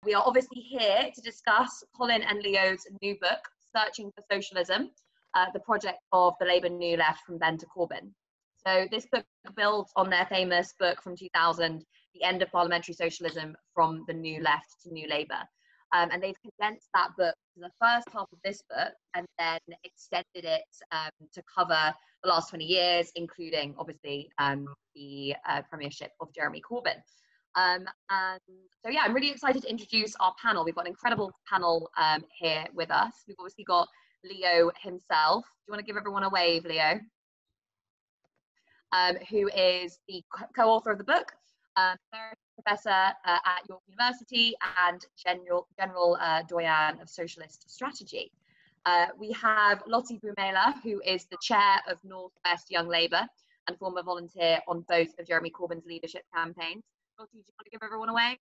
We are obviously here to discuss Colin and Leo's new book, Searching for Socialism, the project of the Labour New Left from Benn to Corbyn. So this book builds on their famous book from 2000, The End of Parliamentary Socialism from the New Left to New Labour. And they've condensed that book to the first half of this book and then extended it to cover the last 20 years, including obviously the premiership of Jeremy Corbyn. And so, yeah, I'm really excited to introduce our panel. We've got an incredible panel here with us. We've obviously got Leo himself. Do you want to give everyone a wave, Leo? Who is the co-author of the book, professor at York University and general doyen of socialist strategy. We have Lotte Boumelha, who is the chair of North West Young Labour and former volunteer on both of Jeremy Corbyn's leadership campaigns. Lotte, do you want to give everyone a wave?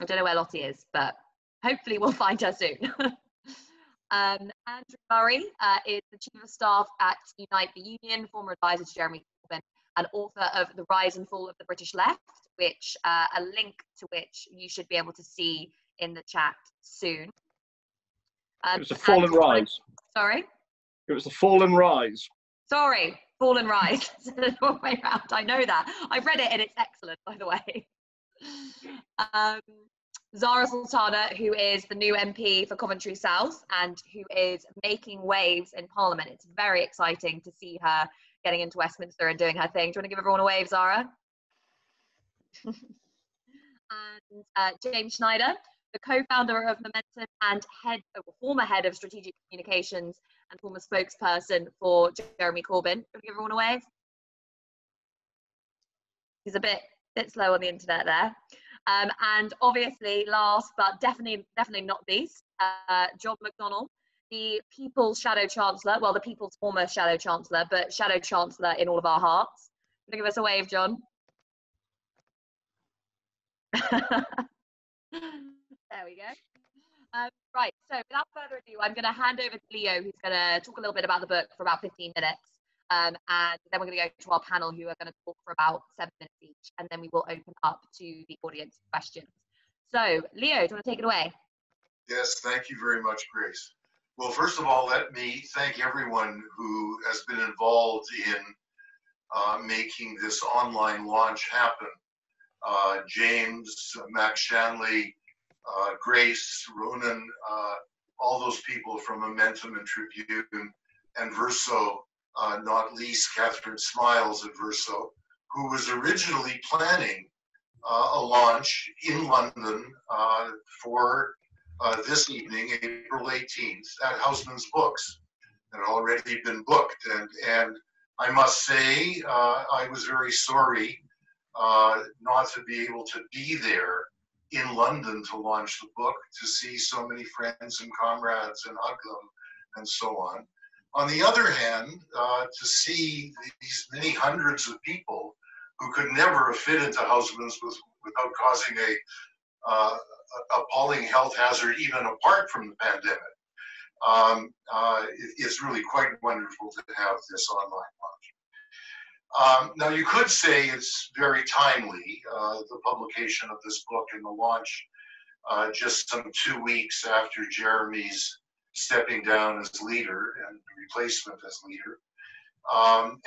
I don't know where Lotte is, but hopefully we'll find her soon. Andrew Murray is the Chief of Staff at Unite the Union, former advisor to Jeremy Corbyn, and author of The Rise and Fall of the British Left, which a link to which you should be able to see in the chat soon. It was a fall and rise. Sorry? It was a fall and rise. Sorry, fall and rise. The wrong way around. I know that. I've read it and it's excellent, by the way. Zarah Sultana, who is the new MP for Coventry South and who is making waves in Parliament. It's very exciting to see her getting into Westminster and doing her thing. Do you want to give everyone a wave, Zarah? And James Schneider, the co-founder of Momentum and former head of strategic communications and former spokesperson for Jeremy Corbyn. Do you want to give everyone a wave? He's a bit slow on the internet there. And obviously, last but definitely not least, John McDonnell, the People's Shadow Chancellor, well, the People's former Shadow Chancellor, but Shadow Chancellor in all of our hearts. Can you give us a wave, John? There we go. Right, so without further ado, I'm going to hand over to Leo, who's going to talk a little bit about the book for about 15 minutes. And then we're going to go to our panel, who are going to talk for about 7 minutes each, and then we will open up to the audience questions. So, Leo, do you want to take it away? Yes, thank you very much, Grace. Well, first of all, let me thank everyone who has been involved in making this online launch happen. James, Max Shanley, Grace, Ronan, all those people from Momentum and Tribune and Verso, not least Catherine Smiles at Verso, who was originally planning a launch in London for this evening, April 18th, at Houseman's Books. It had already been booked, and I must say I was very sorry not to be able to be there in London to launch the book, to see so many friends and comrades and hug them and so on. On the other hand, to see these many hundreds of people who could never have fit into Houseman's without causing a appalling health hazard, even apart from the pandemic, it's really quite wonderful to have this online launch. Now, you could say it's very timely, the publication of this book and the launch just some 2 weeks after Jeremy's stepping down as leader and replacement as leader.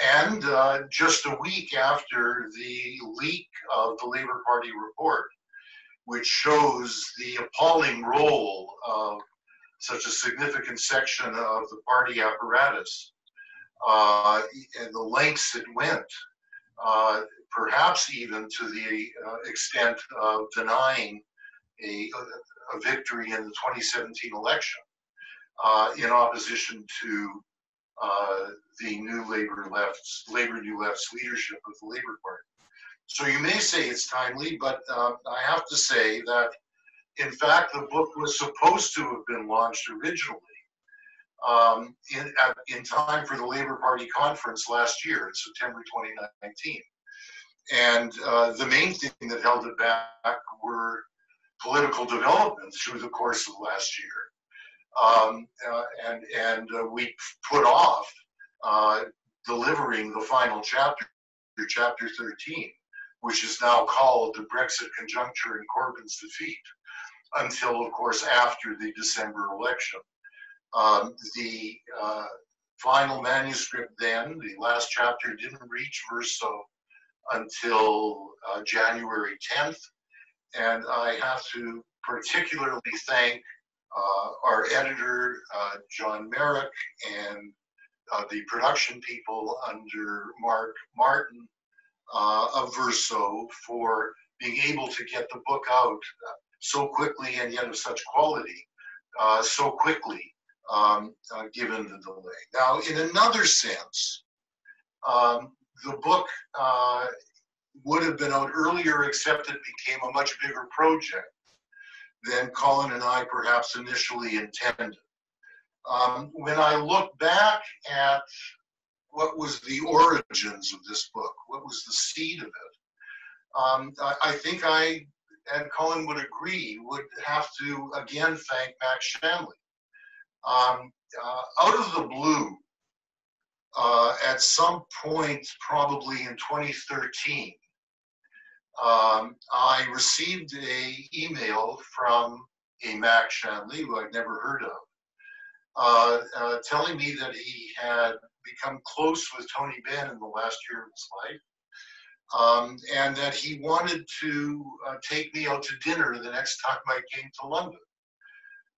And just a week after the leak of the Labour Party report, which shows the appalling role of such a significant section of the party apparatus, and the lengths it went, perhaps even to the extent of denying a victory in the 2017 election, in opposition to the new Labour New Left's leadership of the Labour Party. So you may say it's timely, but I have to say that, in fact, the book was supposed to have been launched originally in time for the Labour Party conference last year in September 2019. And the main thing that held it back were political developments through the course of last year. And we put off delivering the final chapter, chapter 13, which is now called the Brexit conjuncture and Corbyn's defeat, until, of course, after the December election. The final manuscript then, the last chapter, didn't reach Verso until January 10th. And I have to particularly thank our editor, John Merrick, and the production people under Mark Martin of Verso for being able to get the book out so quickly and yet of such quality so quickly, given the delay. Now, in another sense, the book would have been out earlier, except it became a much bigger project than Colin and I perhaps initially intended. When I look back at what was the origins of this book, what was the seed of it, I think I, and Colin would agree, would have to again thank Max Shanley. Out of the blue, at some point, probably in 2013, I received an email from a Max Shanley, who I'd never heard of, telling me that he had become close with Tony Benn in the last year of his life, and that he wanted to take me out to dinner the next time I came to London.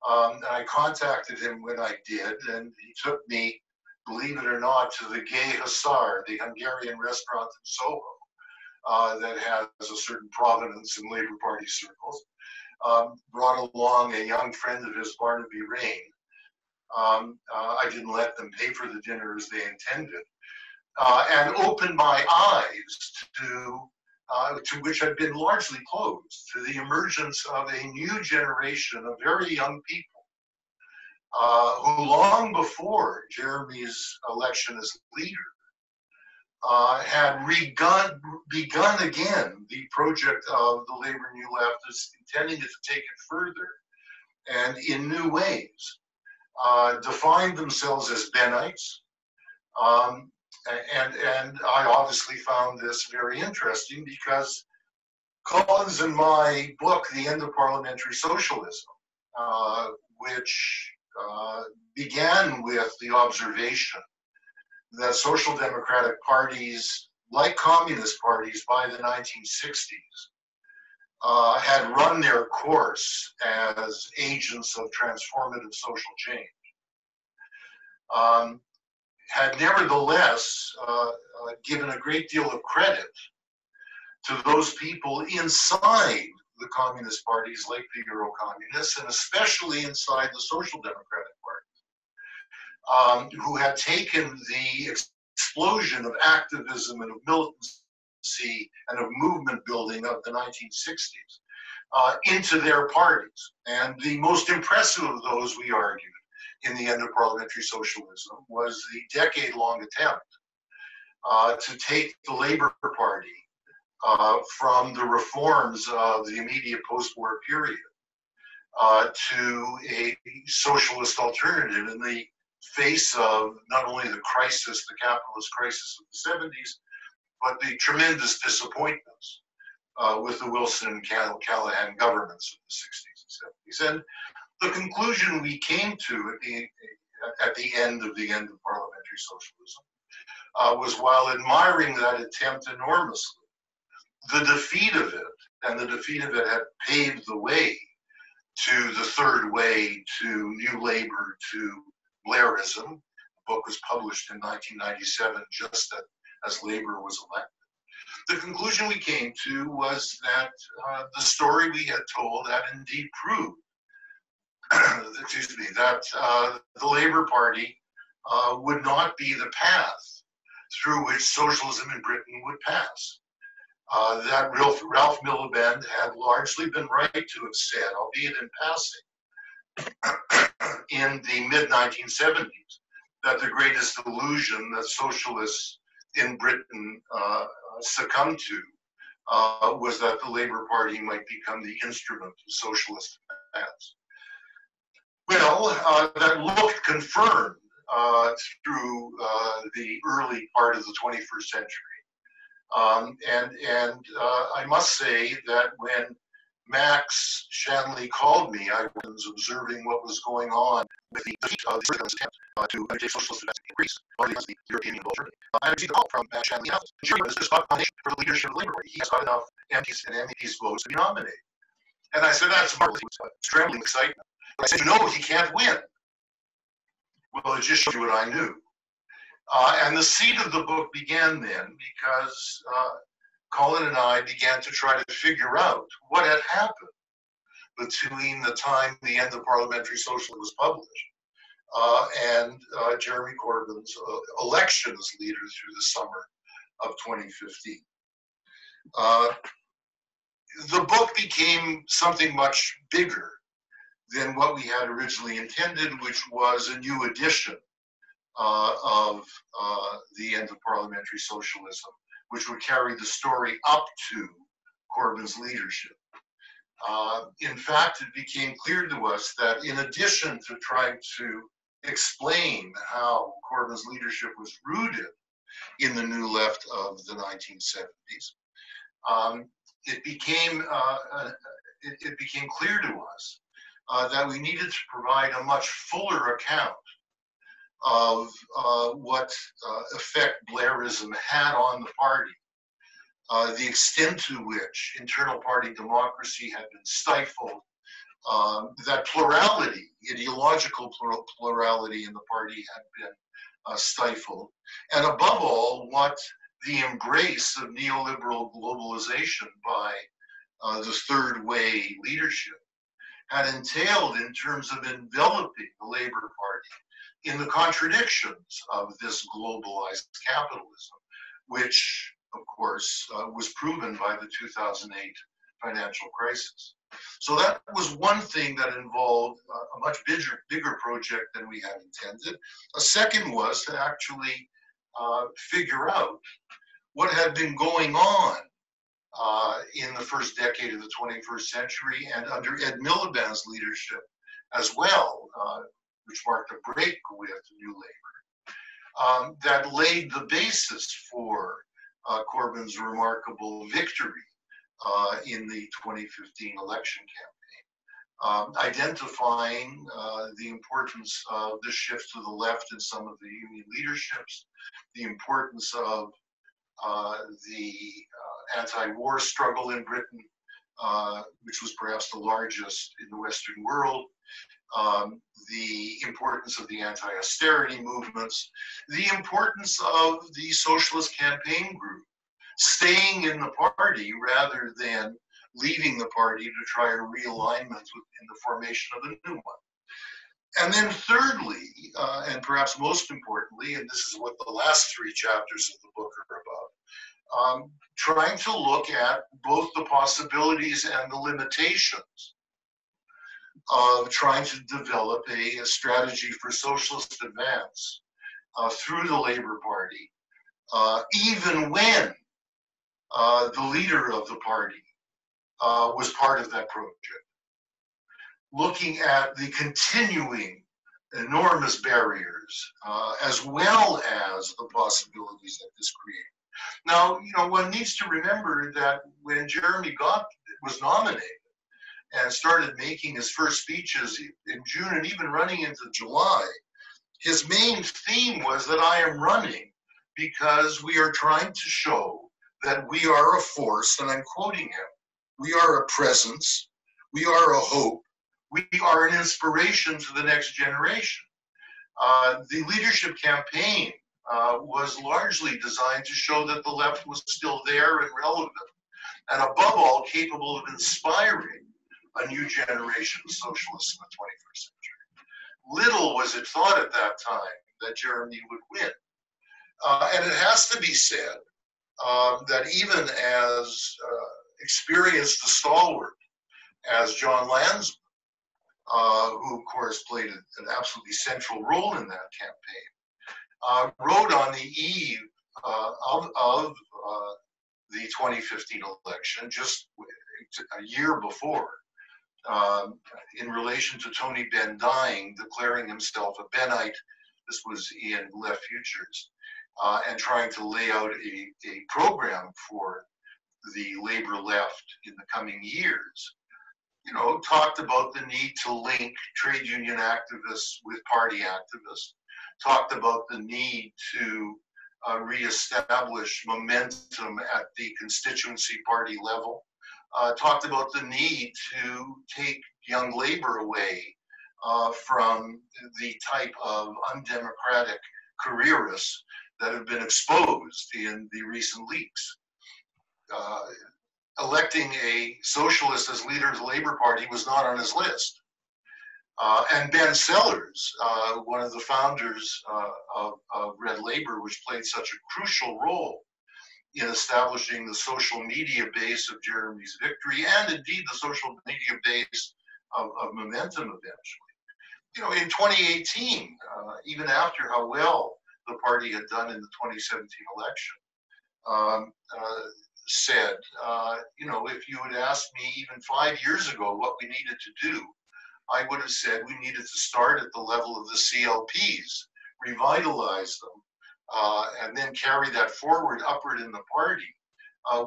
And I contacted him when I did, and he took me, believe it or not, to the Gay Hussar, the Hungarian restaurant in Soho, that has a certain provenance in Labour Party circles. Brought along a young friend of his, Barnaby Rain. I didn't let them pay for the dinner as they intended, and opened my eyes to which had been largely closed, to the emergence of a new generation of very young people who, long before Jeremy's election as leader, had begun again the project of the Labour New Left, intending to take it further and in new ways, defined themselves as Bennites. And I obviously found this very interesting because Colin's and my book, The End of Parliamentary Socialism, which began with the observation that social democratic parties, like communist parties by the 1960s, had run their course as agents of transformative social change, had nevertheless given a great deal of credit to those people inside the communist parties, like the Euro-communists, and especially inside the social democratic parties, who had taken the explosion of activism and of militancy and of movement building of the 1960s into their parties. And the most impressive of those, we argued, in The End of Parliamentary Socialism, was the decade-long attempt to take the Labour Party from the reforms of the immediate post-war period to a socialist alternative in the face of not only the crisis, the capitalist crisis of the 70s, but the tremendous disappointments with the Wilson and Callaghan governments of the 60s and 70s. And the conclusion we came to at the end of parliamentary socialism was, while admiring that attempt enormously, the defeat of it, and the defeat of it had paved the way to the third way, to New Labour, to Blairism. The book was published in 1997, just as Labour was elected. The conclusion we came to was that the story we had told had indeed proved that the Labour Party would not be the path through which socialism in Britain would pass. That Ralph Miliband had largely been right to have said, albeit in passing, in the mid-1970s, that the greatest illusion that socialists in Britain succumbed to was that the Labour Party might become the instrument of socialist advance. Well, that looked confirmed through the early part of the 21st century. I must say that when Max Shanley called me, I was observing what was going on with the defeat of the attempt to undertake socialist advancement in Greece, largely against the European Union of Germany. I received a call from Max Shanley. Germany has just got a nomination for the leadership of the Labour Party. He has got enough MPs and MEPs votes to be nominated. And I said, that's marvelous. He was trembling excitement. But I said, you know, he can't win. Well, it just showed you what I knew. And the seed of the book began then because Colin and I began to try to figure out what had happened between the time the end of parliamentary socialism was published and Jeremy Corbyn's election as leader through the summer of 2015. The book became something much bigger than what we had originally intended, which was a new edition of the end of parliamentary socialism, which would carry the story up to Corbyn's leadership. In fact, it became clear to us that in addition to trying to explain how Corbyn's leadership was rooted in the New Left of the 1970s, it became clear to us that we needed to provide a much fuller account of what effect Blairism had on the party, the extent to which internal party democracy had been stifled, that plurality, ideological plurality in the party had been stifled, and above all, what the embrace of neoliberal globalization by the third way leadership had entailed in terms of enveloping the Labour Party in the contradictions of this globalized capitalism, which, of course, was proven by the 2008 financial crisis. So that was one thing that involved a much bigger project than we had intended. A second was to actually figure out what had been going on in the first decade of the 21st century and under Ed Miliband's leadership as well, which marked a break with New Labour, that laid the basis for Corbyn's remarkable victory in the 2015 election campaign, identifying the importance of the shift to the left in some of the union leaderships, the importance of the anti-war struggle in Britain, which was perhaps the largest in the Western world, the importance of the anti-austerity movements, the importance of the socialist campaign group staying in the party rather than leaving the party to try a realignment in the formation of a new one. And then thirdly, and perhaps most importantly, and this is what the last three chapters of the book are about, trying to look at both the possibilities and the limitations of trying to develop a strategy for socialist advance through the Labour Party, even when the leader of the party was part of that project. Looking at the continuing enormous barriers as well as the possibilities that this creates. Now, you know, one needs to remember that when Jeremy was nominated and started making his first speeches in June and even running into July, his main theme was that I am running because we are trying to show that we are a force, and I'm quoting him, we are a presence, we are a hope, we are an inspiration to the next generation. The leadership campaign was largely designed to show that the left was still there and relevant, and above all, capable of inspiring a new generation of socialists in the 21st century. Little was it thought at that time that Jeremy would win. And it has to be said that even as experienced a stalwart as John Lansman, who of course played an absolutely central role in that campaign, wrote on the eve of the 2015 election, just a year before, in relation to Tony Benn dying, declaring himself a Bennite. This was in Left Futures. and trying to lay out a program for the Labour left in the coming years, you know, talked about the need to link trade union activists with party activists, talked about the need to reestablish momentum at the constituency party level, talked about the need to take young Labour away from the type of undemocratic careerists that have been exposed in the recent leaks. Electing a socialist as leader of the Labour Party was not on his list. And Ben Sellers, one of the founders of Red Labour, which played such a crucial role in establishing the social media base of Jeremy's victory, and indeed the social media base of Momentum eventually. You know, in 2018, even after how well the party had done in the 2017 election, said, you know, if you had asked me even 5 years ago what we needed to do, I would have said we needed to start at the level of the CLPs, revitalize them, and then carry that forward upward in the party,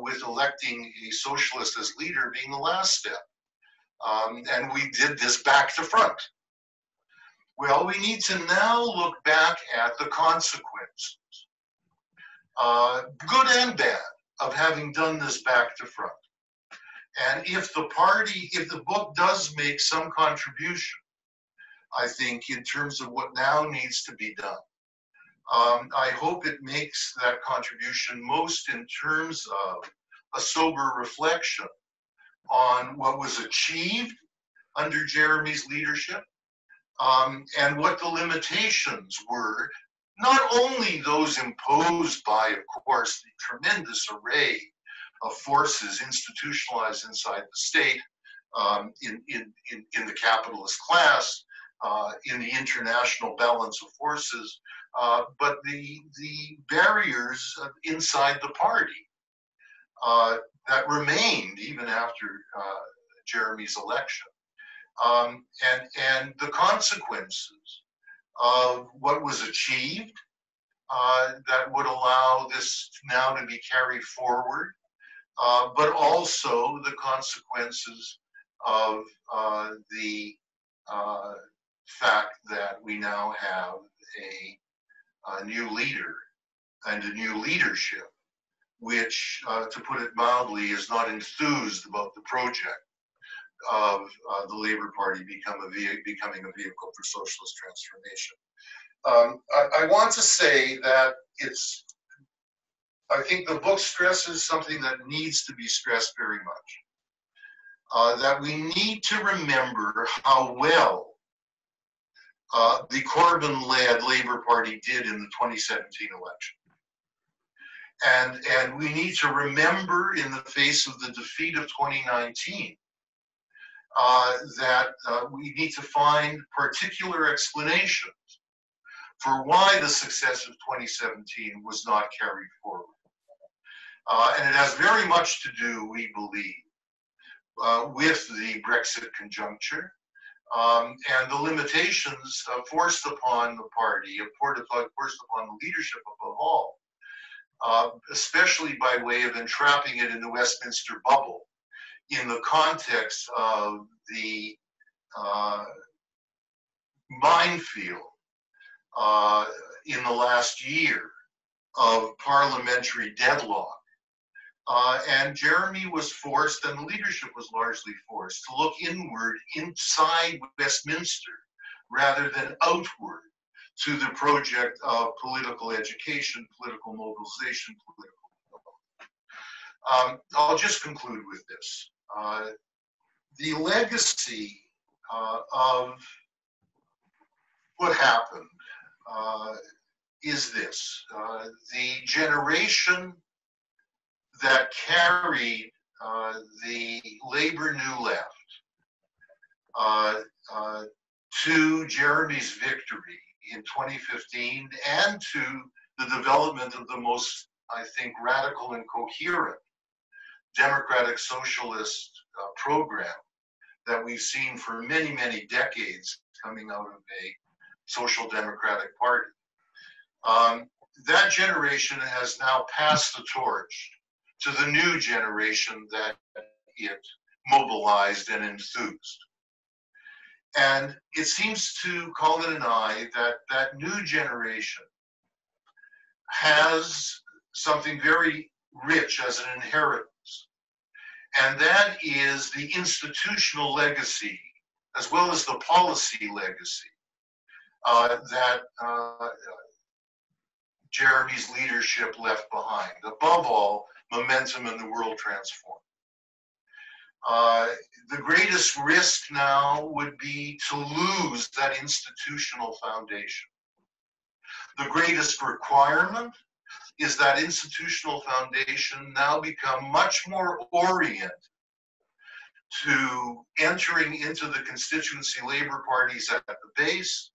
with electing a socialist as leader being the last step. And we did this back to front. Well, we need to now look back at the consequences, good and bad, of having done this back to front. And if the book does make some contribution, I think, in terms of what now needs to be done, I hope it makes that contribution most in terms of a sober reflection on what was achieved under Jeremy's leadership, and what the limitations were, not only those imposed by, of course, the tremendous array of forces institutionalized inside the state, in the capitalist class, in the international balance of forces, but the barriers inside the party that remained even after Jeremy's election, and the consequences of what was achieved that would allow this now to be carried forward, but also the consequences of the fact that we now have a new leader and a new leadership, which, to put it mildly, is not enthused about the project of the Labour Party becoming a vehicle for socialist transformation. I want to say that I think the book stresses something that needs to be stressed very much, that we need to remember how well the Corbyn-led Labour Party did in the 2017 election. And we need to remember, in the face of the defeat of 2019, that we need to find particular explanations for why the success of 2017 was not carried forward. And it has very much to do, we believe, with the Brexit conjuncture, and the limitations forced upon the party, forced upon the leadership above all, especially by way of entrapping it in the Westminster bubble in the context of the minefield in the last year of parliamentary deadlock. And Jeremy was forced, and the leadership was largely forced, to look inward inside Westminster rather than outward to the project of political education, political mobilization, political development. I'll just conclude with this. The legacy of what happened is this. The generation that carried the Labour New Left to Jeremy's victory in 2015 and to the development of the most, I think, radical and coherent democratic socialist program that we've seen for many, many decades coming out of a social democratic party. that generation has now passed the torch to the new generation that it mobilized and enthused. And it seems to Colin and I that that new generation has something very rich as an inheritance, and that is the institutional legacy as well as the policy legacy that Jeremy's leadership left behind. Above all, momentum and the world transformed. The greatest risk now would be to lose that institutional foundation. The greatest requirement is that institutional foundation now become much more oriented to entering into the constituency labor parties at the base,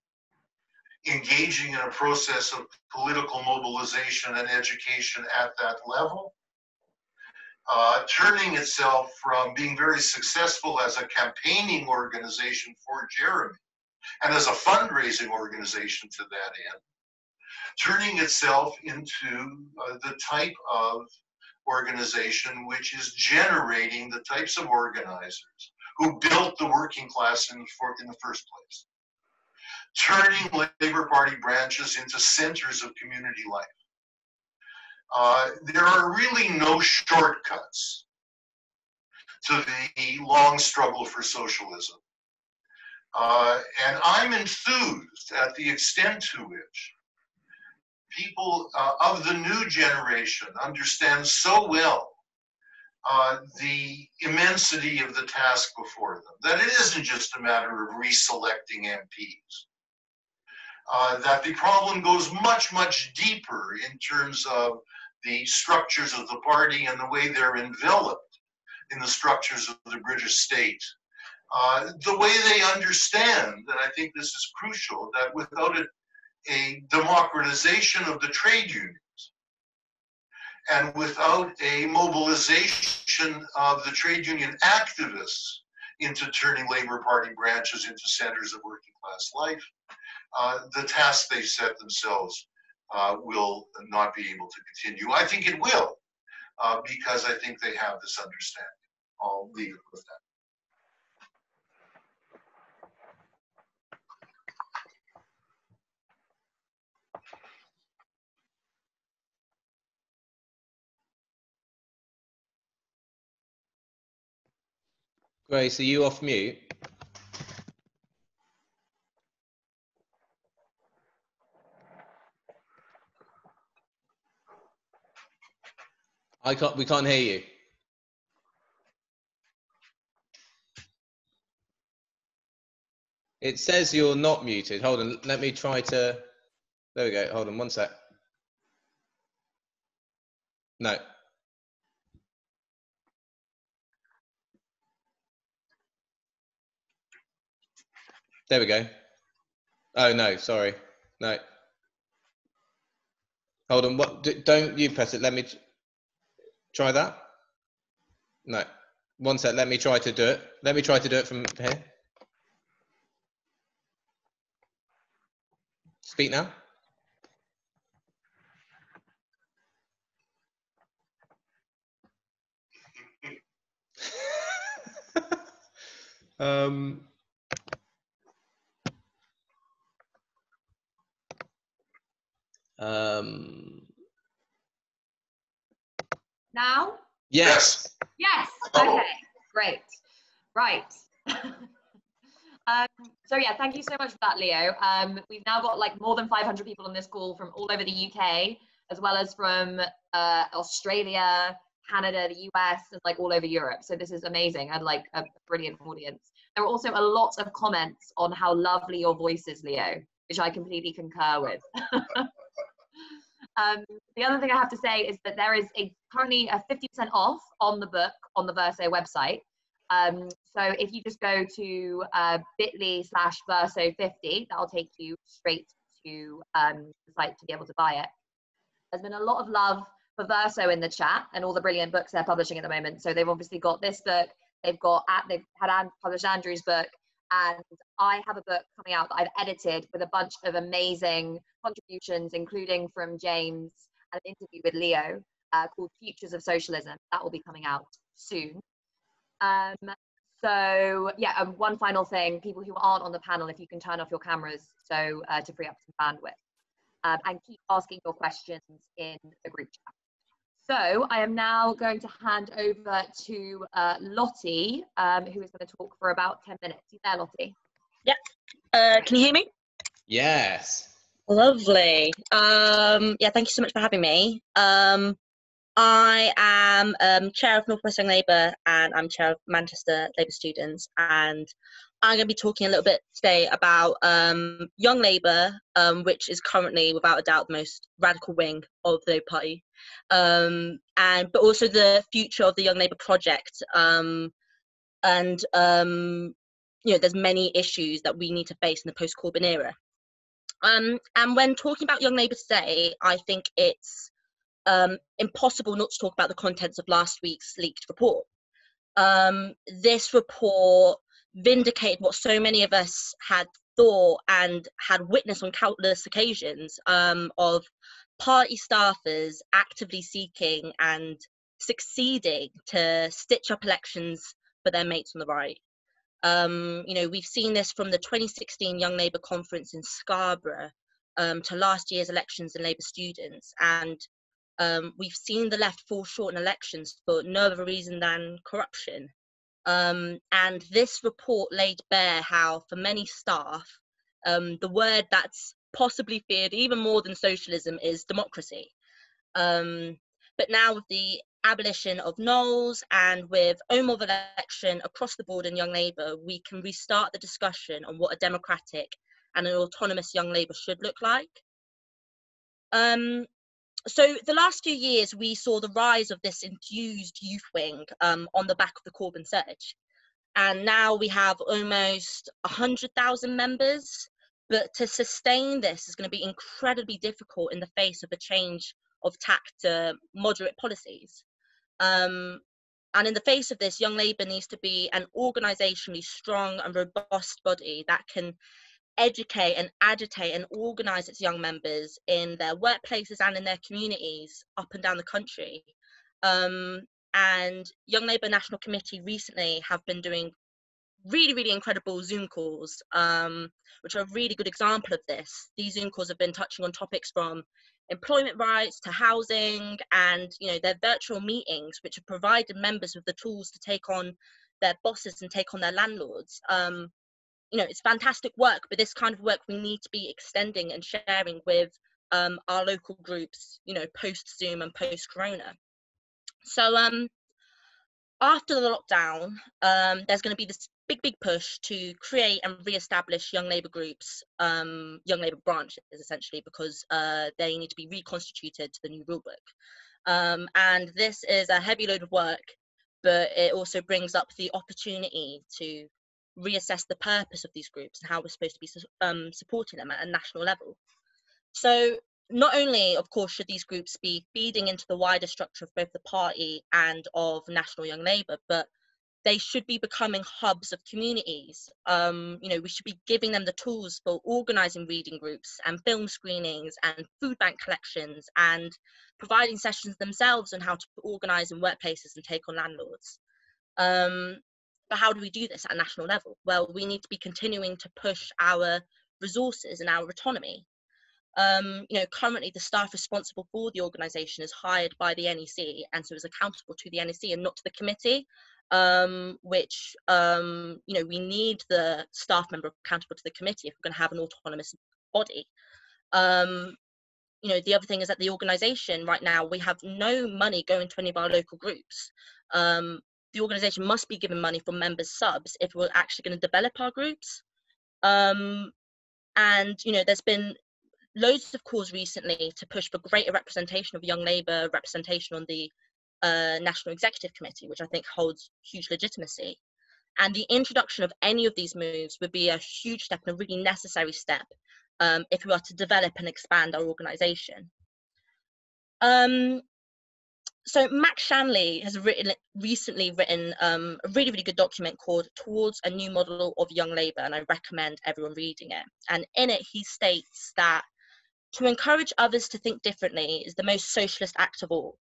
engaging in a process of political mobilization and education at that level, turning itself from being very successful as a campaigning organization for Jeremy and as a fundraising organization to that end, turning itself into the type of organization which is generating the types of organizers who built the working class in the first place, turning Labour Party branches into centers of community life. There are really no shortcuts to the long struggle for socialism. And I'm enthused at the extent to which people of the new generation understand so well the immensity of the task before them, that it isn't just a matter of reselecting MPs, that the problem goes much, much deeper in terms of the structures of the party and the way they're enveloped in the structures of the British state. The way they understand, and I think this is crucial, that without a democratization of the trade unions and without a mobilization of the trade union activists into turning Labour Party branches into centers of working class life, the task they set themselves will not be able to continue. I think it will, because I think they have this understanding. I'll leave it with that. Grace, are you off mute? We can't hear you. It says you're not muted. Hold on, let me try to, there we go, hold on one sec. No. There we go. Oh no, sorry, no. Hold on, what, don't you press it, let me try that. No, one sec, let me try to do it. Let me try to do it from here. Speak now. Now? Yes. Yes. Okay. Great. Right. So yeah, thank you so much for that, Leo. We've now got like more than 500 people on this call from all over the UK, as well as from Australia, Canada, the US, and like all over Europe. So this is amazing and like a brilliant audience. There are also a lot of comments on how lovely your voice is, Leo, which I completely concur with. The other thing I have to say is that there is currently a 50% off on the book on the Verso website. So if you just go to bit.ly/Verso50, that'll take you straight to the site to be able to buy it. There's been a lot of love for Verso in the chat and all the brilliant books they're publishing at the moment. So they've obviously got this book, they've had published Andrew's book, And I have a book coming out that I've edited with a bunch of amazing contributions, including from James, and an interview with Leo called Futures of Socialism. That will be coming out soon. So yeah, one final thing, people who aren't on the panel, if you can turn off your cameras so to free up some bandwidth, and keep asking your questions in the group chat. So I am now going to hand over to Lotte, who is going to talk for about 10 minutes. You there, Lotte? Yep. Can you hear me? Yes. Lovely. Yeah, thank you so much for having me. I am chair of North West Young Labour, and I'm chair of Manchester Labour Students, and I'm going to be talking a little bit today about Young Labour, which is currently, without a doubt, the most radical wing of the Labour Party, but also the future of the Young Labour project, and you know, there's many issues that we need to face in the post-Corbyn era. And when talking about Young Labour today, I think it's impossible not to talk about the contents of last week's leaked report. This report vindicated what so many of us had thought and had witnessed on countless occasions, of party staffers actively seeking and succeeding to stitch up elections for their mates on the right. You know, we've seen this from the 2016 Young Labour conference in Scarborough to last year's elections in Labour students, and we've seen the left fall short in elections for no other reason than corruption. And this report laid bare how, for many staff, the word that's possibly feared even more than socialism is democracy. But now with the abolition of Knowles and with OMOV election across the board in Young Labour, we can restart the discussion on what a democratic and an autonomous Young Labour should look like. So the last few years, we saw the rise of this enthused youth wing on the back of the Corbyn surge. And now we have almost 100,000 members. But to sustain this is going to be incredibly difficult in the face of a change of tack to moderate policies. And in the face of this, Young Labour needs to be an organisationally strong and robust body that can educate and agitate and organise its young members in their workplaces and in their communities up and down the country. And Young Labour National Committee recently have been doing really incredible Zoom calls, which are a really good example of this. These Zoom calls have been touching on topics from employment rights to housing, and you know, they're virtual meetings which have provided members with the tools to take on their bosses and take on their landlords. You know, it's fantastic work, but this kind of work we need to be extending and sharing with our local groups, you know, post-Zoom and post-Corona. So after the lockdown, there's going to be this big push to create and re-establish Young Labour groups, Young Labour branches, essentially, because they need to be reconstituted to the new rulebook. And this is a heavy load of work, but it also brings up the opportunity to reassess the purpose of these groups and how we're supposed to be supporting them at a national level. So not only, of course, should these groups be feeding into the wider structure of both the party and of National Young Labour, but they should be becoming hubs of communities. You know, we should be giving them the tools for organising reading groups and film screenings and food bank collections, and providing sessions themselves on how to organise in workplaces and take on landlords. But how do we do this at a national level? Well, we need to be continuing to push our resources and our autonomy. You know, currently the staff responsible for the organisation is hired by the NEC, and so is accountable to the NEC and not to the committee, which, you know, we need the staff member accountable to the committee if we're going to have an autonomous body. You know, the other thing is that the organisation right now, we have no money going to any of our local groups. The organisation must be given money from members' subs if we're actually going to develop our groups. And, you know, there's been loads of calls recently to push for greater representation of Young Labour, representation on the National Executive Committee, which I think holds huge legitimacy. And the introduction of any of these moves would be a huge step and a really necessary step if we are to develop and expand our organisation. So Max Shanley has recently written a really, really good document called Towards a New Model of Young Labour, and I recommend everyone reading it. And in it, he states that to encourage others to think differently is the most socialist act of all.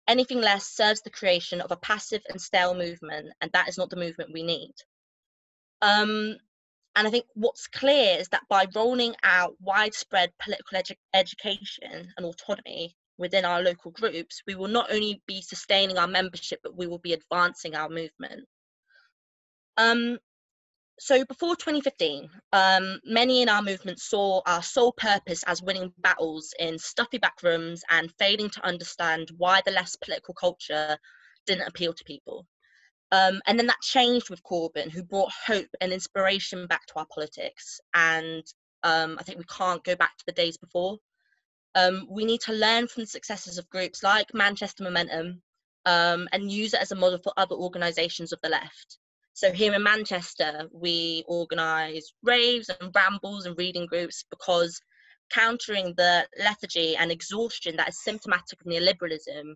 Anything less serves the creation of a passive and stale movement, and that is not the movement we need. And I think what's clear is that by rolling out widespread political education and autonomy within our local groups, we will not only be sustaining our membership, but we will be advancing our movement. So before 2015, many in our movement saw our sole purpose as winning battles in stuffy back rooms and failing to understand why the less political culture didn't appeal to people. And then that changed with Corbyn, who brought hope and inspiration back to our politics. And I think we can't go back to the days before. We need to learn from the successes of groups like Manchester Momentum and use it as a model for other organisations of the left. So here in Manchester, we organise raves and rambles and reading groups because countering the lethargy and exhaustion that is symptomatic of neoliberalism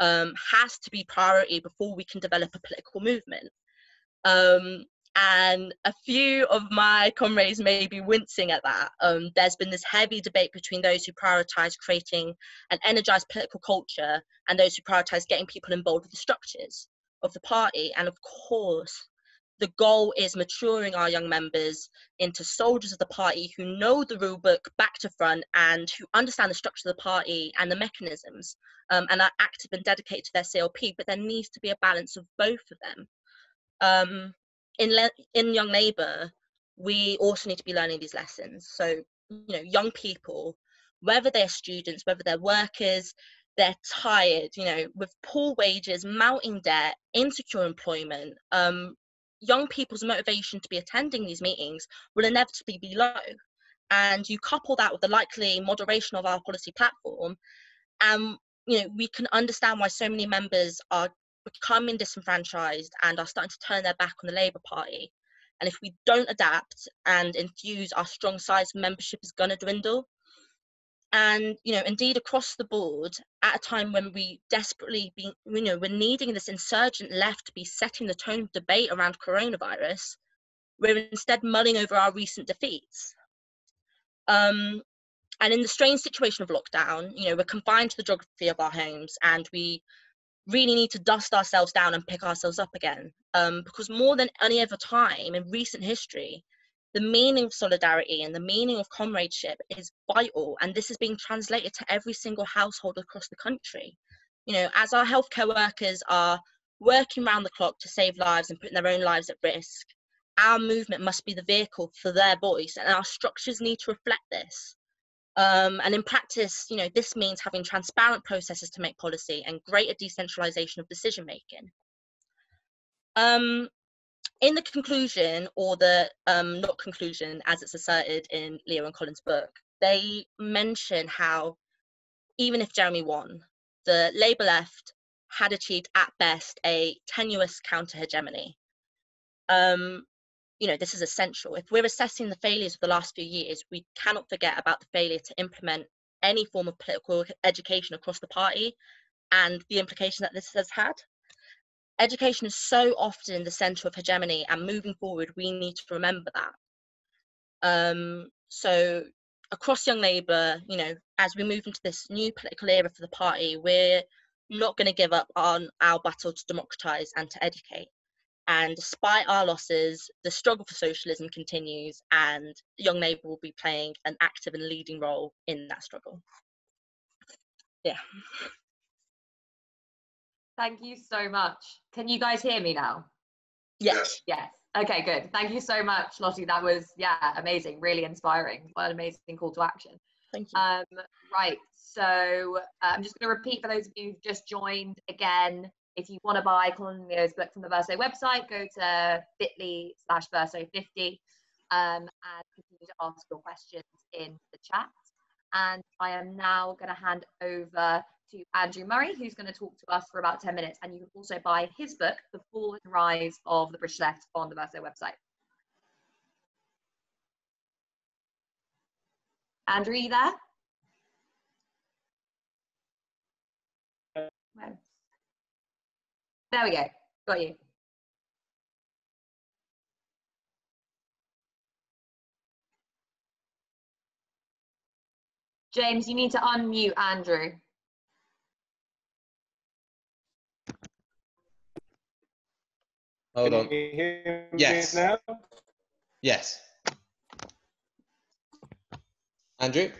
has to be priority before we can develop a political movement. And a few of my comrades may be wincing at that. There's been this heavy debate between those who prioritise creating an energised political culture and those who prioritise getting people involved with the structures of the party. And of course, the goal is maturing our young members into soldiers of the party who know the rule book back to front and who understand the structure of the party and the mechanisms and are active and dedicated to their CLP, but there needs to be a balance of both of them. In Young Labour, we also need to be learning these lessons. So, young people, whether they're students, whether they're workers, they're tired, with poor wages, mounting debt, insecure employment, young people's motivation to be attending these meetings will inevitably be low. And you couple that with the likely moderation of our policy platform, and we can understand why so many members are becoming disenfranchised and are starting to turn their back on the Labour Party. And if we don't adapt and infuse our strong size, membership is going to dwindle. And indeed across the board, at a time when we desperately we're needing this insurgent left to be setting the tone of debate around coronavirus, we're instead mulling over our recent defeats. And in the strange situation of lockdown, we're confined to the geography of our homes, and we really need to dust ourselves down and pick ourselves up again, because more than any other time in recent history, the meaning of solidarity and the meaning of comradeship is vital, and this is being translated to every single household across the country. As our healthcare workers are working round the clock to save lives and putting their own lives at risk, our movement must be the vehicle for their voice, and our structures need to reflect this. And in practice, this means having transparent processes to make policy and greater decentralisation of decision making. In the conclusion, or the not conclusion, as it's asserted in Leo and Colin's book, they mention how even if Jeremy won, the Labour left had achieved at best a tenuous counter-hegemony. This is essential. If we're assessing the failures of the last few years, we cannot forget about the failure to implement any form of political education across the party and the implication that this has had. Education is so often the centre of hegemony, and moving forward, we need to remember that. So across Young Labour, as we move into this new political era for the party, we're not going to give up on our battle to democratise and to educate. And despite our losses, the struggle for socialism continues, and Young Labour will be playing an active and leading role in that struggle. Yeah. Thank you so much. Can you guys hear me now? Yes. Yes. Okay, good. Thank you so much, Lotte. That was, amazing, really inspiring. What an amazing call to action. Thank you. Right, so I'm just going to repeat for those of you who've just joined again. If you want to buy Colin Leys' book from the Verso website, go to bit.ly/Verso50 and continue to ask your questions in the chat. And I am now going to hand over to Andrew Murray, who's going to talk to us for about 10 minutes. And you can also buy his book, The Fall and Rise of the British Left, on the Verso website. Andrew, are you there? No. There we go. Got you. James, you need to unmute Andrew. Hold on. Can you hear me Yes. now? Yes. Andrew?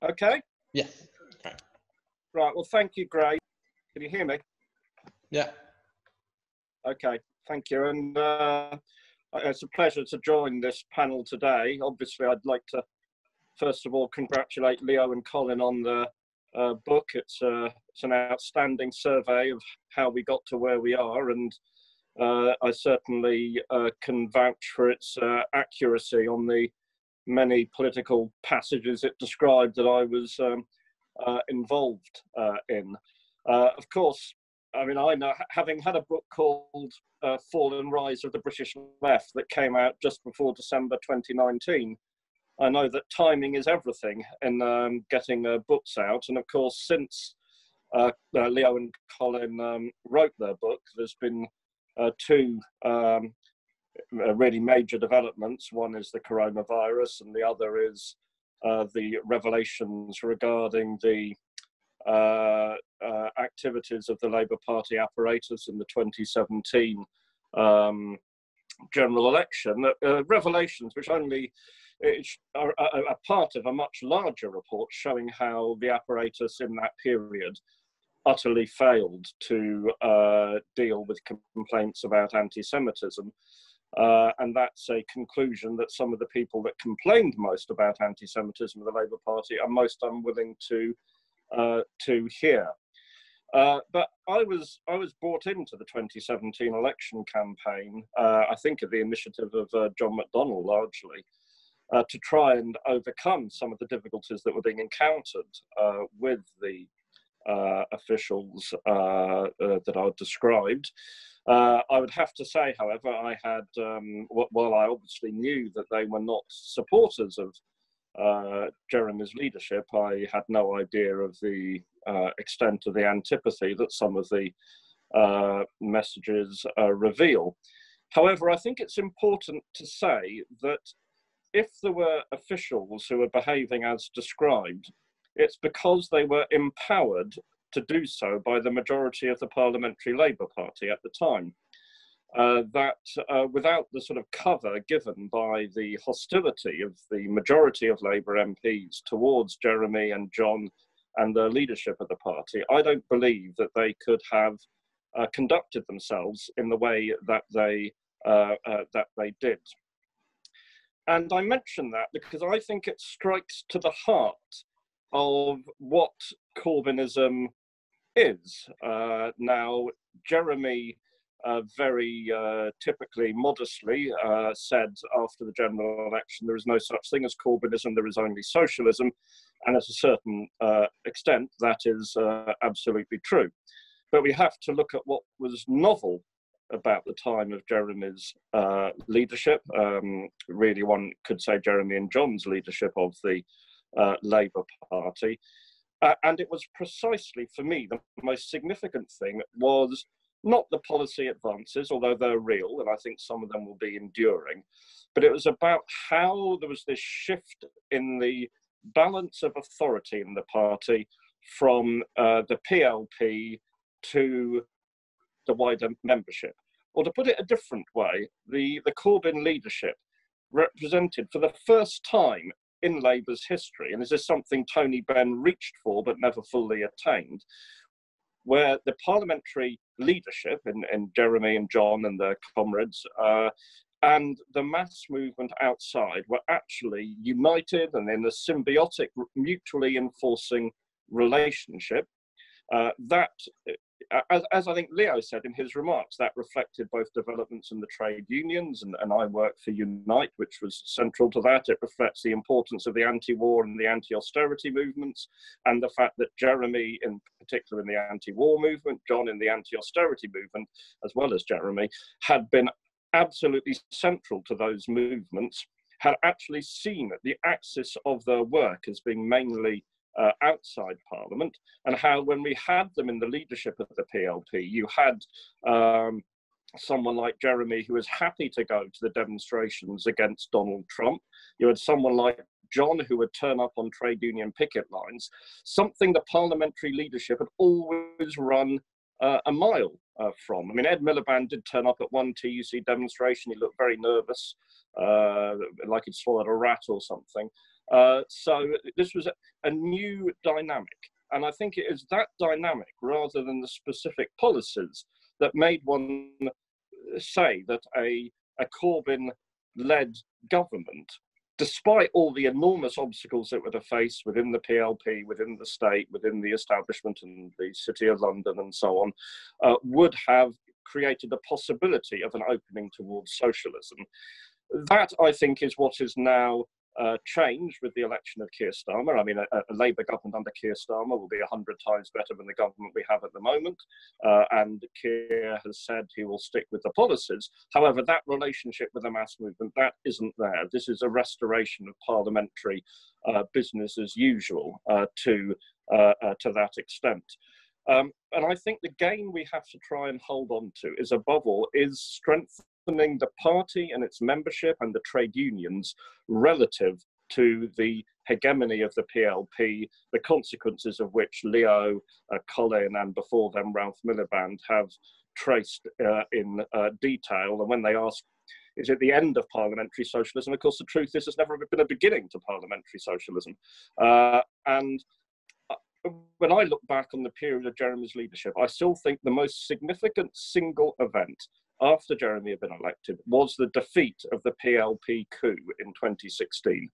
Okay. Yeah. Okay. Right. Well, thank you, Gray. Can you hear me? Yeah. Okay. Thank you. And it's a pleasure to join this panel today. Obviously, I'd like to, first of all, congratulate Leo and Colin on the book. It's an outstanding survey of how we got to where we are, and I certainly can vouch for its accuracy on the many political passages it described that I was involved in. Of course, I mean, I know, having had a book called Fall and Rise of the British Left that came out just before December 2019, I know that timing is everything in getting books out. And of course, since Leo and Colin wrote their book, there's been two really major developments. One is the coronavirus, and the other is the revelations regarding the activities of the Labour Party apparatus in the 2017 general election. Revelations which only are a part of a much larger report showing how the apparatus in that period utterly failed to deal with complaints about anti-Semitism. And that's a conclusion that some of the people that complained most about anti-Semitism of the Labour Party are most unwilling to hear. But I was brought into the 2017 election campaign, I think at the initiative of John McDonnell largely, to try and overcome some of the difficulties that were being encountered with the officials that I've described. I would have to say, however, I had, while I obviously knew that they were not supporters of Jeremy's leadership, I had no idea of the extent of the antipathy that some of the messages reveal. However, I think it's important to say that if there were officials who were behaving as described, it's because they were empowered to do so by the majority of the Parliamentary Labour Party at the time. Without the sort of cover given by the hostility of the majority of Labour MPs towards Jeremy and John and the leadership of the party, I don't believe that they could have conducted themselves in the way that they did. And I mention that because I think it strikes to the heart of what Corbynism is. Now, Jeremy very typically, modestly said after the general election, there is no such thing as Corbynism, there is only socialism. And at a certain extent, that is absolutely true. But we have to look at what was novel about the time of Jeremy's leadership. Really, one could say Jeremy and John's leadership of the Labour Party. And it was precisely, for me, the most significant thing was not the policy advances, although they're real, and I think some of them will be enduring, but it was about how there was this shift in the balance of authority in the party from the PLP to the wider membership. Or to put it a different way, the Corbyn leadership represented for the first time in Labour's history, and this is something Tony Benn reached for but never fully attained, where the parliamentary leadership in Jeremy and John and their comrades and the mass movement outside were actually united and in a symbiotic, mutually enforcing relationship. As I think Leo said in his remarks, that reflected both developments in the trade unions, and I worked for Unite, which was central to that. It reflects the importance of the anti-war and the anti-austerity movements, and the fact that Jeremy, in particular in the anti-war movement, John in the anti-austerity movement, as well as Jeremy, had been absolutely central to those movements, had actually seen the axis of their work as being mainly outside Parliament, and how when we had them in the leadership of the PLP, you had someone like Jeremy who was happy to go to the demonstrations against Donald Trump. You had someone like John who would turn up on trade union picket lines, something the parliamentary leadership had always run a mile from. I mean, Ed Miliband did turn up at one TUC demonstration. He looked very nervous, like he'd swallowed a rat or something. So this was a new dynamic. And I think it is that dynamic, rather than the specific policies, that made one say that a Corbyn-led government, despite all the enormous obstacles it would have faced within the PLP, within the state, within the establishment and the City of London and so on, would have created the possibility of an opening towards socialism. That, I think, is what is now changed with the election of Keir Starmer. I mean, a Labour government under Keir Starmer will be 100 times better than the government we have at the moment. And Keir has said he will stick with the policies. However, that relationship with the mass movement, that isn't there. This is a restoration of parliamentary business as usual to that extent. And I think the gain we have to try and hold on to is, above all, is strengthening the party and its membership and the trade unions relative to the hegemony of the PLP, the consequences of which Leo, Colin, and before them Ralph Miliband have traced in detail. And when they ask, is it the end of parliamentary socialism? Of course, the truth is there's never been a beginning to parliamentary socialism. And when I look back on the period of Jeremy's leadership, I still think the most significant single event after Jeremy had been elected was the defeat of the PLP coup in 2016.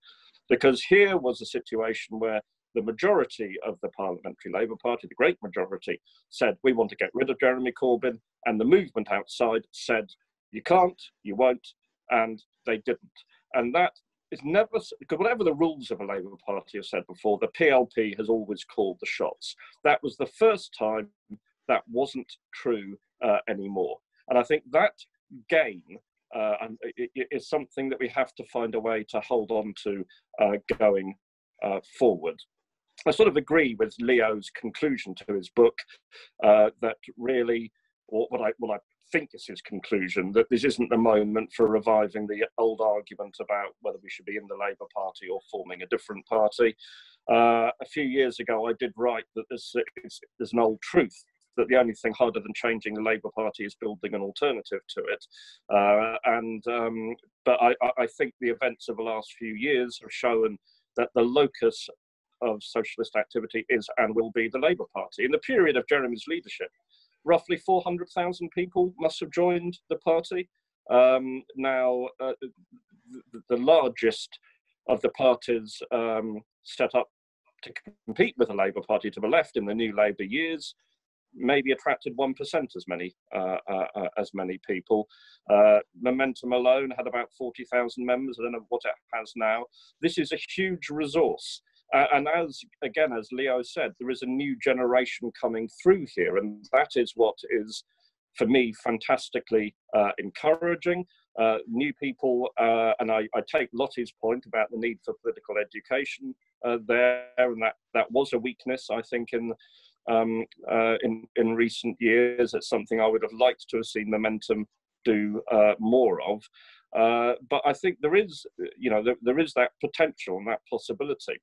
Because here was a situation where the majority of the Parliamentary Labour Party, the great majority, said, we want to get rid of Jeremy Corbyn, and the movement outside said, you can't, you won't, and they didn't. And that is never, because whatever the rules of a Labour Party have said before, the PLP has always called the shots. That was the first time that wasn't true anymore. And I think that gain is something that we have to find a way to hold on to going forward. I sort of agree with Leo's conclusion to his book that really, or what I think is his conclusion, that this isn't the moment for reviving the old argument about whether we should be in the Labour Party or forming a different party. A few years ago, I did write that there's an old truth that the only thing harder than changing the Labour Party is building an alternative to it. But I think the events of the last few years have shown that the locus of socialist activity is and will be the Labour Party. In the period of Jeremy's leadership, roughly 400,000 people must have joined the party. Now, the largest of the parties set up to compete with the Labour Party to the left in the New Labour years maybe attracted 1% as many people. Momentum alone had about 40,000 members. I don't know what it has now. This is a huge resource. And as Leo said, there is a new generation coming through here. And that is what is, for me, fantastically encouraging. New people, and I take Lotte's point about the need for political education there, and that was a weakness, I think, in recent years. It's something I would have liked to have seen Momentum do more of. But I think there is, there is that potential and that possibility.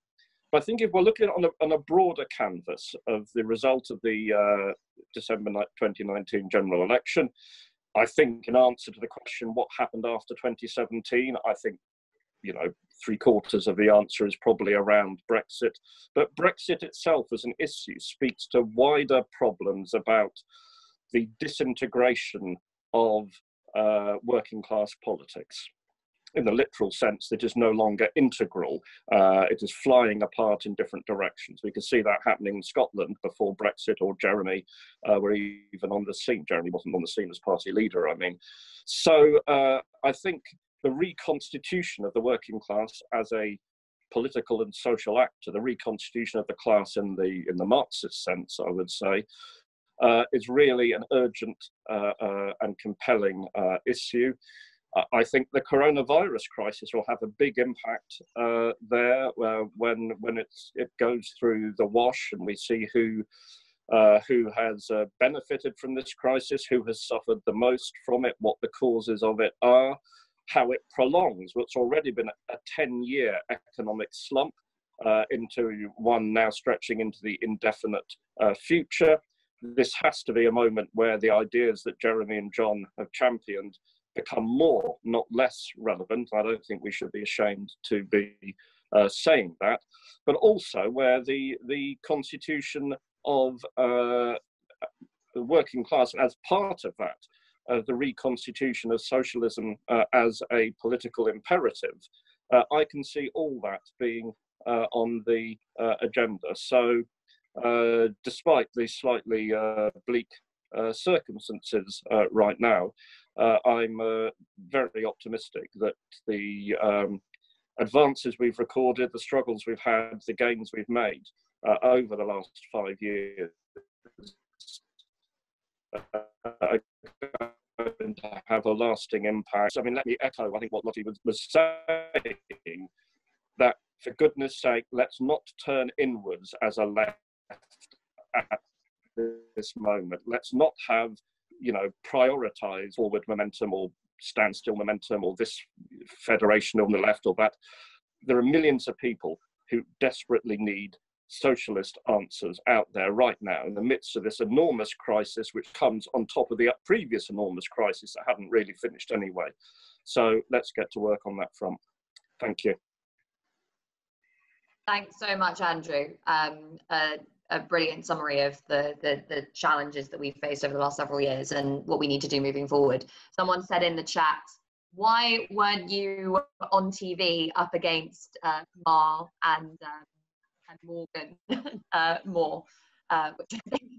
But I think if we're looking on a broader canvas of the result of the December 2019 general election, I think in answer to the question, what happened after 2017, I think, 3/4 of the answer is probably around Brexit. But Brexit itself as an issue speaks to wider problems about the disintegration of working class politics. In the literal sense, it is no longer integral. It is flying apart in different directions. We could see that happening in Scotland before Brexit or Jeremy were even on the scene. Jeremy wasn't on the scene as party leader, I mean. So I think the reconstitution of the working class as a political and social actor, the reconstitution of the class in the Marxist sense, I would say, is really an urgent and compelling issue. I think the coronavirus crisis will have a big impact there when it goes through the wash, and we see who has benefited from this crisis, who has suffered the most from it, what the causes of it are, how it prolongs what's already been a 10-year economic slump into one now stretching into the indefinite future. This has to be a moment where the ideas that Jeremy and John have championed become more, not less relevant. I don't think we should be ashamed to be saying that, but also where the constitution of the working class as part of that, the reconstitution of socialism as a political imperative, I can see all that being on the agenda. So despite the slightly bleak circumstances right now, I'm very optimistic that the advances we've recorded, the struggles we've had, the gains we've made over the last 5 years are going to have a lasting impact. I mean, let me echo, I think, what Lotte was saying, that for goodness sake, let's not turn inwards as a left at this moment. Let's not have, prioritise forward momentum or standstill momentum or this federation on the left or that. There are millions of people who desperately need socialist answers out there right now in the midst of this enormous crisis, which comes on top of the previous enormous crisis that hadn't really finished anyway. So let's get to work on that front. Thank you. Thanks so much, Andrew. A brilliant summary of the challenges that we've faced over the last several years and what we need to do moving forward. Someone said in the chat, why weren't you on TV up against Mar and Morgan more? Which I think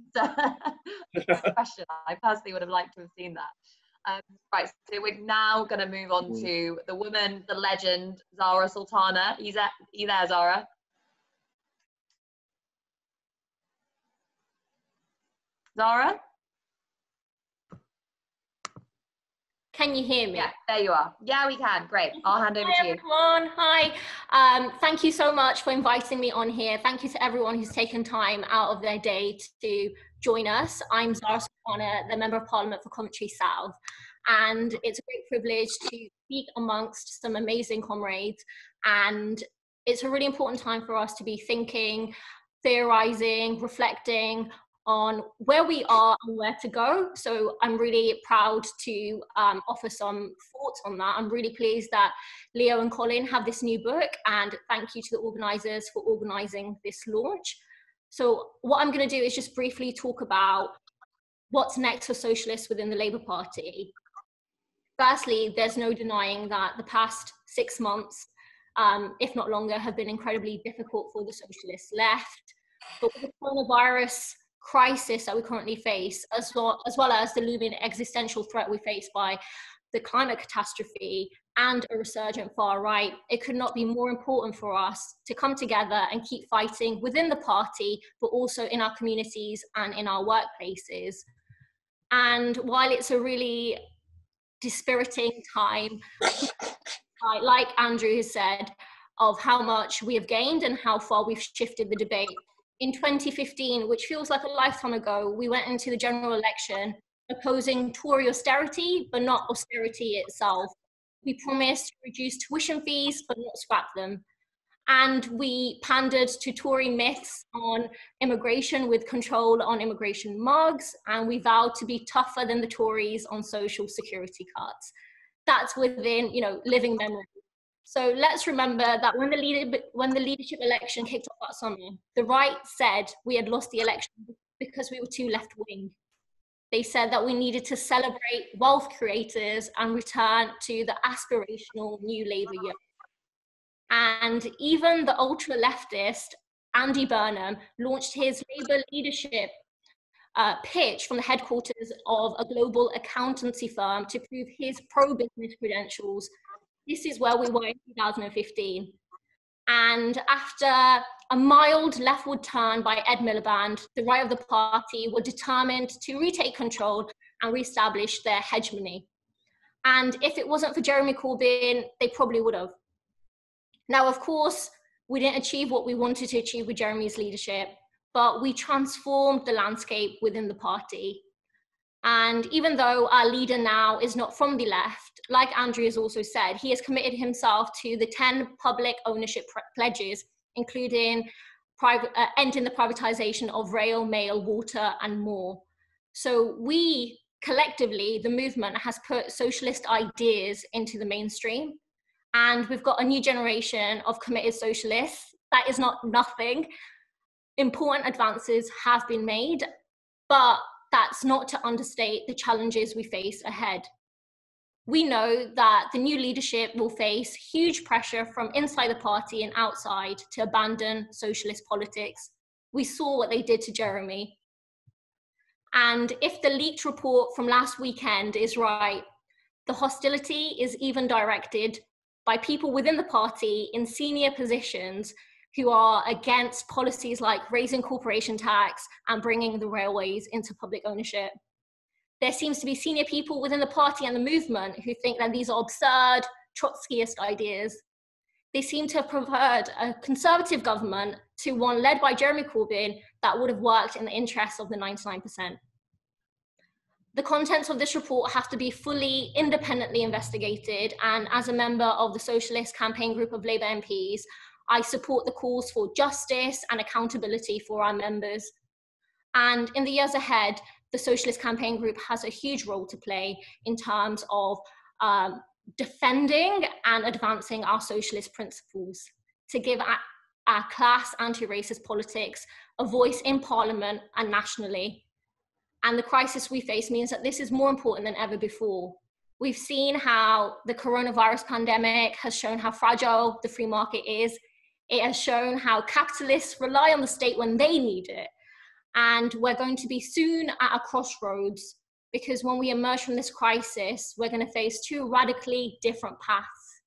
is a question. I personally would have liked to have seen that. Right, so we're now going to move on to the woman, the legend, Zarah Sultana. Are you there, Zarah? Zarah? Can you hear me? Yeah, there you are. Yeah, we can. Great. I'll hand over to you. Everyone. Hi. Thank you so much for inviting me on here. Thank you to everyone who's taken time out of their day to join us. I'm Zarah Sultana, the Member of Parliament for Coventry South, and it's a great privilege to speak amongst some amazing comrades, and it's a really important time for us to be thinking, theorising, reflecting on where we are and where to go. So I'm really proud to offer some thoughts on that. I'm really pleased that Leo and Colin have this new book, and thank you to the organisers for organising this launch. So what I'm going to do is just briefly talk about what's next for socialists within the Labour Party. Firstly, there's no denying that the past 6 months, if not longer, have been incredibly difficult for the socialist left. But with the coronavirus crisis that we currently face, as well as the looming existential threat we face by the climate catastrophe and a resurgent far right, it could not be more important for us to come together and keep fighting within the party, but also in our communities and in our workplaces. And while it's a really dispiriting time, like Andrew has said, of how much we have gained and how far we've shifted the debate. In 2015, which feels like a lifetime ago, we went into the general election opposing Tory austerity, but not austerity itself. We promised to reduce tuition fees, but not scrap them. And we pandered to Tory myths on immigration with control on immigration mugs, and we vowed to be tougher than the Tories on social security cuts. That's within, living memory. So let's remember that when the leadership election kicked off that summer, the right said we had lost the election because we were too left-wing. They said that we needed to celebrate wealth creators and return to the aspirational new Labour year. And even the ultra-leftist Andy Burnham launched his Labour leadership pitch from the headquarters of a global accountancy firm to prove his pro-business credentials. This is where we were in 2015. And after a mild leftward turn by Ed Miliband, the right of the party were determined to retake control and reestablish their hegemony. And if it wasn't for Jeremy Corbyn, they probably would have. Now, of course, we didn't achieve what we wanted to achieve with Jeremy's leadership, but we transformed the landscape within the party. And even though our leader now is not from the left, like Andrew has also said, he has committed himself to the 10 public ownership pledges, including ending the privatisation of rail, mail, water, and more. So we, collectively, the movement has put socialist ideas into the mainstream. And we've got a new generation of committed socialists. That is not nothing. Important advances have been made, but that's not to understate the challenges we face ahead. We know that the new leadership will face huge pressure from inside the party and outside to abandon socialist politics. We saw what they did to Jeremy. And if the leaked report from last weekend is right, the hostility is even directed by people within the party in senior positions who are against policies like raising corporation tax and bringing the railways into public ownership. There seems to be senior people within the party and the movement who think that these are absurd, Trotskyist ideas. They seem to have preferred a conservative government to one led by Jeremy Corbyn that would have worked in the interests of the 99%. The contents of this report have to be fully independently investigated, and as a member of the Socialist campaign group of Labour MPs, I support the calls for justice and accountability for our members. And in the years ahead, the Socialist campaign group has a huge role to play in terms of defending and advancing our socialist principles, to give our class anti-racist politics a voice in Parliament and nationally. And the crisis we face means that this is more important than ever before. We've seen how the coronavirus pandemic has shown how fragile the free market is. It has shown how capitalists rely on the state when they need it. And we're going to be soon at a crossroads, because when we emerge from this crisis, we're going to face two radically different paths.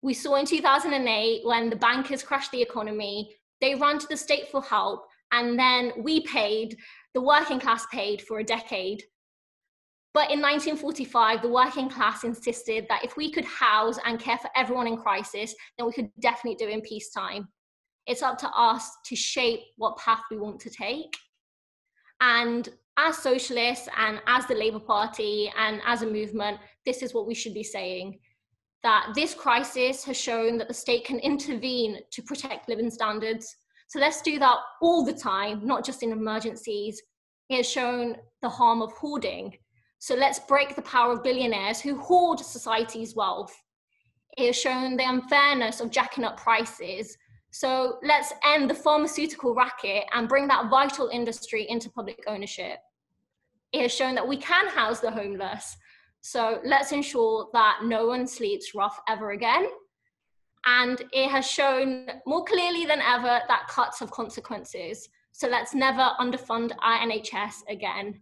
We saw in 2008, when the bankers crashed the economy, they ran to the state for help, and then the working class paid for a decade. But in 1945, the working class insisted that if we could house and care for everyone in crisis, then we could definitely do it in peacetime. It's up to us to shape what path we want to take. And as socialists and as the Labour Party and as a movement, this is what we should be saying, that this crisis has shown that the state can intervene to protect living standards. So let's do that all the time, not just in emergencies. It has shown the harm of hoarding. So let's break the power of billionaires who hoard society's wealth. It has shown the unfairness of jacking up prices. So let's end the pharmaceutical racket and bring that vital industry into public ownership. It has shown that we can house the homeless. So let's ensure that no one sleeps rough ever again. And it has shown more clearly than ever that cuts have consequences. So let's never underfund our NHS again.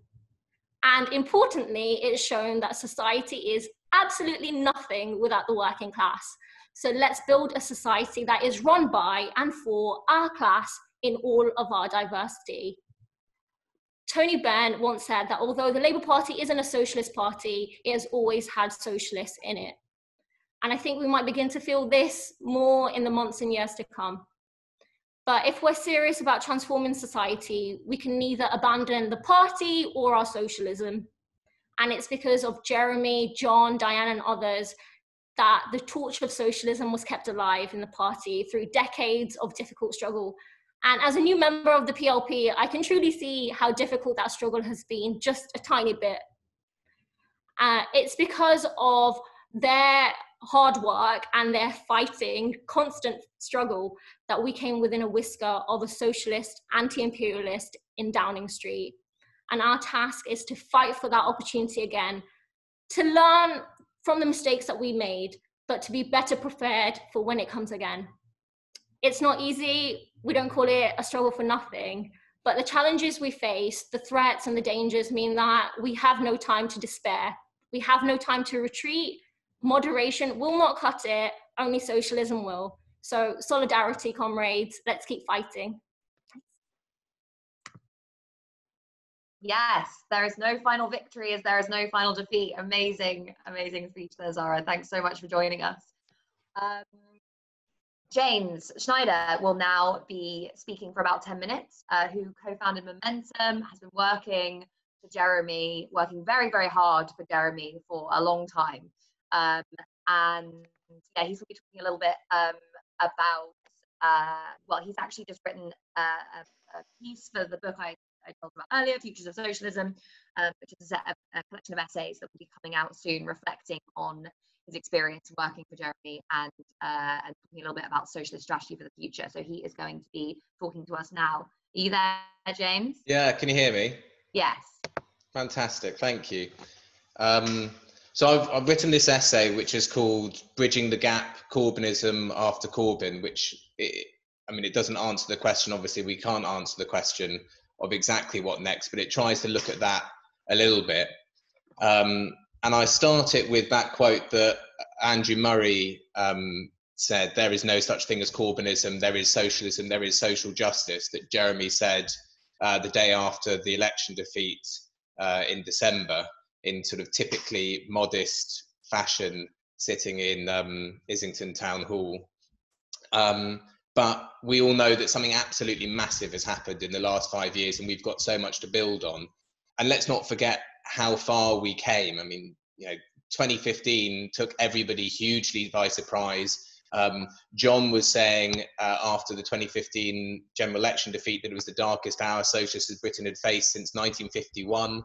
And importantly, it's shown that society is absolutely nothing without the working class. So let's build a society that is run by and for our class in all of our diversity. Tony Benn once said that although the Labour Party isn't a socialist party, it has always had socialists in it. And I think we might begin to feel this more in the months and years to come. But if we're serious about transforming society, we can neither abandon the party or our socialism. And it's because of Jeremy, John, Diane, and others that the torch of socialism was kept alive in the party through decades of difficult struggle. And as a new member of the PLP, I can truly see how difficult that struggle has been, just a tiny bit. It's because of their hard work and their fighting, constant struggle, that we came within a whisker of a socialist, anti-imperialist in Downing Street. And our task is to fight for that opportunity again, to learn from the mistakes that we made, but to be better prepared for when it comes again. It's not easy. We don't call it a struggle for nothing, but the challenges we face, the threats and the dangers mean that we have no time to despair. We have no time to retreat. Moderation will not cut it, only socialism will. So solidarity, comrades, let's keep fighting. Yes, there is no final victory as there is no final defeat. Amazing, amazing speech there, Zarah. Thanks so much for joining us. James Schneider will now be speaking for about 10 minutes, who co-founded Momentum, has been working for Jeremy, working very, very hard for Jeremy for a long time. And yeah, he's going to be talking a little bit about, well, he's actually just written a piece for the book I talked about earlier, Futures of Socialism, which is a collection of essays that will be coming out soon, reflecting on his experience working for Jeremy and talking a little bit about socialist strategy for the future. So he is going to be talking to us now. Are you there, James? Yeah, can you hear me? Yes. Fantastic, thank you. So I've written this essay which is called Bridging the Gap, Corbynism After Corbyn, which, I mean, it doesn't answer the question, obviously we can't answer the question of exactly what next, but it tries to look at that a little bit. And I start it with that quote that Andrew Murray said, there is no such thing as Corbynism, there is socialism, there is social justice, that Jeremy said the day after the election defeat in December, in sort of typically modest fashion, sitting in Islington Town Hall. But we all know that something absolutely massive has happened in the last 5 years, and we've got so much to build on. And let's not forget how far we came. I mean, you know, 2015 took everybody hugely by surprise. John was saying after the 2015 general election defeat that it was the darkest hour socialists as Britain had faced since 1951.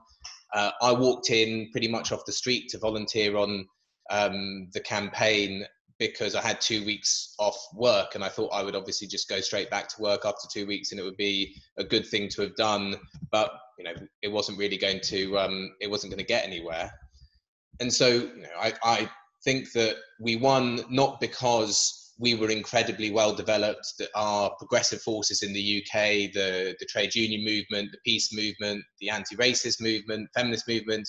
I walked in pretty much off the street to volunteer on the campaign because I had 2 weeks off work, and I thought I would obviously just go straight back to work after 2 weeks, and it would be a good thing to have done. But you know, it wasn't really going to it wasn't going to get anywhere. And so, you know, I think that we won not because we were incredibly well developed, that our progressive forces in the UK, the trade union movement, the peace movement, the anti-racist movement, feminist movement,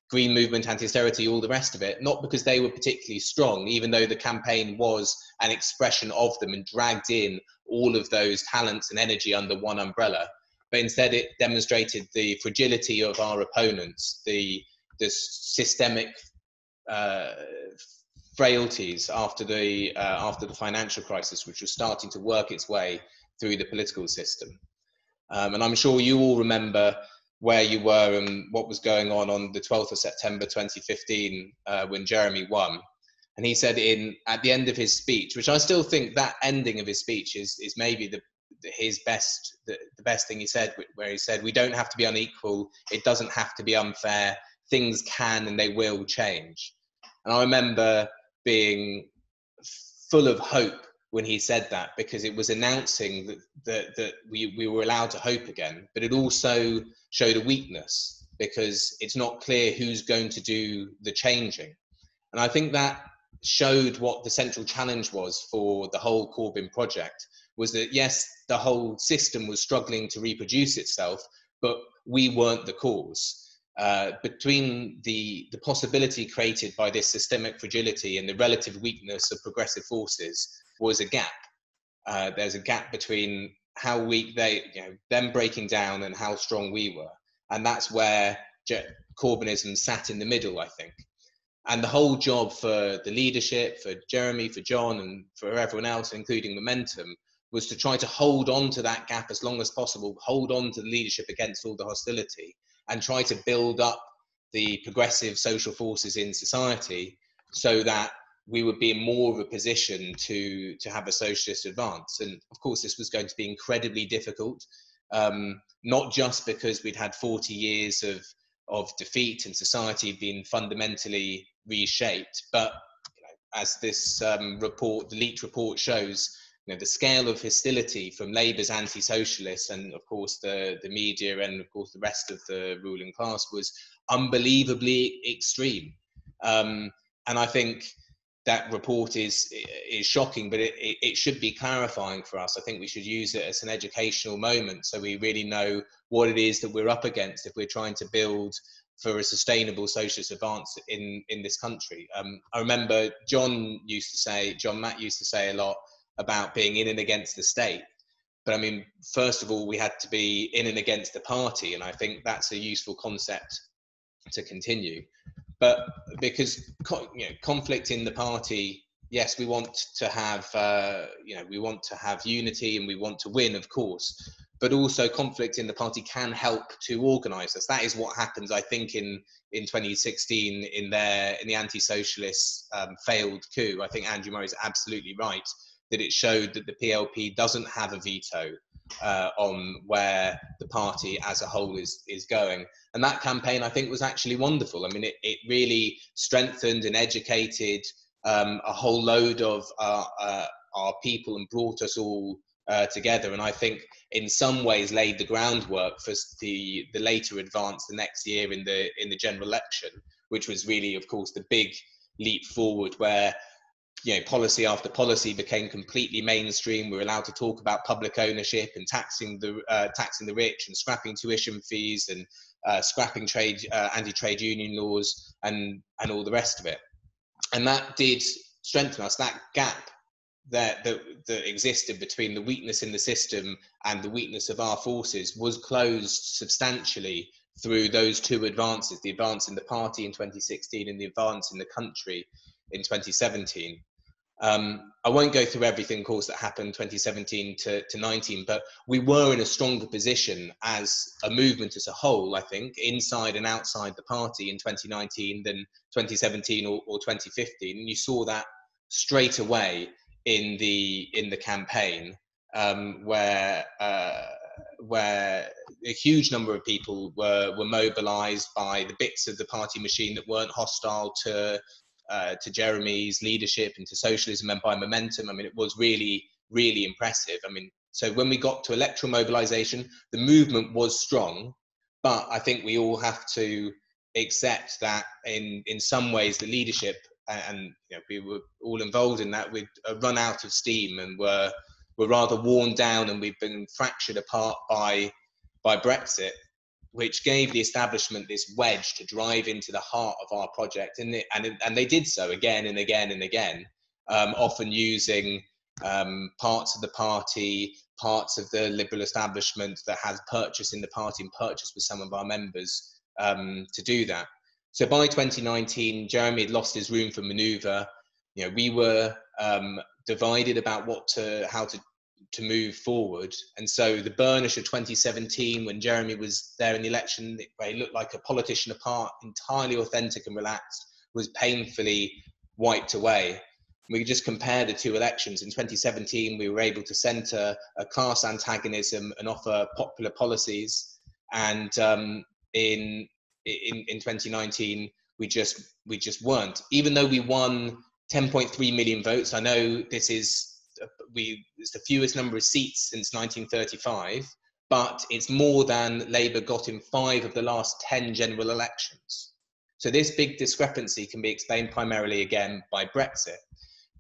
green movement, anti-austerity, all the rest of it, not because they were particularly strong, even though the campaign was an expression of them and dragged in all of those talents and energy under one umbrella, but instead it demonstrated the fragility of our opponents, the systemic frailties after the financial crisis, which was starting to work its way through the political system. And I'm sure you all remember where you were and what was going on the 12th of September 2015 when Jeremy won. And he said at the end of his speech, which I still think that ending of his speech is maybe the best thing he said, where he said, we don't have to be unequal, it doesn't have to be unfair, things can and they will change. And I remember being full of hope when he said that, because it was announcing that we were allowed to hope again, but it also showed a weakness, because it's not clear who's going to do the changing. And I think that showed what the central challenge was for the whole Corbyn project, was that yes, the whole system was struggling to reproduce itself, but we weren't the cause. Between the possibility created by this systemic fragility and the relative weakness of progressive forces was a gap. There's a gap between how weak them breaking down and how strong we were. And that's where Corbynism sat in the middle, I think. And the whole job for the leadership, for Jeremy, for John, and for everyone else, including Momentum, was to try to hold on to that gap as long as possible, hold on to the leadership against all the hostility, and try to build up the progressive social forces in society so that we would be in more of a position to have a socialist advance. And of course, this was going to be incredibly difficult, not just because we'd had 40 years of defeat and society being fundamentally reshaped, but as this report, the leaked report shows, the scale of hostility from Labour's anti-socialists and of course the media and of course the rest of the ruling class was unbelievably extreme. And I think that report is shocking, but it should be clarifying for us. I think we should use it as an educational moment so we really know what it is that we're up against if we're trying to build for a sustainable socialist advance in this country. I remember John Matt used to say a lot about being in and against the state. But I mean, first of all, we had to be in and against the party, and I think that's a useful concept to continue. But because conflict in the party, yes, we want to have we want to have unity and we want to win, of course. But also conflict in the party can help to organise us. That is what happens, I think, in 2016 in the anti-socialist failed coup. I think Andrew Murray is absolutely right that it showed that the PLP doesn't have a veto on where the party as a whole is going. And that campaign, I think, was actually wonderful. I mean, it really strengthened and educated a whole load of our people and brought us all together, and I think in some ways laid the groundwork for the later advance the next year in the general election, which was really, of course, the big leap forward where policy after policy became completely mainstream. We were allowed to talk about public ownership and taxing the rich and scrapping tuition fees and scrapping anti-trade union laws and all the rest of it, and that did strengthen us. That gap that existed between the weakness in the system and the weakness of our forces was closed substantially through those two advances, the advance in the party in 2016 and the advance in the country in 2017. I won't go through everything, of course, that happened 2017 to 19, but we were in a stronger position as a movement as a whole, I think, inside and outside the party in 2019 than 2017 or 2015. And you saw that straight away in the campaign, where a huge number of people were mobilised by the bits of the party machine that weren't hostile to Jeremy's leadership and to socialism, and by Momentum. I mean, it was really, really impressive. I mean, so when we got to electoral mobilisation, the movement was strong, but I think we all have to accept that in some ways the leadership, and we were all involved in that, we'd run out of steam and were rather worn down, and we've been fractured apart by Brexit, which gave the establishment this wedge to drive into the heart of our project, and they did so again and again and again, often using parts of the party, parts of the liberal establishment that has purchase in the party and purchase with some of our members to do that. So by 2019, Jeremy had lost his room for manoeuvre. We were divided about how to move forward. And so the burnish of 2017, when Jeremy was there in the election, where he looked like a politician apart, entirely authentic and relaxed, was painfully wiped away. We could just compare the two elections. In 2017, we were able to centre a class antagonism and offer popular policies. And in 2019, we just weren't. Even though we won 10.3 million votes, I know it's the fewest number of seats since 1935, but it's more than Labour got in 5 of the last 10 general elections. So this big discrepancy can be explained primarily again by Brexit,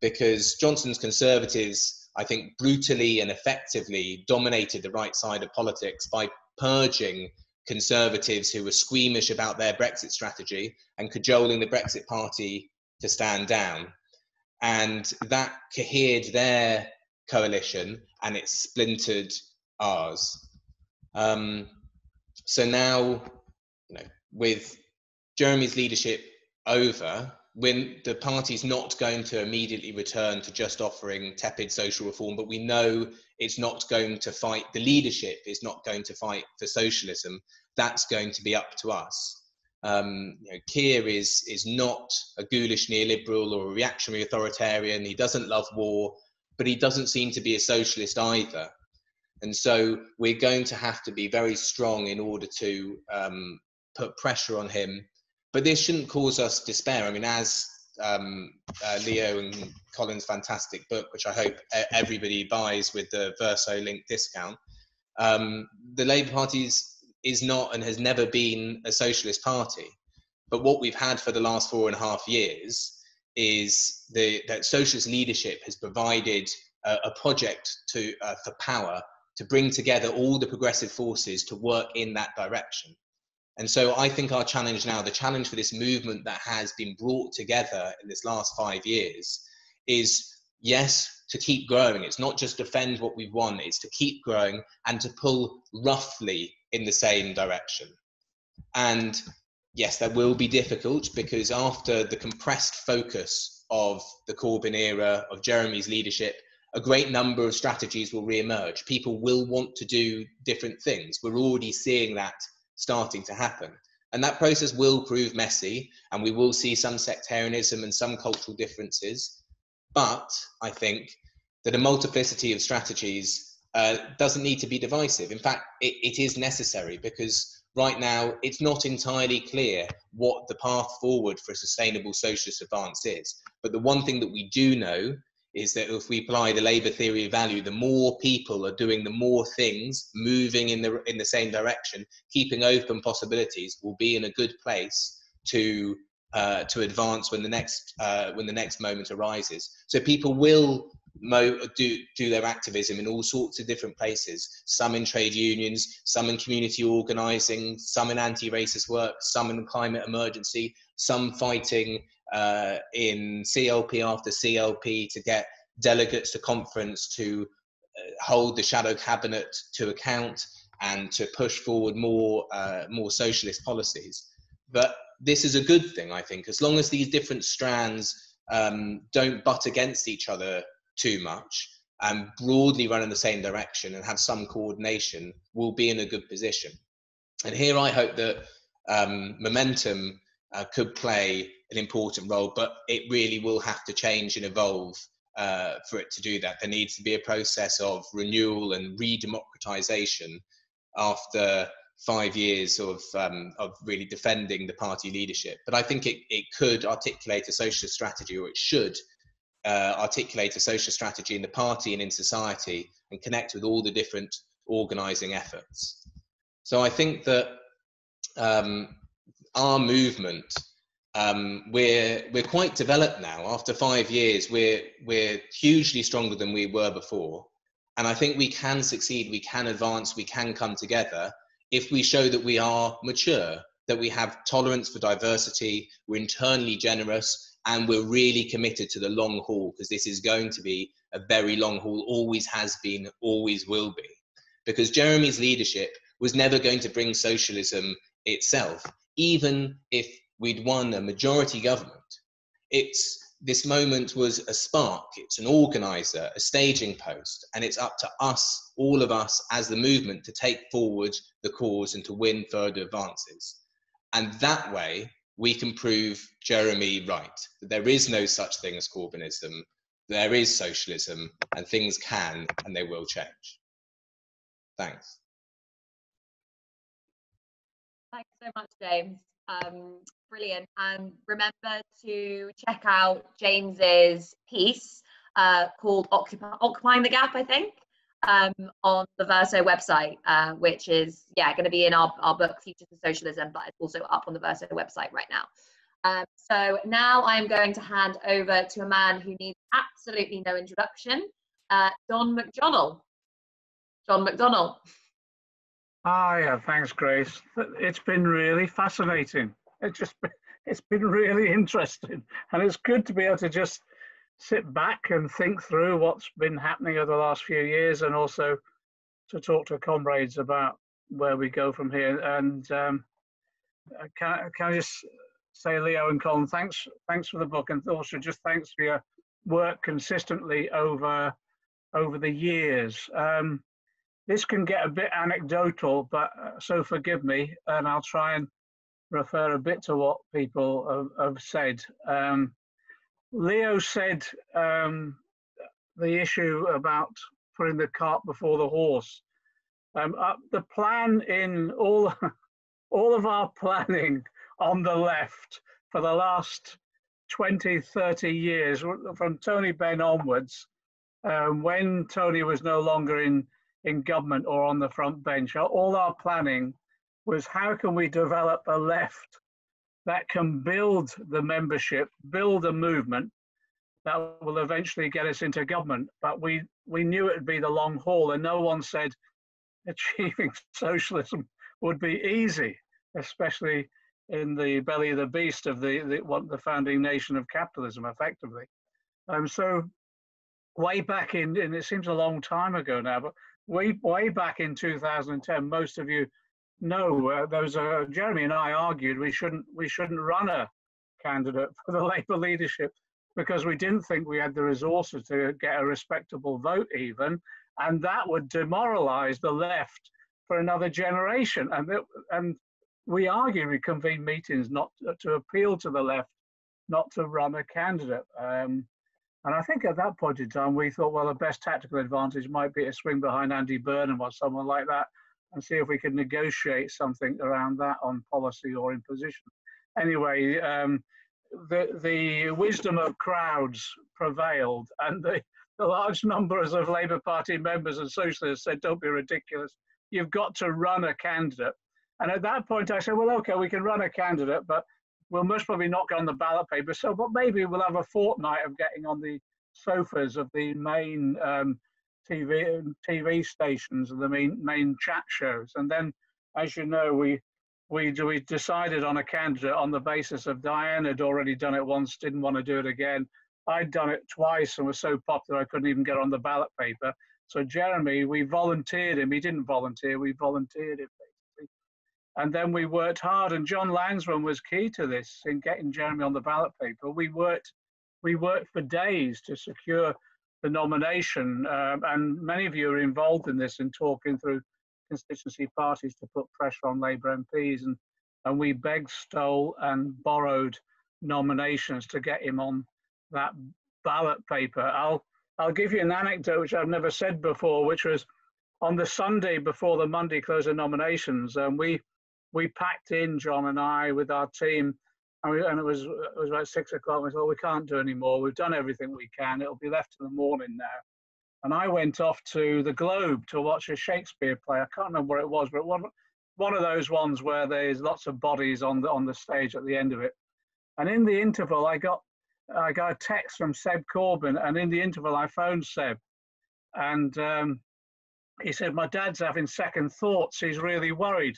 because Johnson's Conservatives, I think, brutally and effectively dominated the right side of politics by purging Conservatives who were squeamish about their Brexit strategy and cajoling the Brexit Party to stand down. And that cohered their coalition and it splintered ours. So now, with Jeremy's leadership over, when the party's not going to immediately return to just offering tepid social reform, but we know it's not going to fight, the leadership is not going to fight for socialism. That's going to be up to us. Keir is not a ghoulish neoliberal or a reactionary authoritarian. He doesn't love war, but he doesn't seem to be a socialist either. And so we're going to have to be very strong in order to put pressure on him. But this shouldn't cause us despair. I mean, as Leo and Colin's fantastic book, which I hope everybody buys with the Verso link discount, the Labour Party is not and has never been a socialist party. But what we've had for the last 4.5 years is that socialist leadership has provided a project for power to bring together all the progressive forces to work in that direction. And so I think our challenge now, the challenge for this movement that has been brought together in this last 5 years is, yes, to keep growing. It's not just defend what we've won, it's to keep growing and to pull roughly in the same direction. And yes, that will be difficult, because after the compressed focus of the Corbyn era, of Jeremy's leadership, a great number of strategies will re-emerge. People will want to do different things. We're already seeing that starting to happen. And that process will prove messy, and we will see some sectarianism and some cultural differences. But I think that a multiplicity of strategies doesn't need to be divisive. In fact, it is necessary, because right now it's not entirely clear what the path forward for a sustainable socialist advance is. But the one thing that we do know is that if we apply the Labour theory of value, the more people are doing the more things, moving in the same direction, keeping open possibilities, will be in a good place to advance when the next moment arises. So people will do their activism in all sorts of different places, some in trade unions, some in community organising, some in anti-racist work, some in climate emergency, some fighting in CLP after CLP to get delegates to conference, to hold the shadow cabinet to account, and to push forward more socialist policies. But this is a good thing, I think, as long as these different strands don't butt against each other too much and broadly run in the same direction and have some coordination, we'll be in a good position. And here I hope that Momentum could play an important role, but it really will have to change and evolve for it to do that. There needs to be a process of renewal and re-democratisation after 5 years of really defending the party leadership. But I think it could articulate a socialist strategy, or it should articulate a social strategy in the party and in society, and connect with all the different organising efforts. So I think that our movement, we're quite developed now. After 5 years, we're hugely stronger than we were before, and I think we can succeed, we can advance, we can come together if we show that we are mature, that we have tolerance for diversity, we're internally generous, and we're really committed to the long haul, because this is going to be a very long haul, always has been, always will be. Because Jeremy's leadership was never going to bring socialism itself, even if we'd won a majority government. This moment was a spark, it's an organiser, a staging post, and it's up to us, all of us as the movement, to take forward the cause and to win further advances. And that way, we can prove Jeremy right, that there is no such thing as Corbynism, there is socialism, and things can and they will change. Thanks. Thanks so much, James. Brilliant. And remember to check out James's piece called Occupying the Gap, I think, on the Verso website, which is going to be in our book Futures of Socialism, but it's also up on the Verso website right now. So now I'm going to hand over to a man who needs absolutely no introduction, John McDonnell. John McDonnell. Yeah, thanks, Grace. It's been really fascinating. It's been really interesting, and it's good to be able to just sit back and think through what's been happening over the last few years, and also to talk to comrades about where we go from here. And can I just say, Leo and Colin, thanks for the book, and also just thanks for your work consistently over the years. This can get a bit anecdotal, but so forgive me, and I'll try and refer a bit to what people have said. Leo said the issue about putting the cart before the horse. The plan in all of our planning on the left for the last 20, 30 years, from Tony Benn onwards, when Tony was no longer in government or on the front bench, all our planning was how can we develop a left that can build the membership, build a movement that will eventually get us into government. But we knew it would be the long haul, and no one said achieving socialism would be easy, especially in the belly of the beast of the founding nation of capitalism, effectively. So way back in, and it seems a long time ago now, but way back in 2010, most of you know, Jeremy and I argued we shouldn't run a candidate for the Labour leadership because we didn't think we had the resources to get a respectable vote even, and that would demoralise the left for another generation. And we argued, we convened meetings not to appeal to the left, not to run a candidate. And I think at that point in time, we thought, well, the best tactical advantage might be to swing behind Andy Burnham or someone like that and see if we could negotiate something around that on policy or in position. Anyway, the wisdom of crowds prevailed, and the large numbers of Labour Party members and Socialists said, don't be ridiculous, you've got to run a candidate. And at that point I said, well, okay, we can run a candidate, but we'll most probably not get on the ballot paper. So, but maybe we'll have a fortnight of getting on the sofas of the main TV stations and the main chat shows. And then, as you know, we decided on a candidate on the basis of Diane had already done it once, didn't want to do it again. I'd done it twice and was so popular I couldn't even get on the ballot paper. So Jeremy, we volunteered him. He didn't volunteer, we volunteered him basically. And then we worked hard, and John Lansman was key to this in getting Jeremy on the ballot paper. We worked for days to secure the nomination, and many of you are involved in this in talking through constituency parties to put pressure on Labour MPs, and we begged, stole and borrowed nominations to get him on that ballot paper. I'll give you an anecdote which I've never said before, which was on the Sunday before the Monday close of nominations, and we packed in, John and I, with our team, and it was about 6 o'clock. We thought, we can't do any more. We've done everything we can. It'll be left to the morning now. And I went off to the Globe to watch a Shakespeare play. I can't remember what it was, but one of those ones where there's lots of bodies on the stage at the end of it. And in the interval, I got a text from Seb Corbyn, and in the interval, I phoned Seb, and he said, my dad's having second thoughts. He's really worried.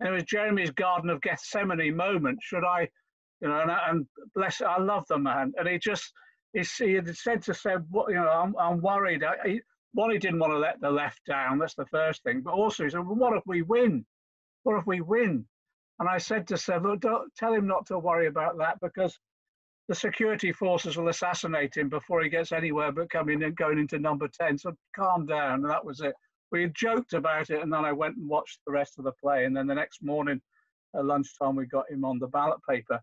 And it was Jeremy's Garden of Gethsemane moment. Should I, and bless, I love the man. And he had said to Seb, I'm worried. He didn't want to let the left down. That's the first thing. But also he said, well, what if we win? What if we win? And I said to Seb, look, don't tell him not to worry about that, because the security forces will assassinate him before he gets anywhere but coming and going into number 10. So calm down. And that was it. We had joked about it, and then I went and watched the rest of the play. And then the next morning at lunchtime, we got him on the ballot paper.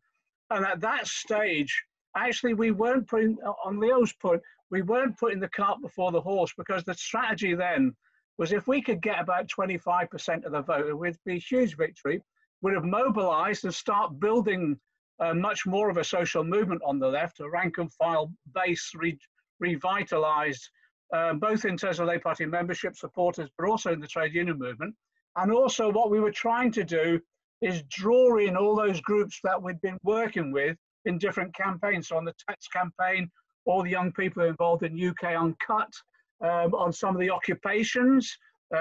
And at that stage, actually, we weren't putting, on Leo's point, we weren't putting the cart before the horse, because the strategy then was if we could get about 25% of the vote, it would be a huge victory. We'd have mobilised and start building much more of a social movement on the left, a rank and file base revitalised, both in terms of Labour Party membership supporters, but also in the trade union movement. And also what we were trying to do is draw in all those groups that we'd been working with in different campaigns. So on the tax campaign, all the young people involved in UK Uncut, on some of the occupations,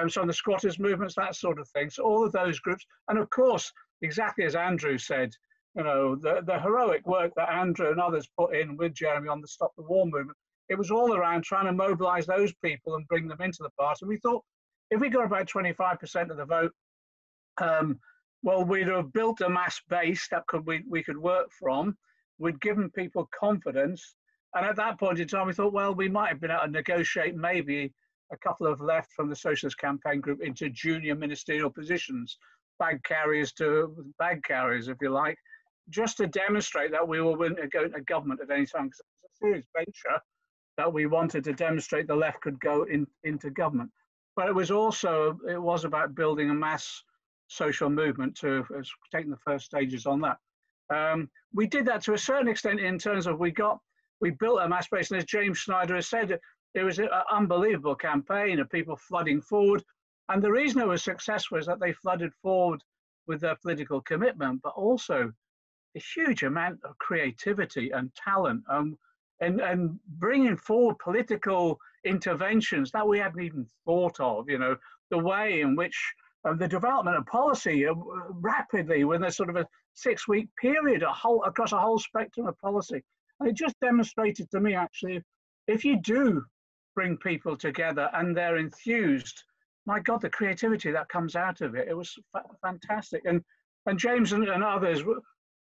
so on the squatters movements, that sort of thing. So all of those groups. And of course, exactly as Andrew said, the heroic work that Andrew and others put in with Jeremy on the Stop the War movement, it was all around trying to mobilise those people and bring them into the party. And we thought, if we got about 25% of the vote, well, we'd have built a mass base that we could work from. We'd given people confidence. And at that point in time, we thought, well, we might have been able to negotiate maybe a couple of left from the Socialist campaign group into junior ministerial positions, bag carriers, if you like, just to demonstrate that we were willing to go into government at any time. Because it was a serious venture that we wanted to demonstrate the left could go into government. But it was about building a mass social movement to taking the first stages on that. We did that to a certain extent in terms of we built a mass base, and as James Schneider has said, it was an unbelievable campaign of people flooding forward. And the reason it was successful is that they flooded forward with their political commitment, but also a huge amount of creativity and talent, and bringing forward political interventions that we hadn't even thought of, the way in which the development of policy rapidly within a sort of a 6-week period, across a whole spectrum of policy. And it just demonstrated to me, actually, if you do bring people together, and they're enthused. My God, the creativity that comes out of it, it was fantastic. And James and others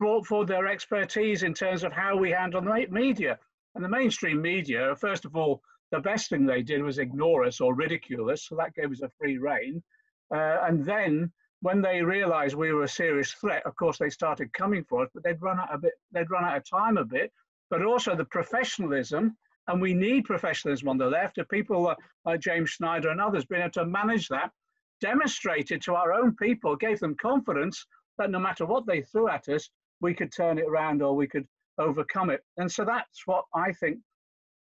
brought forward their expertise in terms of how we handle media. And the mainstream media, first of all, the best thing they did was ignore us or ridicule us, so that gave us a free rein. And then when they realized we were a serious threat, of course, they started coming for us, but they'd run out of time a bit, but also the professionalism, and we need professionalism on the left. If people like James Schneider and others being able to manage that, demonstrated to our own people, gave them confidence that no matter what they threw at us, we could turn it around or we could overcome it. And so that's what I think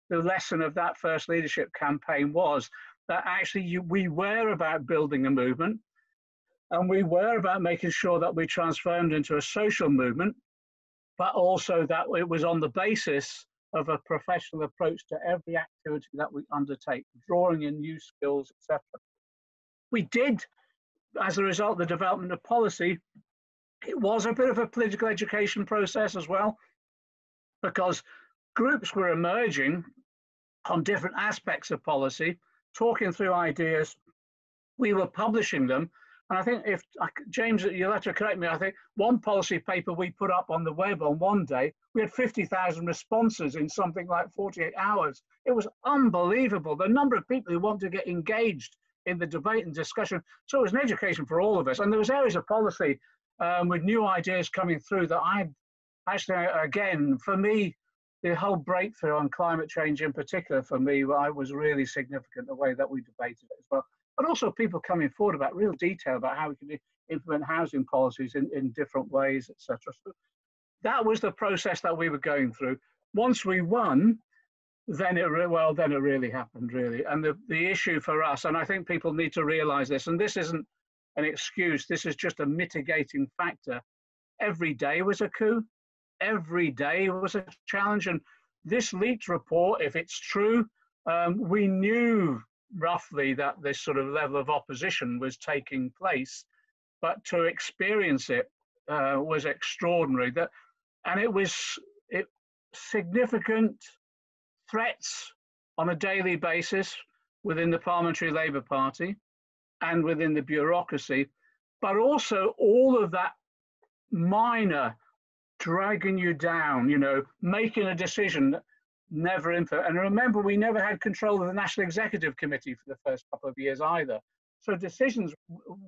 the lesson of that first leadership campaign was, that actually we were about building a movement, and we were about making sure that we transformed into a social movement, but also that it was on the basis of a professional approach to every activity that we undertake, drawing in new skills, etc. We did, as a result of the development of policy, it was a bit of a political education process as well, because groups were emerging on different aspects of policy, talking through ideas. We were publishing them. And I think, if James, you'll have to correct me, I think one policy paper we put up on the web on one day, we had 50,000 responses in something like 48 hours. It was unbelievable, the number of people who want to get engaged in the debate and discussion. So it was an education for all of us. And there was areas of policy with new ideas coming through that I actually, again, for me, the whole breakthrough on climate change in particular, for me, was really significant, the way that we debated it as well. But also people coming forward about real detail about how we can implement housing policies in different ways, etc. So that was the process that we were going through. Once we won, then it really happened, really. And the issue for us, and I think people need to realize this, and this isn't an excuse, this is just a mitigating factor. Every day was a coup. Every day was a challenge. And this leaked report, if it's true, we knew roughly that this sort of level of opposition was taking place, but to experience it was extraordinary. And it was significant threats on a daily basis within the Parliamentary Labour Party and within the bureaucracy, but also all of that minor dragging you down, making a decision, never input. And remember, we never had control of the National Executive Committee for the first couple of years either. So decisions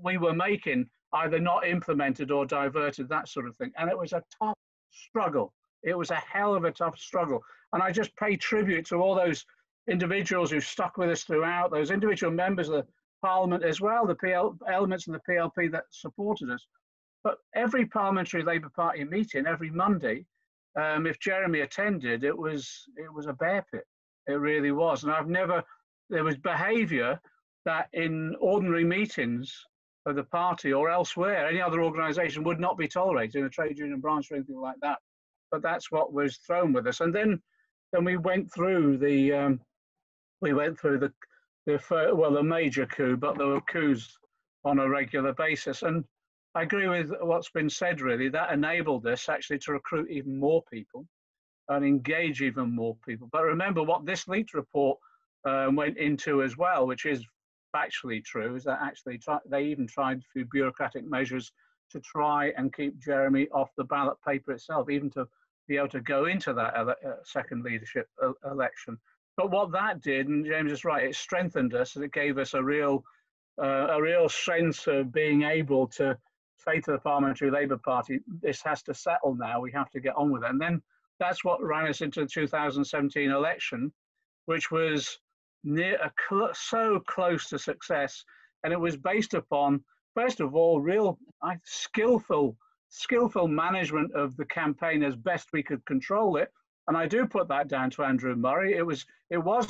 we were making either not implemented or diverted, that sort of thing. And it was a tough struggle. It was a hell of a tough struggle. And I just pay tribute to all those individuals who stuck with us throughout, those individual members of the Parliament as well, the elements of the PLP that supported us. But every Parliamentary Labour Party meeting, every Monday, if Jeremy attended, it was a bear pit. It really was. And there was behaviour that in ordinary meetings of the party or elsewhere, any other organisation would not be tolerated in a trade union branch or anything like that. But that's what was thrown with us. And then we went through the major coup, but there were coups on a regular basis. And I agree with what's been said, really. That enabled us actually to recruit even more people and engage even more people. But remember what this leaked report went into as well, which is factually true, is that actually they even tried through bureaucratic measures to try and keep Jeremy off the ballot paper itself, even to be able to go into that second leadership election. But what that did, and James is right, it strengthened us, and it gave us a real sense of being able to say to the Parliamentary Labour Party, this has to settle now, we have to get on with it. And then that's what ran us into the 2017 election, which was so close to success. And it was based upon, first of all, real skillful management of the campaign as best we could control it. And I do put that down to Andrew Murray. It was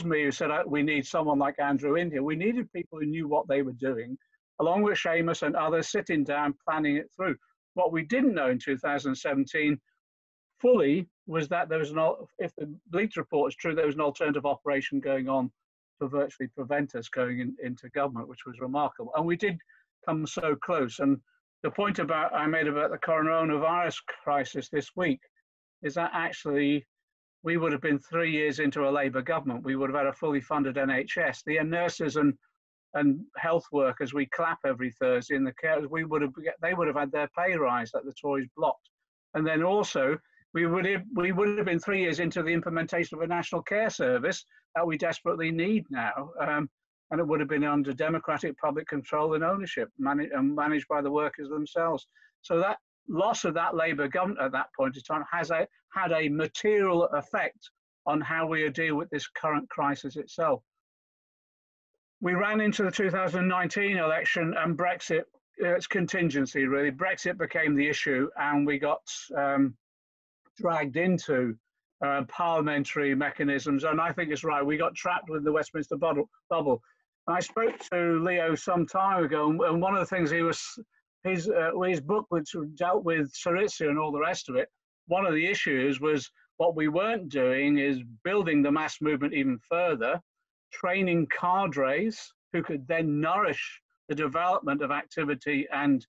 me who said, we need someone like Andrew in here. We needed people who knew what they were doing, along with Seamus and others sitting down, planning it through. What we didn't know in 2017 fully was that there was if the leaked report is true, there was an alternative operation going on to virtually prevent us going into government, which was remarkable. And we did come so close. And the point I made about the coronavirus crisis this week is that actually we would have been 3 years into a Labour government. We would have had a fully funded NHS. The nurses and health workers we clap every Thursday, and the carers, they would have had their pay rise that the Tories blocked. And then also we would have been 3 years into the implementation of a national care service that we desperately need now, and it would have been under democratic public control and ownership, managed by the workers themselves. So that loss of that Labour government at that point in time had a material effect on how we deal with this current crisis itself. We ran into the 2019 election, and Brexit, it's contingency really. Brexit became the issue, and we got dragged into parliamentary mechanisms. And I think it's right, we got trapped with the Westminster bubble. I spoke to Leo some time ago, and one of the things his book, which dealt with Syriza and all the rest of it, one of the issues was what we weren't doing is building the mass movement even further, training cadres who could then nourish the development of activity and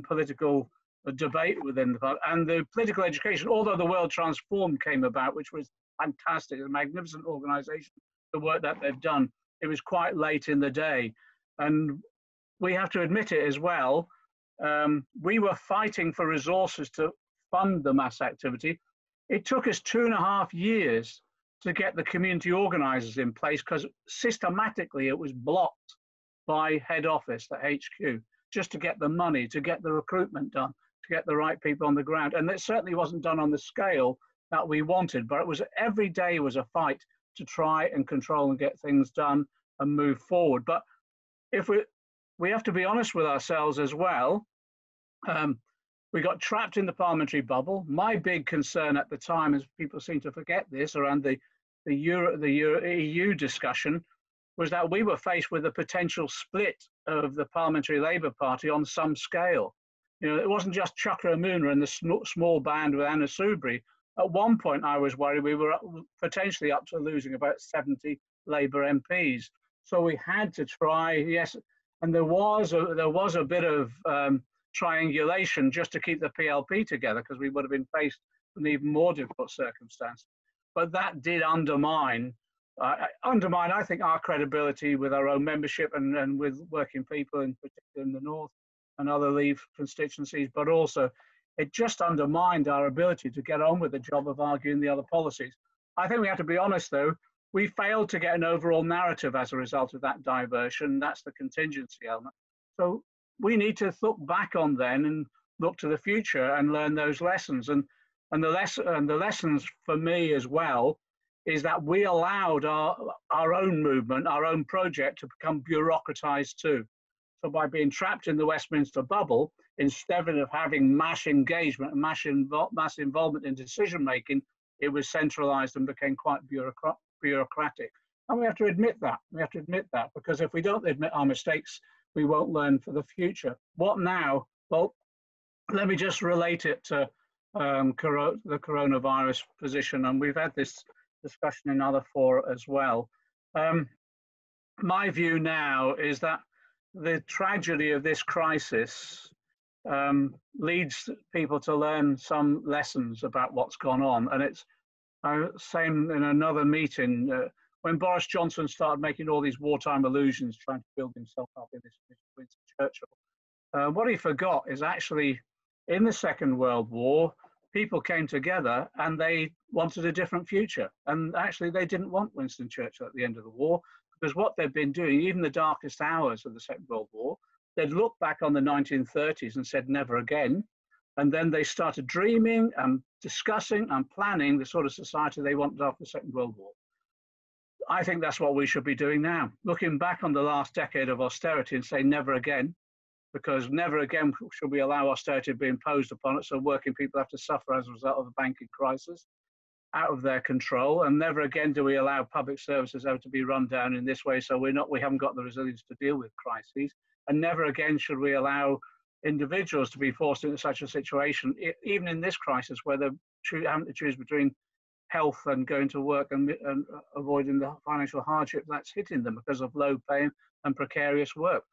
political debate within the party. And the political education, although the World Transformed came about, which was fantastic, a magnificent organisation, the work that they've done, it was quite late in the day. And we have to admit it as well, we were fighting for resources to fund the mass activity. It took us 2.5 years to get the community organisers in place, because systematically it was blocked by head office, the HQ, just to get the money, to get the recruitment done, to get the right people on the ground. And it certainly wasn't done on the scale that we wanted, but it was every day was a fight to try and control and get things done and move forward. But if we have to be honest with ourselves as well. We got trapped in the parliamentary bubble. My big concern at the time, as people seem to forget this, around the EU discussion, was that we were faced with a potential split of the Parliamentary Labour Party on some scale. You know, it wasn't just Chukra Amuna and the small band with Anna Soubry. At one point, I was worried we were potentially up to losing about 70 Labour MPs. So we had to try, yes, and there was a bit of triangulation just to keep the PLP together, because we would have been faced with an even more difficult circumstance. But that did undermine, I think, our credibility with our own membership and with working people, in particular in the North and other Leave constituencies, but also it just undermined our ability to get on with the job of arguing the other policies. I think we have to be honest, though, we failed to get an overall narrative as a result of that diversion. That's the contingency element. So we need to look back on then and look to the future and learn those lessons. And the lessons for me as well is that we allowed our own movement, our own project, to become bureaucratized too. So by being trapped in the Westminster bubble, instead of having mass engagement and mass involvement in decision making, it was centralized and became quite bureaucratic. And we have to admit that. We have to admit that, because if we don't admit our mistakes, we won't learn for the future. What now? Well, let me just relate it to the coronavirus position, and we've had this discussion in other fora as well. My view now is that the tragedy of this crisis leads people to learn some lessons about what's gone on. And it's same in another meeting, when Boris Johnson started making all these wartime allusions, trying to build himself up in this Winston Churchill. What he forgot is actually in the Second World War, people came together and they wanted a different future. And actually they didn't want Winston Churchill at the end of the war, because what they've been doing, even the darkest hours of the Second World War, they'd looked back on the 1930s and said never again. And then they started dreaming and discussing and planning the sort of society they wanted after the Second World War. I think that's what we should be doing now, looking back on the last decade of austerity and saying never again, because never again should we allow austerity to be imposed upon us, so working people have to suffer as a result of a banking crisis out of their control. And never again do we allow public services to be run down in this way, so we haven't got the resilience to deal with crises. And never again should we allow individuals to be forced into such a situation, even in this crisis, where they're having to choose between health and going to work and avoiding the financial hardship that's hitting them because of low pay and precarious work.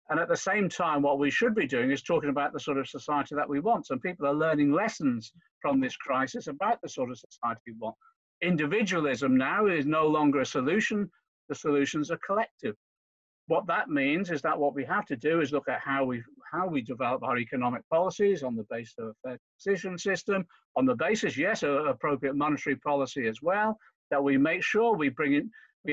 And at the same time, what we should be doing is talking about the sort of society that we want. And people are learning lessons from this crisis about the sort of society we want. individualism now is no longer a solution. The solutions are collective. What that means is that what we have to do is look at how we develop our economic policies on the basis of a fair decision system, on the basis, yes, of appropriate monetary policy as well, that we make sure we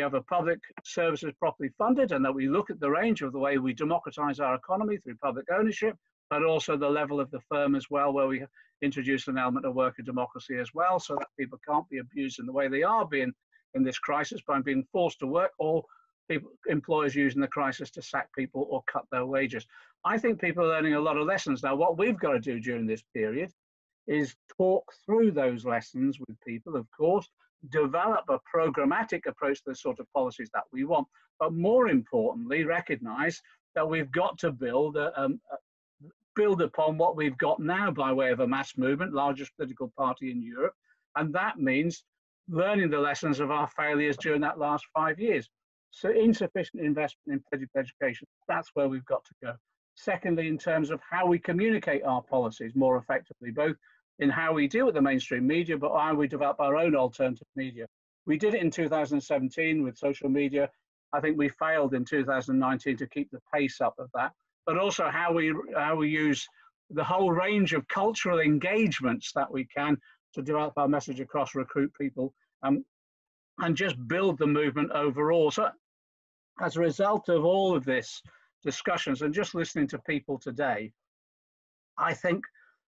have a public services properly funded, and that we look at the range of the way we democratize our economy through public ownership, but also the level of the firm as well, where we introduce an element of worker democracy as well, so that people can't be abused in the way they are being in this crisis by being forced to work, or employers using the crisis to sack people or cut their wages. I think people are learning a lot of lessons. Now, what we've got to do during this period is talk through those lessons with people, of course, develop a programmatic approach to the sort of policies that we want, but more importantly, recognize that we've got to build upon what we've got now by way of a mass movement, largest political party in Europe, and that means learning the lessons of our failures during that last 5 years. So insufficient investment in political education, that's where we've got to go. Secondly, in terms of how we communicate our policies more effectively, both in how we deal with the mainstream media, but how we develop our own alternative media. We did it in 2017 with social media. I think we failed in 2019 to keep the pace up of that, but also how we use the whole range of cultural engagements that we can to develop our message across, recruit people, and just build the movement overall. So as a result of all of this discussions and just listening to people today, I think,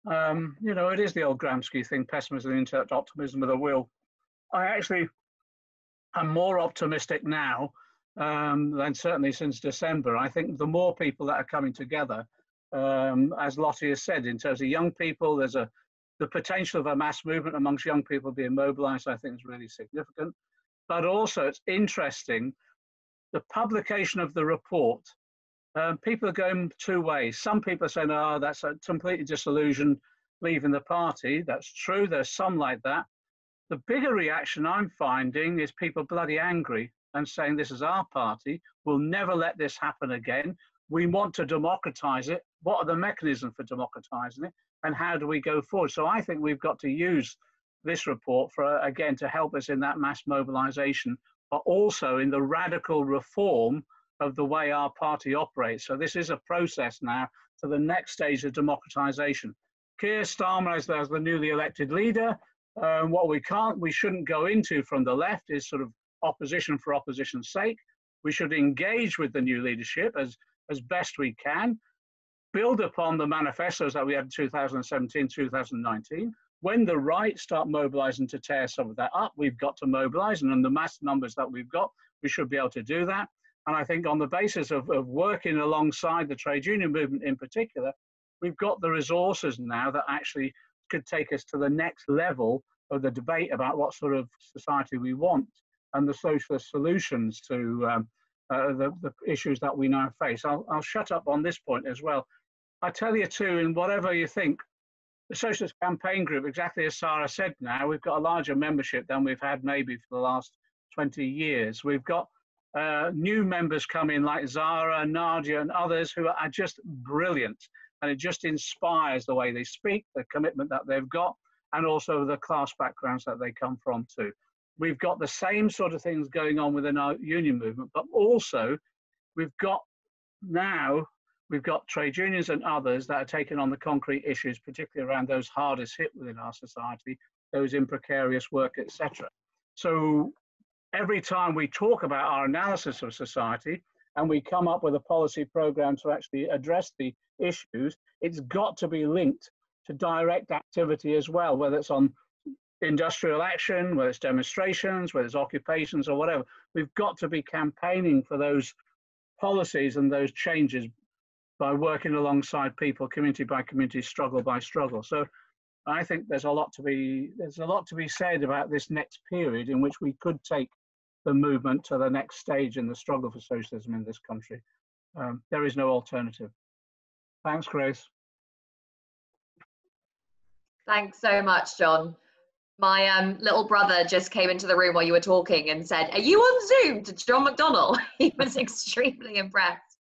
it is the old Gramsci thing, pessimism, intellect, optimism with a will. I actually am more optimistic now than certainly since December. I think the more people that are coming together, as Lotte has said, in terms of young people, the potential of a mass movement amongst young people being mobilized, I think is really significant. But also it's interesting, the publication of the report, people are going two ways. Some people are saying, oh, that's a completely disillusioned, leaving the party. That's true, there's some like that. The bigger reaction I'm finding is people bloody angry and saying, this is our party, we'll never let this happen again. We want to democratize it. What are the mechanisms for democratizing it? And how do we go forward? So I think we've got to use this report again, to help us in that mass mobilization, but also in the radical reform of the way our party operates. So this is a process now to the next stage of democratization. Keir Starmer as the newly elected leader, what we shouldn't go into from the left is sort of opposition for opposition's sake. We should engage with the new leadership as best we can, build upon the manifestos that we had in 2017, 2019. When the right start mobilizing to tear some of that up, we've got to mobilize, and on the mass numbers that we've got, we should be able to do that. And I think on the basis of working alongside the trade union movement in particular, we've got the resources now that actually could take us to the next level of the debate about what sort of society we want and the socialist solutions to the issues that we now face. I'll shut up on this point as well. I tell you too, in whatever you think, the Socialist Campaign Group, exactly as Sarah said now, we've got a larger membership than we've had maybe for the last 20 years. We've got new members come in like Zarah, Nadia and others who are just brilliant. And it just inspires the way they speak, the commitment that they've got, and also the class backgrounds that they come from too. We've got the same sort of things going on within our union movement, but also we've got trade unions and others that are taking on the concrete issues, particularly around those hardest hit within our society, those in precarious work, etc. So every time we talk about our analysis of society and we come up with a policy program to actually address the issues, it's got to be linked to direct activity as well, whether it's on industrial action, whether it's demonstrations, whether it's occupations or whatever. We've got to be campaigning for those policies and those changes by working alongside people, community by community, struggle by struggle. So I think there's a lot to be said about this next period in which we could take the movement to the next stage in the struggle for socialism in this country. There is no alternative. Thanks, Grace. Thanks so much, John. My little brother just came into the room while you were talking and said, "Are you on Zoom to John McDonnell?" He was extremely impressed.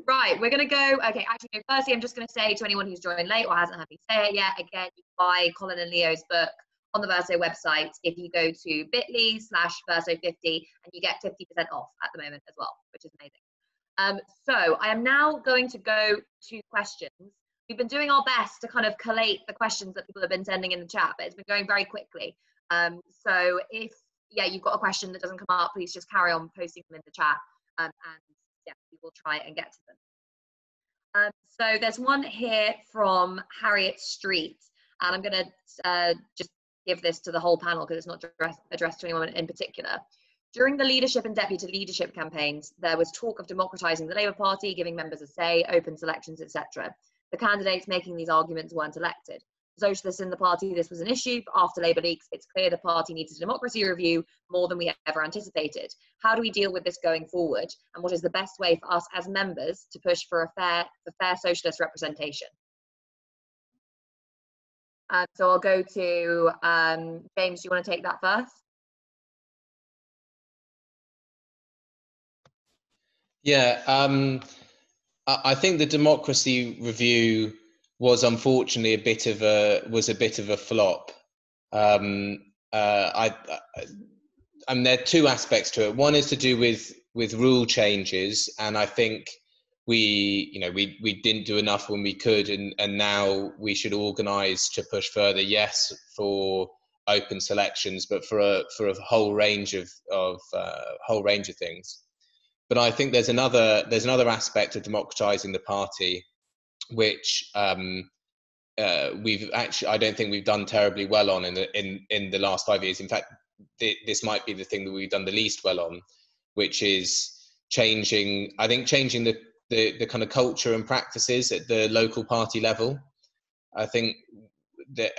Right, we're going to go. Okay, actually, firstly, I'm just going to say to anyone who's joined late or hasn't had me say it yet, again, you can buy Colin and Leo's book, on the Verso website if you go to bit.ly/Verso50, and you get 50% off at the moment as well, which is amazing. So I am now going to go to questions. We've been doing our best to kind of collate the questions that people have been sending in the chat, but it's been going very quickly. So if you've got a question that doesn't come up, please just carry on posting them in the chat, and we will try and get to them. So there's one here from Harriet Street, and I'm going to just give this to the whole panel because it's not addressed to anyone in particular. During the leadership and deputy leadership campaigns, there was talk of democratising the Labour Party, giving members a say, open selections, etc. The candidates making these arguments weren't elected. For Socialists in the party, this was an issue, but after Labour leaks, it's clear the party needs a democracy review more than we ever anticipated. How do we deal with this going forward? And what is the best way for us as members to push for fair socialist representation? So I'll go to James. Do you want to take that first? Yeah, I think the democracy review was unfortunately a bit of a flop. And there are two aspects to it. One is to do with rule changes, and I think we didn't do enough when we could, and now we should organise to push further. Yes, for open selections, but for a whole range of things. But I think there's another aspect of democratising the party, which I don't think we've done terribly well on in the last 5 years. In fact, this might be the thing that we've done the least well on, which is changing the kind of culture and practices at the local party level. I think that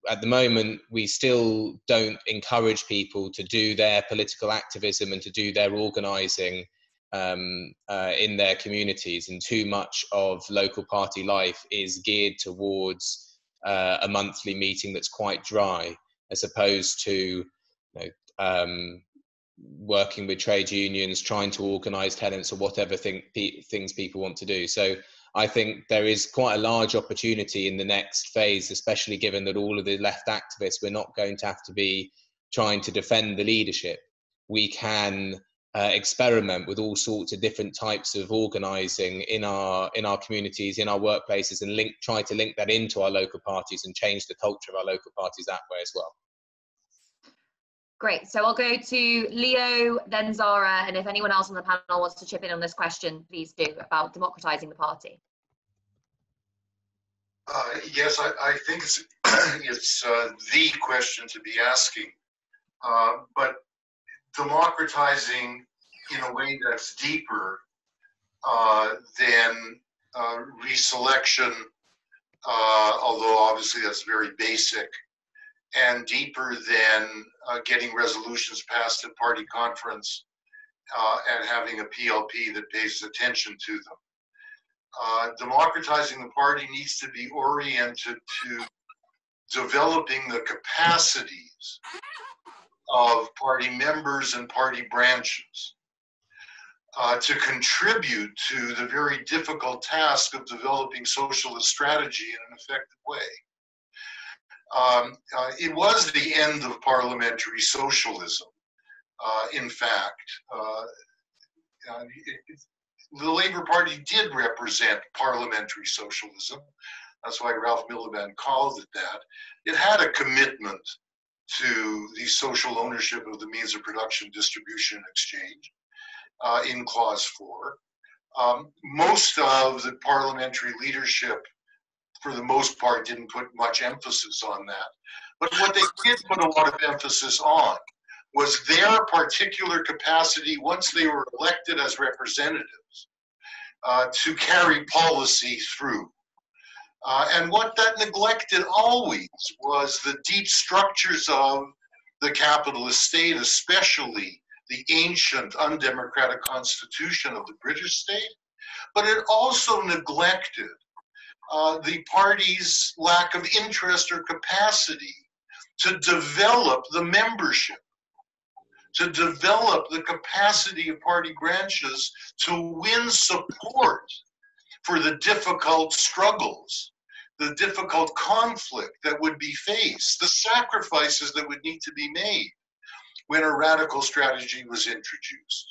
at the moment we still don't encourage people to do their political activism and to do their organising in their communities, and too much of local party life is geared towards a monthly meeting that's quite dry, as opposed to working with trade unions, trying to organise tenants or whatever things people want to do. So I think there is quite a large opportunity in the next phase, especially given that all of the left activists, we're not going to have to be trying to defend the leadership. We can experiment with all sorts of different types of organising in our communities, in our workplaces, and try to link that into our local parties and change the culture of our local parties that way as well. Great. So I'll go to Leo, then Zara, and if anyone else on the panel wants to chip in on this question, please do, about democratising the party. Yes, I think it's the question to be asking, but democratizing in a way that's deeper than reselection, although obviously that's very basic, and deeper than getting resolutions passed at party conference and having a PLP that pays attention to them. Democratizing the party needs to be oriented to developing the capacities of party members and party branches to contribute to the very difficult task of developing socialist strategy in an effective way. It was the end of parliamentary socialism. In fact, the Labour Party did represent parliamentary socialism. That's why Ralph Miliband called it that. It had a commitment to the social ownership of the means of production, distribution, and exchange in Clause 4. Most of the parliamentary leadership, for the most part, didn't put much emphasis on that. But what they did put a lot of emphasis on was their particular capacity, once they were elected as representatives, to carry policy through. And what that neglected always was the deep structures of the capitalist state, especially the ancient undemocratic constitution of the British state. But it also neglected the party's lack of interest or capacity to develop the membership, to develop the capacity of party branches to win support for the difficult struggles the difficult conflict that would be faced, the sacrifices that would need to be made when a radical strategy was introduced.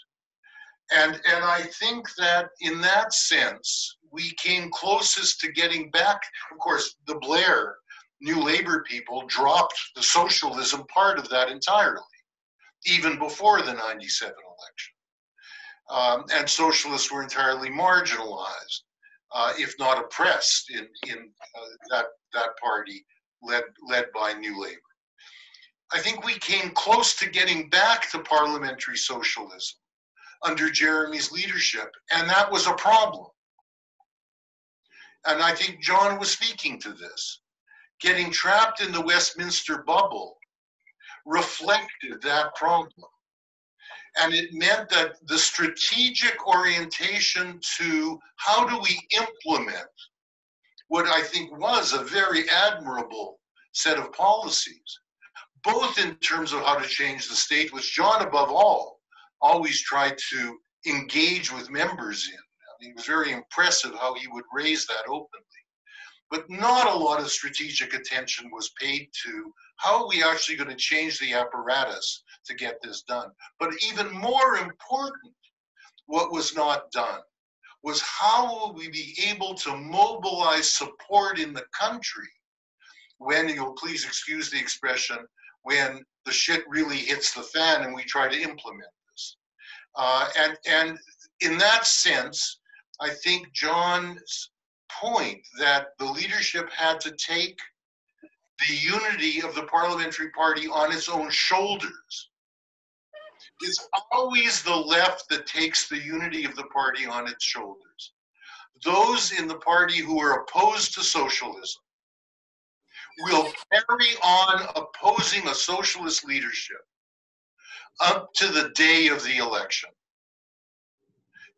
And I think that in that sense, we came closest to getting back. Of course, the Blair New Labour people dropped the socialism part of that entirely, even before the 97 election. And socialists were entirely marginalized, if not oppressed, in that party led by New Labour. I think we came close to getting back to parliamentary socialism under Jeremy's leadership, and that was a problem. And I think John was speaking to this. Getting trapped in the Westminster bubble reflected that problem. And it meant that the strategic orientation to how do we implement what I think was a very admirable set of policies, both in terms of how to change the state, which John above all always tried to engage with members in. I mean, it was very impressive how he would raise that openly. But not a lot of strategic attention was paid to how are we actually going to change the apparatus to get this done. But even more important, what was not done was how will we be able to mobilize support in the country when, you'll please excuse the expression, when the shit really hits the fan and we try to implement this. And in that sense, I think John's point that the leadership had to take the unity of the parliamentary party on its own shoulders. It's always the left that takes the unity of the party on its shoulders. Those in the party who are opposed to socialism will carry on opposing a socialist leadership up to the day of the election.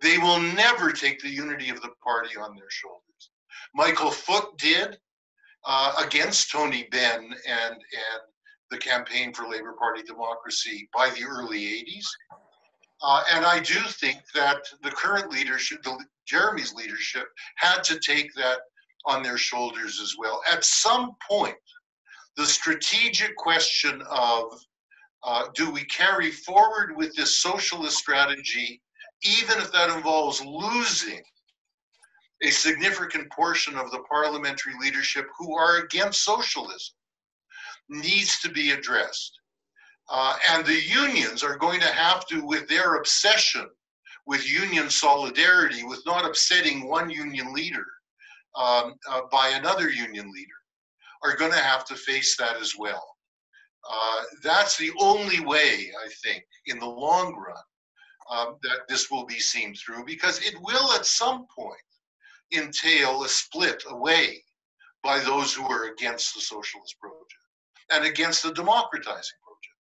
They will never take the unity of the party on their shoulders. Michael Foot did against Tony Benn and the Campaign for Labour Party Democracy by the early 80s. And I do think that the current leadership, Jeremy's leadership, had to take that on their shoulders as well. At some point, the strategic question of do we carry forward with this socialist strategy, even if that involves losing a significant portion of the parliamentary leadership who are against socialism, needs to be addressed. And the unions are going to have to, with their obsession with union solidarity, with not upsetting one union leader by another union leader, are going to have to face that as well. That's the only way, I think, in the long run, that this will be seen through, because it will at some point entail a split away by those who are against the socialist project and against the democratizing project.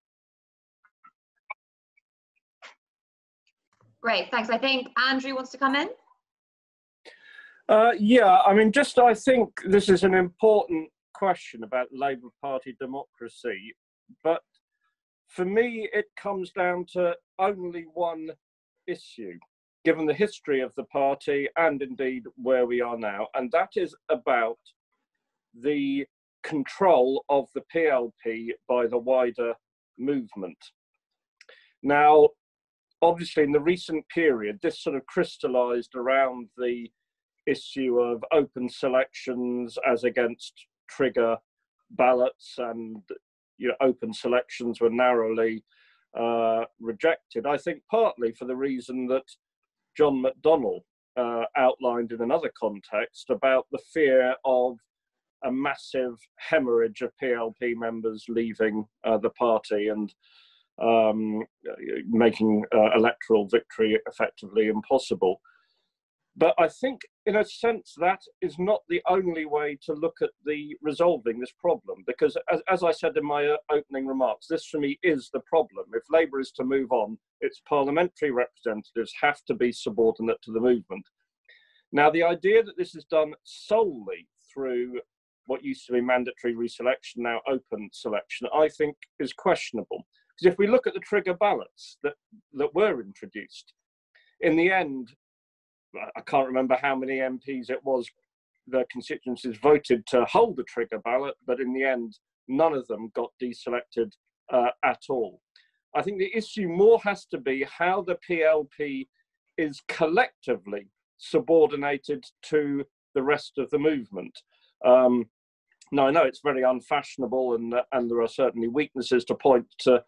Great, thanks. I think Andrew wants to come in. Yeah, I mean, I think this is an important question about Labour Party democracy, but for me, it comes down to only one issue, given the history of the party and indeed where we are now, and that is about the control of the PLP by the wider movement. Now, obviously, in the recent period, this sort of crystallised around the issue of open selections as against trigger ballots, and open selections were narrowly rejected, I think partly for the reason that John McDonnell outlined in another context about the fear of a massive hemorrhage of PLP members leaving the party and making electoral victory effectively impossible. But I think, in a sense, that is not the only way to look at the resolving this problem, because as I said in my opening remarks, this for me is the problem. If Labour is to move on, its parliamentary representatives have to be subordinate to the movement. Now, the idea that this is done solely through what used to be mandatory reselection, now open selection, I think is questionable. Because if we look at the trigger ballots that were introduced, in the end, I can't remember how many MPs it was their constituencies voted to hold the trigger ballot, but in the end, none of them got deselected at all. I think the issue more has to be how the PLP is collectively subordinated to the rest of the movement. Now, I know it's very unfashionable, and there are certainly weaknesses to point to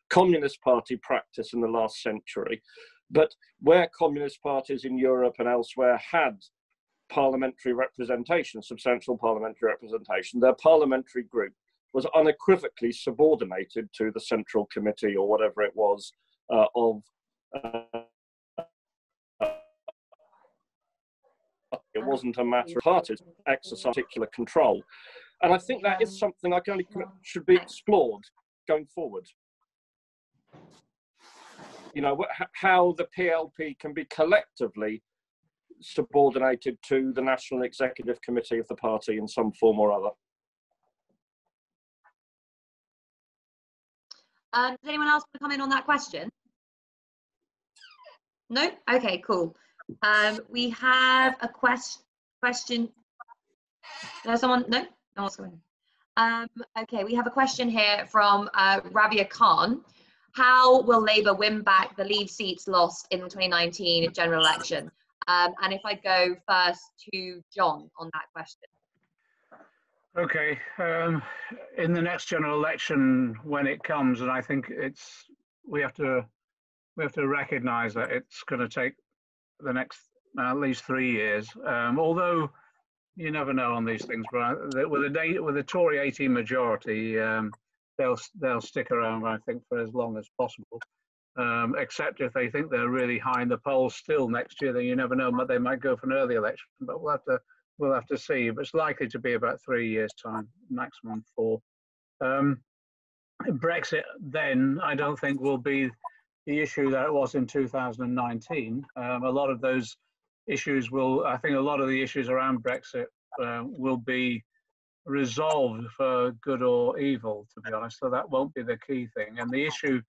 Communist Party practice in the last century, but where Communist parties in Europe and elsewhere had parliamentary representation, substantial parliamentary representation, their parliamentary group was unequivocally subordinated to the Central Committee or whatever it was it wasn't a matter of parties exercising particular control. And I think that is something I think should be explored going forward. You know, how the PLP can be collectively subordinated to the National Executive Committee of the party in some form or other. Does anyone else want to come in on that question? No? Okay, cool. We have a question. No, someone? No? No one's coming. Okay, we have a question here from Rabia Khan. How will Labour win back the Leave seats lost in the 2019 general election? And if I go first to John on that question. Okay, in the next general election, when it comes, and I think we have to recognise that it's going to take the next at least 3 years. Although you never know on these things, but with a Tory 18 majority, they'll stick around, I think, for as long as possible. Except if they think they're really high in the polls still next year, then you never know. They might go for an early election, but we'll have to see. But it's likely to be about 3 years' time, maximum 4. Brexit then, I don't think, will be the issue that it was in 2019. A lot of those issues I think a lot of the issues around Brexit will be resolved for good or evil, to be honest. So that won't be the key thing. And the issue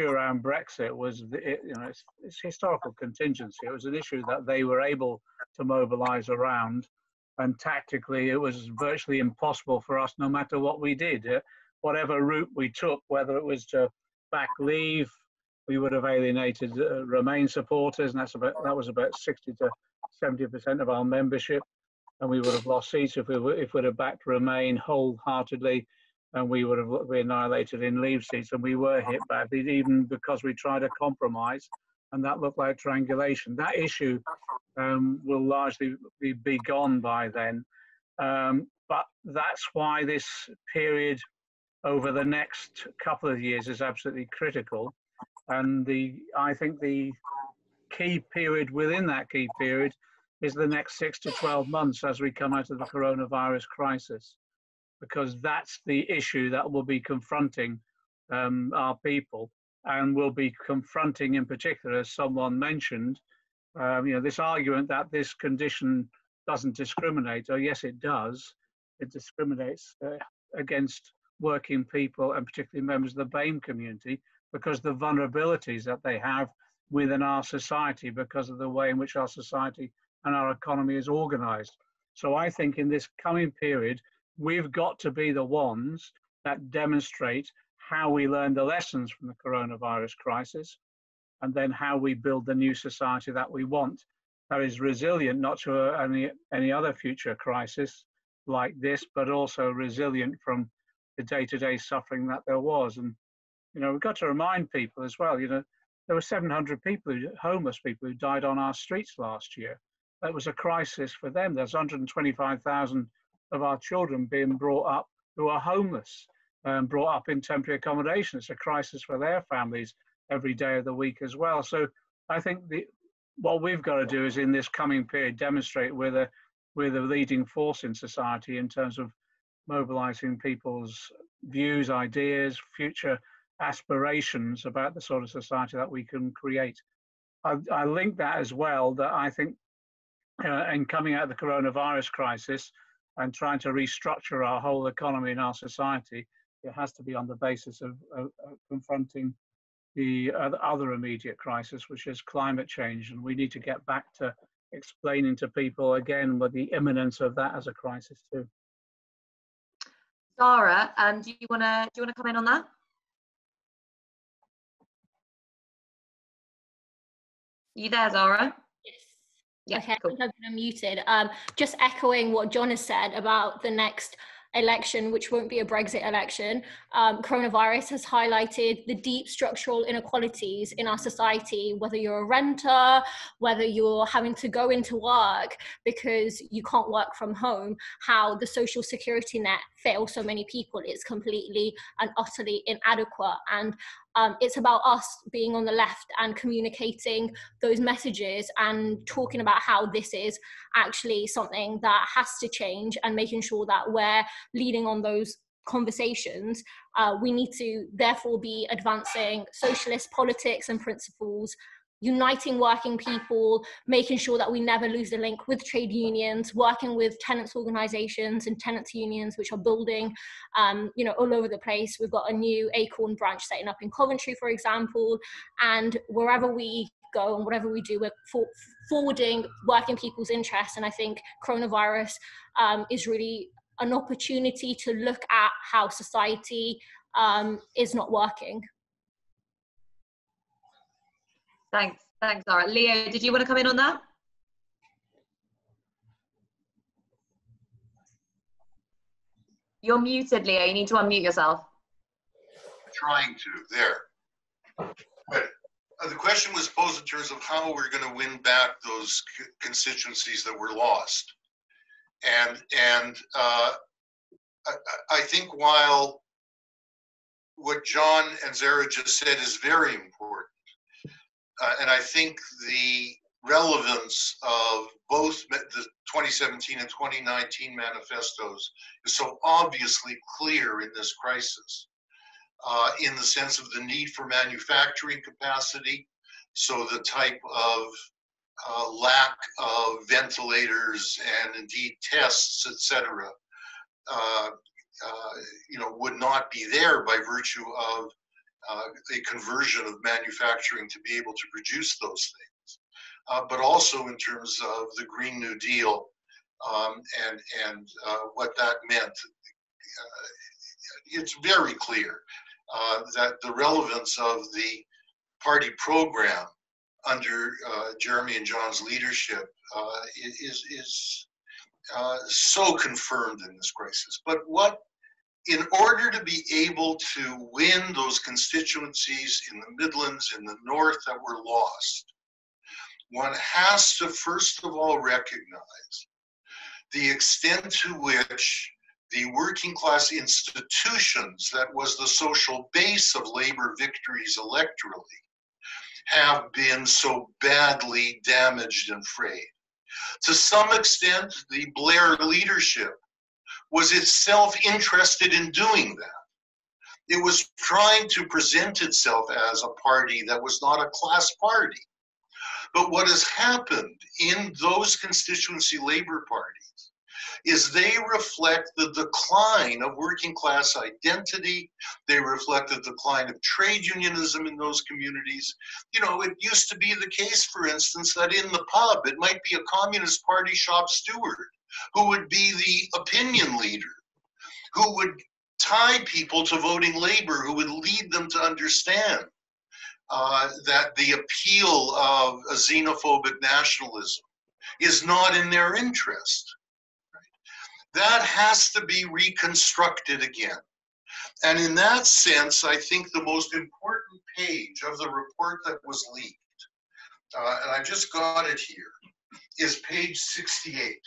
around Brexit was, it's historical contingency. It was an issue that they were able to mobilise around, and tactically it was virtually impossible for us, no matter what we did. Whatever route we took, whether it was to back Leave, we would have alienated Remain supporters, and that was about 60 to 70% of our membership, and we would have lost seats if we'd have backed Remain wholeheartedly, and we would have been annihilated in Leave seats, and we were hit badly, even because we tried a compromise, and that looked like triangulation. That issue will largely be gone by then, but that's why this period over the next couple of years is absolutely critical. And I think the key period within that key period is the next 6 to 12 months as we come out of the coronavirus crisis, because that's the issue that will be confronting our people, and will be confronting in particular, as someone mentioned, this argument that this condition doesn't discriminate. Oh, yes, it does. It discriminates against working people, and particularly members of the BAME community, because the vulnerabilities that they have within our society, because of the way in which our society and our economy is organised. So I think in this coming period, we've got to be the ones that demonstrate how we learn the lessons from the coronavirus crisis, and then how we build the new society that we want, that is resilient not to any other future crisis like this, but also resilient from the day-to-day suffering that there was. And we've got to remind people as well, there were 700 people, homeless people, who died on our streets last year. That was a crisis for them. There's 125,000 of our children being brought up who are homeless, brought up in temporary accommodation. It's a crisis for their families every day of the week as well. So I think what we've got to do is, in this coming period, demonstrate we're the leading force in society in terms of mobilising people's views, ideas, future aspirations about the sort of society that we can create. I link that as well, that I think in coming out of the coronavirus crisis and trying to restructure our whole economy and our society, it has to be on the basis of confronting the other immediate crisis, which is climate change. And we need to get back to explaining to people again what the imminence of that as a crisis too. Zarah, do you wanna come in on that? You there, Zarah? Yes. Yeah, okay, cool. I think I've been unmuted. Just echoing what John has said about the next election, which won't be a Brexit election. Coronavirus has highlighted the deep structural inequalities in our society, whether you're a renter, whether you're having to go into work because you can't work from home, how the social security net fails so many people. It's completely and utterly inadequate. And it's about us being on the left and communicating those messages and talking about how this is actually something that has to change, and making sure that we're leading on those conversations. We need to therefore be advancing socialist politics and principles, uniting working people, making sure that we never lose the link with trade unions, working with tenants organisations and tenants unions, which are building, all over the place. We've got a new Acorn branch setting up in Coventry, for example, and wherever we go and whatever we do, we're forwarding working people's interests. And I think coronavirus is really an opportunity to look at how society is not working. Thanks, Zarah. Leo, did you want to come in on that? You're muted, Leo. You need to unmute yourself. Trying to, there. But the question was posed in terms of how we're going to win back those constituencies that were lost. And I think while what John and Zarah just said is very important, and I think the relevance of both the 2017 and 2019 manifestos is so obviously clear in this crisis, in the sense of the need for manufacturing capacity, so the type of lack of ventilators and indeed tests, etc., would not be there by virtue of a conversion of manufacturing to be able to produce those things, but also in terms of the Green New Deal and what that meant. It's very clear that the relevance of the party program under Jeremy and John's leadership is so confirmed in this crisis. But in order to be able to win those constituencies in the Midlands, in the North that were lost, one has to first of all recognize the extent to which the working class institutions that was the social base of Labour victories electorally have been so badly damaged and frayed. To some extent, the Blair leadership was itself interested in doing that. It was trying to present itself as a party that was not a class party. But what has happened in those constituency Labour parties is they reflect the decline of working class identity. They reflect the decline of trade unionism in those communities. It used to be the case, for instance, that in the pub, it might be a Communist Party shop steward who would be the opinion leader, who would tie people to voting Labour, who would lead them to understand that the appeal of a xenophobic nationalism is not in their interest. That has to be reconstructed again. And in that sense, I think the most important page of the report that was leaked, and I just got it here, is page 68,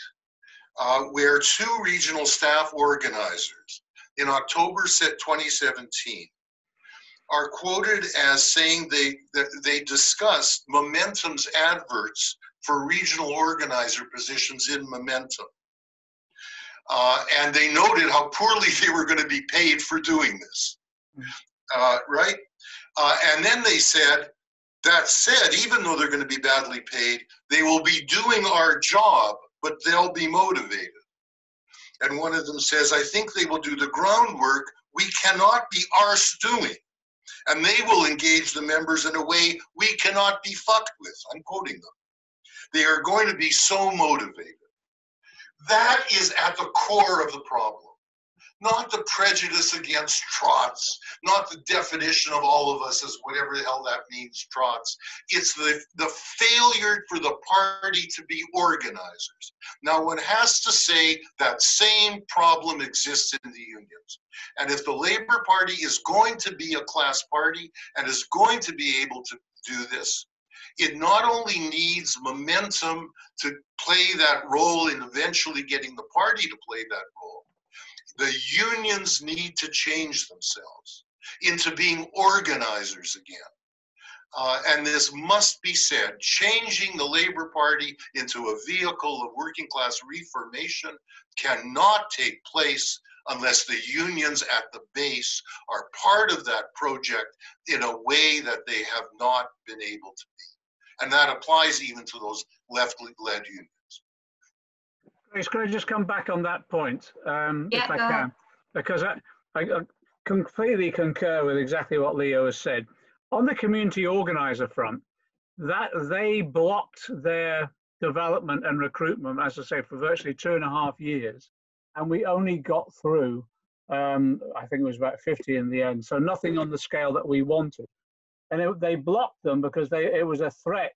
where two regional staff organizers in October 2017 are quoted as saying they discussed Momentum's adverts for regional organizer positions in Momentum. And they noted how poorly they were going to be paid for doing this, right? And then they said, that said, even though they're going to be badly paid, they will be doing our job, but they'll be motivated. And one of them says, I think they will do the groundwork we cannot be arsed doing. And they will engage the members in a way we cannot be fucked with. I'm quoting them. They are going to be so motivated. That is at the core of the problem. Not the prejudice against trots, not the definition of all of us as whatever the hell that means, trots. It's the failure for the party to be organizers. Now, one has to say that same problem exists in the unions. And if the Labour Party is going to be a class party and is going to be able to do this, it not only needs momentum to play that role in eventually getting the party to play that role, the unions need to change themselves into being organizers again. And this must be said, changing the Labour Party into a vehicle of working class reformation cannot take place unless the unions at the base are part of that project in a way that they have not been able to be. And that applies even to those left-led unions. Grace, could I just come back on that point, if I can? Because I completely concur with exactly what Leo has said. On the community organiser front, that they blocked their development and recruitment, as I say, for virtually 2.5 years, and we only got through, I think it was about 50 in the end, so nothing on the scale that we wanted. And they blocked them because it was a threat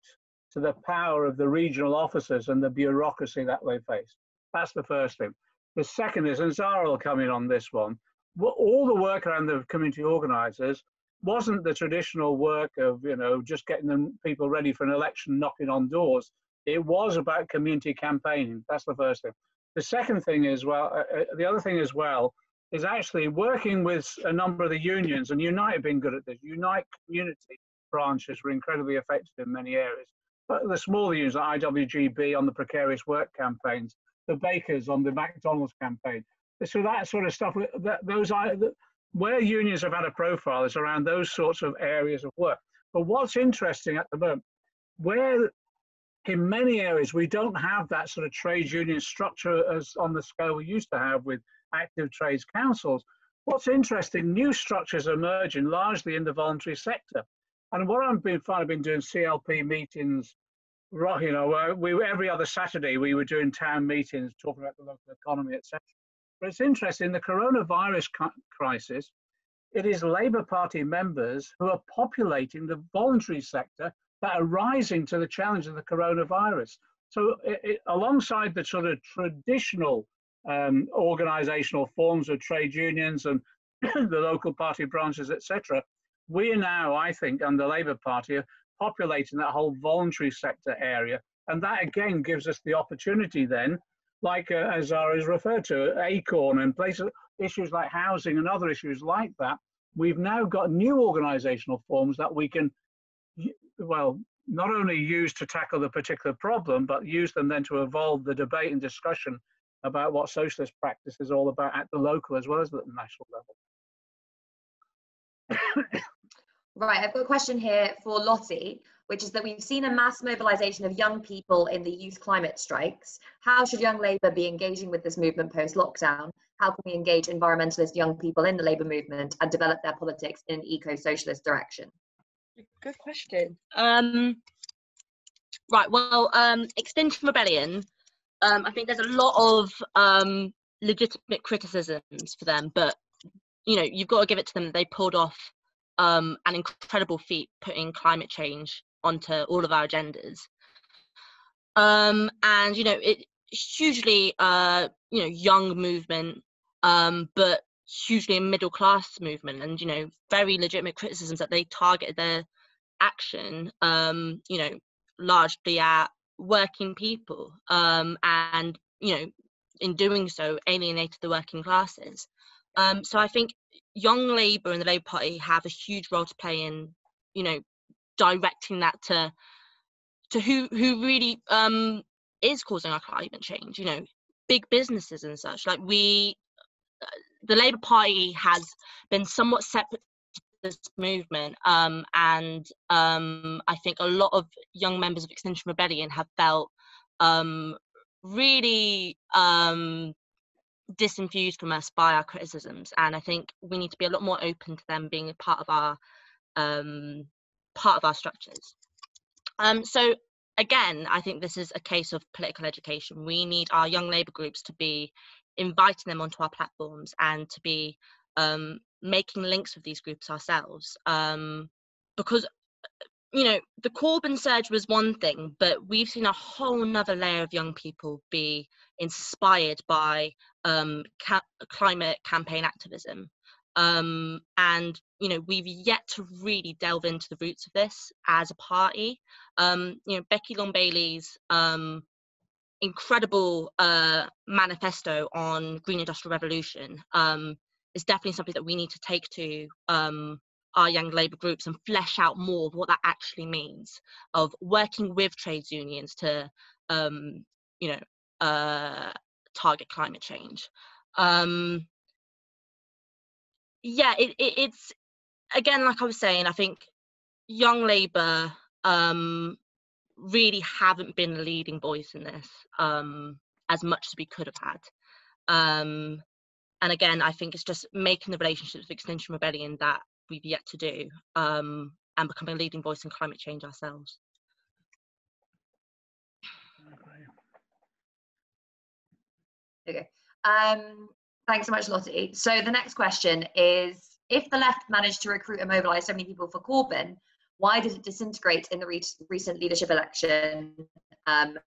to the power of the regional officers and the bureaucracy that they faced. That's the first thing. The second is, and Zarah will come in on this one, all the work around the community organisers wasn't the traditional work of, just getting people ready for an election, knocking on doors. It was about community campaigning. That's the first thing. The second thing is, the other thing as well, is actually working with a number of the unions, and Unite have been good at this. Unite community branches were incredibly effective in many areas. But the smaller unions like IWGB on the precarious work campaigns, the bakers on the McDonnell's campaign. So that sort of stuff, where unions have had a profile is around those sorts of areas of work. But what's interesting at the moment, where in many areas we don't have that sort of trade union structure as on the scale we used to have with active trades councils, what's interesting, new structures are emerging largely in the voluntary sector. And what I've been doing CLP meetings, every other Saturday we were doing town meetings talking about the local economy, etc. But it's interesting, the coronavirus crisis, it is Labour Party members who are populating the voluntary sector that are rising to the challenge of the coronavirus. So alongside the sort of traditional organisational forms of trade unions and the local party branches, etc., we are now, I think, and the Labour Party are populating that whole voluntary sector area. And that again gives us the opportunity then, like as Zarah has referred to, Acorn and places, issues like housing and other issues like that. We've now got new organisational forms that we can, well, not only use to tackle the particular problem, but use them then to evolve the debate and discussion about what socialist practice is all about at the local as well as at the national level. Right, I've got a question here for Lotte, which is that we've seen a mass mobilisation of young people in the youth climate strikes. How should Young Labour be engaging with this movement post-lockdown? How can we engage environmentalist young people in the Labour movement and develop their politics in an eco-socialist direction? Good question. Right, well, Extinction Rebellion, I think there's a lot of legitimate criticisms for them, but, you've got to give it to them. They pulled off an incredible feat putting climate change onto all of our agendas. And, it's hugely, young movement, but hugely a middle class movement, and, very legitimate criticisms that they targeted their action, largely at working people, and, in doing so, alienated the working classes. So I think Young Labour and the Labour Party have a huge role to play in, directing that to who really is causing our climate change, big businesses and such. Like the Labour Party has been somewhat separate to this movement, and I think a lot of young members of Extinction Rebellion have felt really disenfused from us by our criticisms, and I think we need to be a lot more open to them being a part of our structures. So again, I think this is a case of political education. We need our young Labour groups to be inviting them onto our platforms and to be making links with these groups ourselves. Because, you know, the Corbyn surge was one thing, but we've seen a whole nother layer of young people be inspired by climate campaign activism. And, you know, we've yet to really delve into the roots of this as a party. You know, Becky Long-Bailey's incredible manifesto on Green Industrial Revolution is definitely something that we need to take to our young Labour groups and flesh out more of what that actually means, of working with trades unions to, you know, target climate change. Yeah, it's, again, like I was saying, I think young Labour really haven't been a leading voice in this as much as we could have had. And again, I think it's just making the relationships with Extinction Rebellion that we've yet to do, and becoming a leading voice in climate change ourselves. Okay. Thanks so much, Lotte. So the next question is, if the left managed to recruit and mobilise so many people for Corbyn, why did it disintegrate in the recent leadership election? And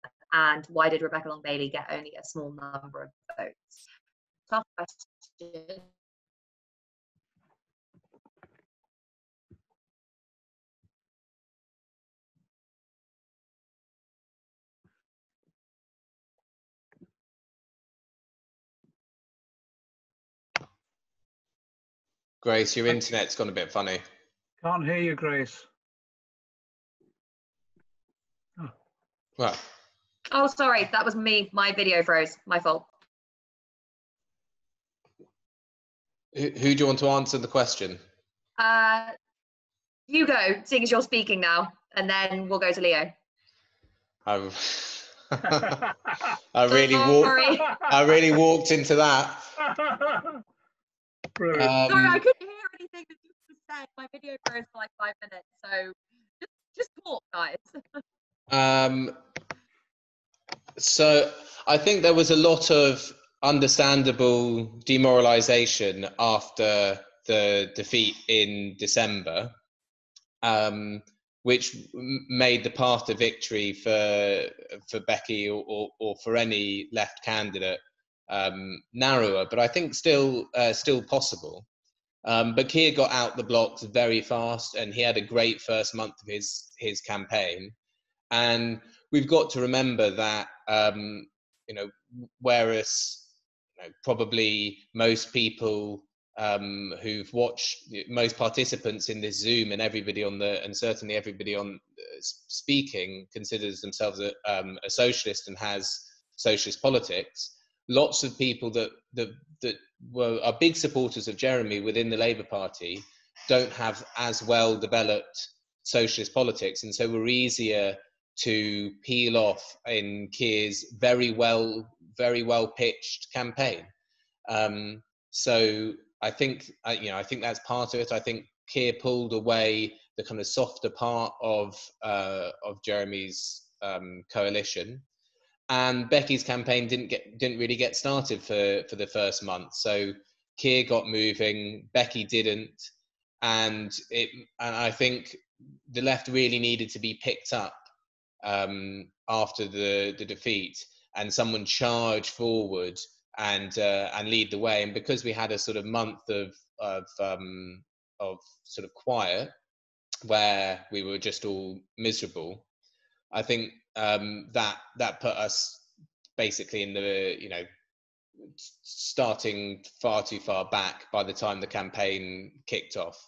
why did Rebecca Long-Bailey get only a small number of votes? Tough question. Grace, your internet's gone a bit funny. Can't hear you, Grace. Oh. Well. Oh, sorry, that was me. My video froze. My fault. Who do you want to answer the question? You go, seeing as you're speaking now, and then we'll go to Leo. I really walked into that. Sorry, I couldn't hear anything that you just said. My video froze for like 5 minutes, so just talk, guys. So I think there was a lot of understandable demoralisation after the defeat in December, which made the path to victory for Becky or for any left candidate narrower, but I think still possible. But Keir got out the blocks very fast, and he had a great first month of his campaign. And we've got to remember that you know, whereas probably most people who've watched, most participants in this Zoom and everybody on and certainly everybody on speaking considers themselves a socialist and has socialist politics. Lots of people that are big supporters of Jeremy within the Labour Party don't have as well developed socialist politics, and so we're easier to peel off in Keir's very well pitched campaign. So I think I think that's part of it. I think Keir pulled away the kind of softer part of Jeremy's coalition, and Becky's campaign didn't really get started for the first month. So Keir got moving, Becky didn't, and I think the left really needed to be picked up after the defeat, and someone charge forward and lead the way. And because we had a sort of month of sort of quiet where we were just all miserable, I think that put us basically in the starting far too far back by the time the campaign kicked off.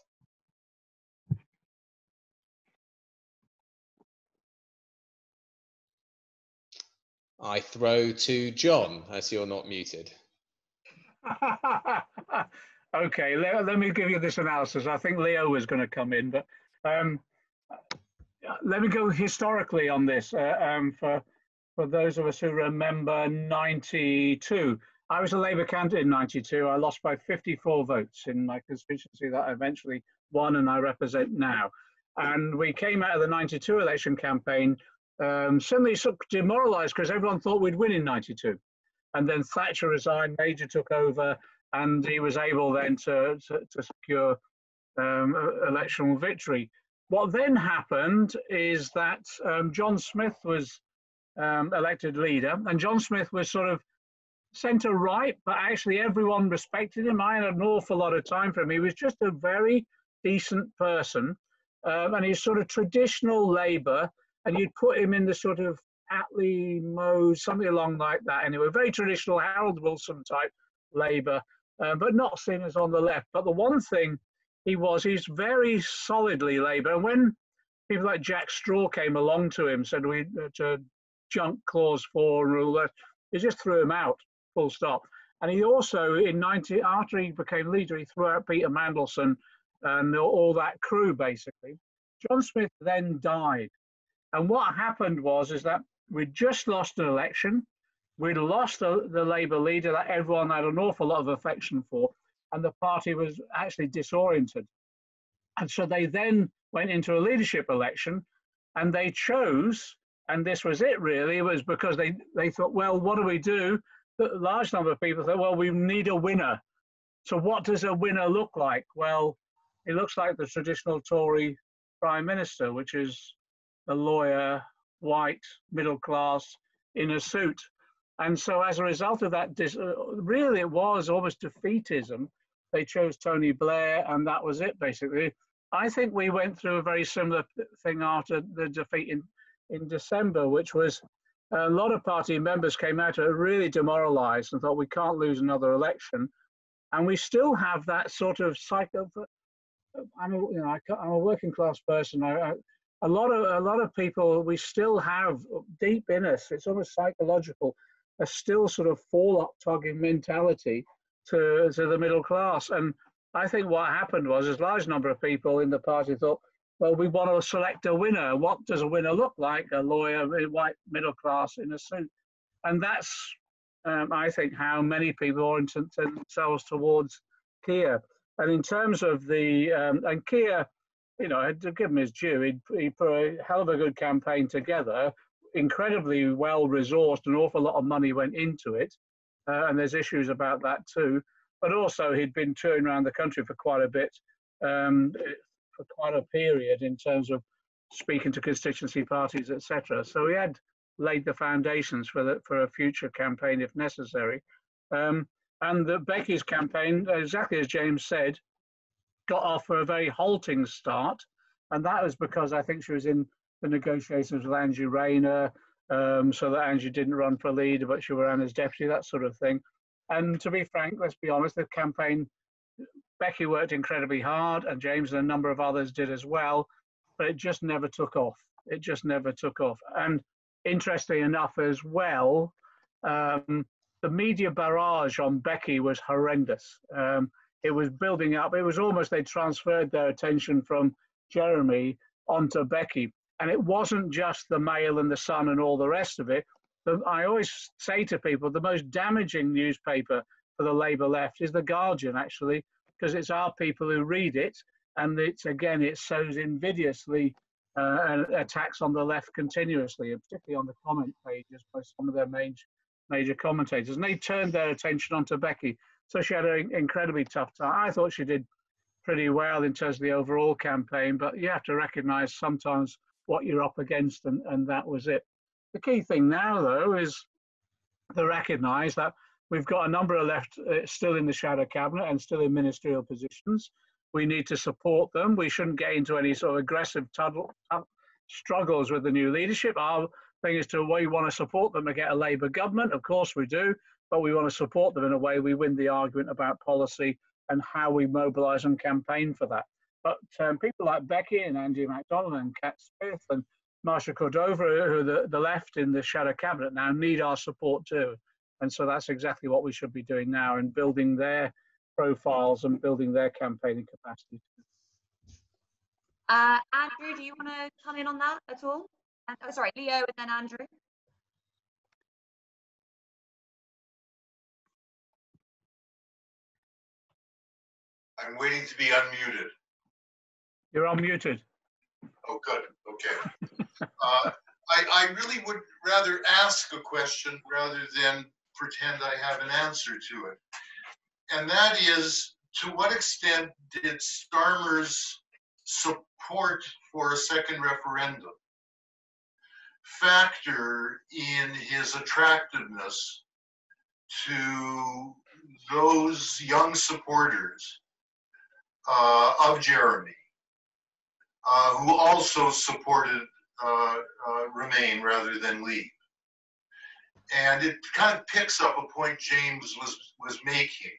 I throw to John, as you're not muted. Okay, let me give you this analysis. I think Leo was going to come in, but let me go historically on this. For those of us who remember 92, I was a Labour candidate in 92. I lost by 54 votes in my constituency that I eventually won and I represent now. And we came out of the 92 election campaign suddenly sort of demoralised because everyone thought we'd win in '92. And then Thatcher resigned, Major took over, and he was able then to secure electoral victory. What then happened is that John Smith was elected leader, and John Smith was sort of centre right, but actually everyone respected him. I had an awful lot of time for him. He was just a very decent person, and he's sort of traditional Labour, and you'd put him in the sort of Attlee, Mose, something along like that anyway, very traditional Harold Wilson type Labour, but not seen as on the left. But the one thing he's very solidly Labour, and when people like Jack Straw came along to him, said we to junk clause 4 and all that, he just threw him out, full stop. And he also, after he became leader, he threw out Peter Mandelson and all that crew, basically. John Smith then died. And what happened is that we'd just lost an election. We'd lost the Labour leader that everyone had an awful lot of affection for, and the party was actually disoriented. And so they then went into a leadership election, and they chose, and this was it really, it was because they thought, well, what do we do? A large number of people thought, well, we need a winner. So what does a winner look like? Well, it looks like the traditional Tory Prime Minister, which is a lawyer, white, middle class, in a suit. And so as a result of that, really it was almost defeatism. They chose Tony Blair, and that was it, basically. I think we went through a very similar thing after the defeat in December, which was a lot of party members came out really demoralised and thought we can't lose another election. And we still have that sort of cycle. I'm a working class person. A lot of people, we still have deep in us, it's almost psychological, a still sort of forelock-togging mentality to the middle class. And I think what happened was a large number of people in the party thought, well, we want to select a winner. What does a winner look like? A lawyer, white, middle class in a suit. And that's, I think, how many people oriented themselves towards Keir. And in terms of and Keir, to give him his due, he put a hell of a good campaign together, incredibly well resourced, an awful lot of money went into it, and there's issues about that too. But also he'd been touring around the country for quite a bit, for quite a period in terms of speaking to constituency parties, etc. So he had laid the foundations for a future campaign if necessary. And Becky's campaign, exactly as James said, got off for a very halting start, and that was because I think she was in the negotiations with Andrew Rayner, so that Andrew didn't run for leader, but she ran as deputy, that sort of thing. And to be frank, let's be honest, the campaign, Becky worked incredibly hard, and James and a number of others did as well, but it just never took off. It just never took off. And interestingly enough as well, the media barrage on Becky was horrendous. It was building up. It was almost they transferred their attention from Jeremy onto Becky. And it wasn't just the Mail and the Sun and all the rest of it. But I always say to people, the most damaging newspaper for the Labour left is The Guardian, actually, because it's our people who read it. And it sows invidiously attacks on the left continuously, and particularly on the comment pages by some of their major commentators. And they turned their attention onto Becky. So she had an incredibly tough time. I thought she did pretty well in terms of the overall campaign, but you have to recognise sometimes what you're up against, and that was it. The key thing now, though, is to recognise that we've got a number of left still in the shadow cabinet and still in ministerial positions. We need to support them. We shouldn't get into any sort of aggressive struggles with the new leadership. Our thing is we want to support them to get a Labour government. Of course we do, but we want to support them in a way we win the argument about policy and how we mobilise and campaign for that. But people like Becky and Andy McDonnell and Cat Smith and Marsha Cordova, who are the left in the shadow cabinet now, need our support too. And so that's exactly what we should be doing now, and building their profiles and building their campaigning capacity too. Andrew, do you want to come in on that at all? Sorry, Leo and then Andrew. I'm waiting to be unmuted. You're unmuted. Oh, good. Okay. I really would rather ask a question rather than pretend I have an answer to it. And that is, to what extent did Starmer's support for a second referendum factor in his attractiveness to those young supporters of Jeremy, who also supported Remain rather than Leave? And it kind of picks up a point James was making.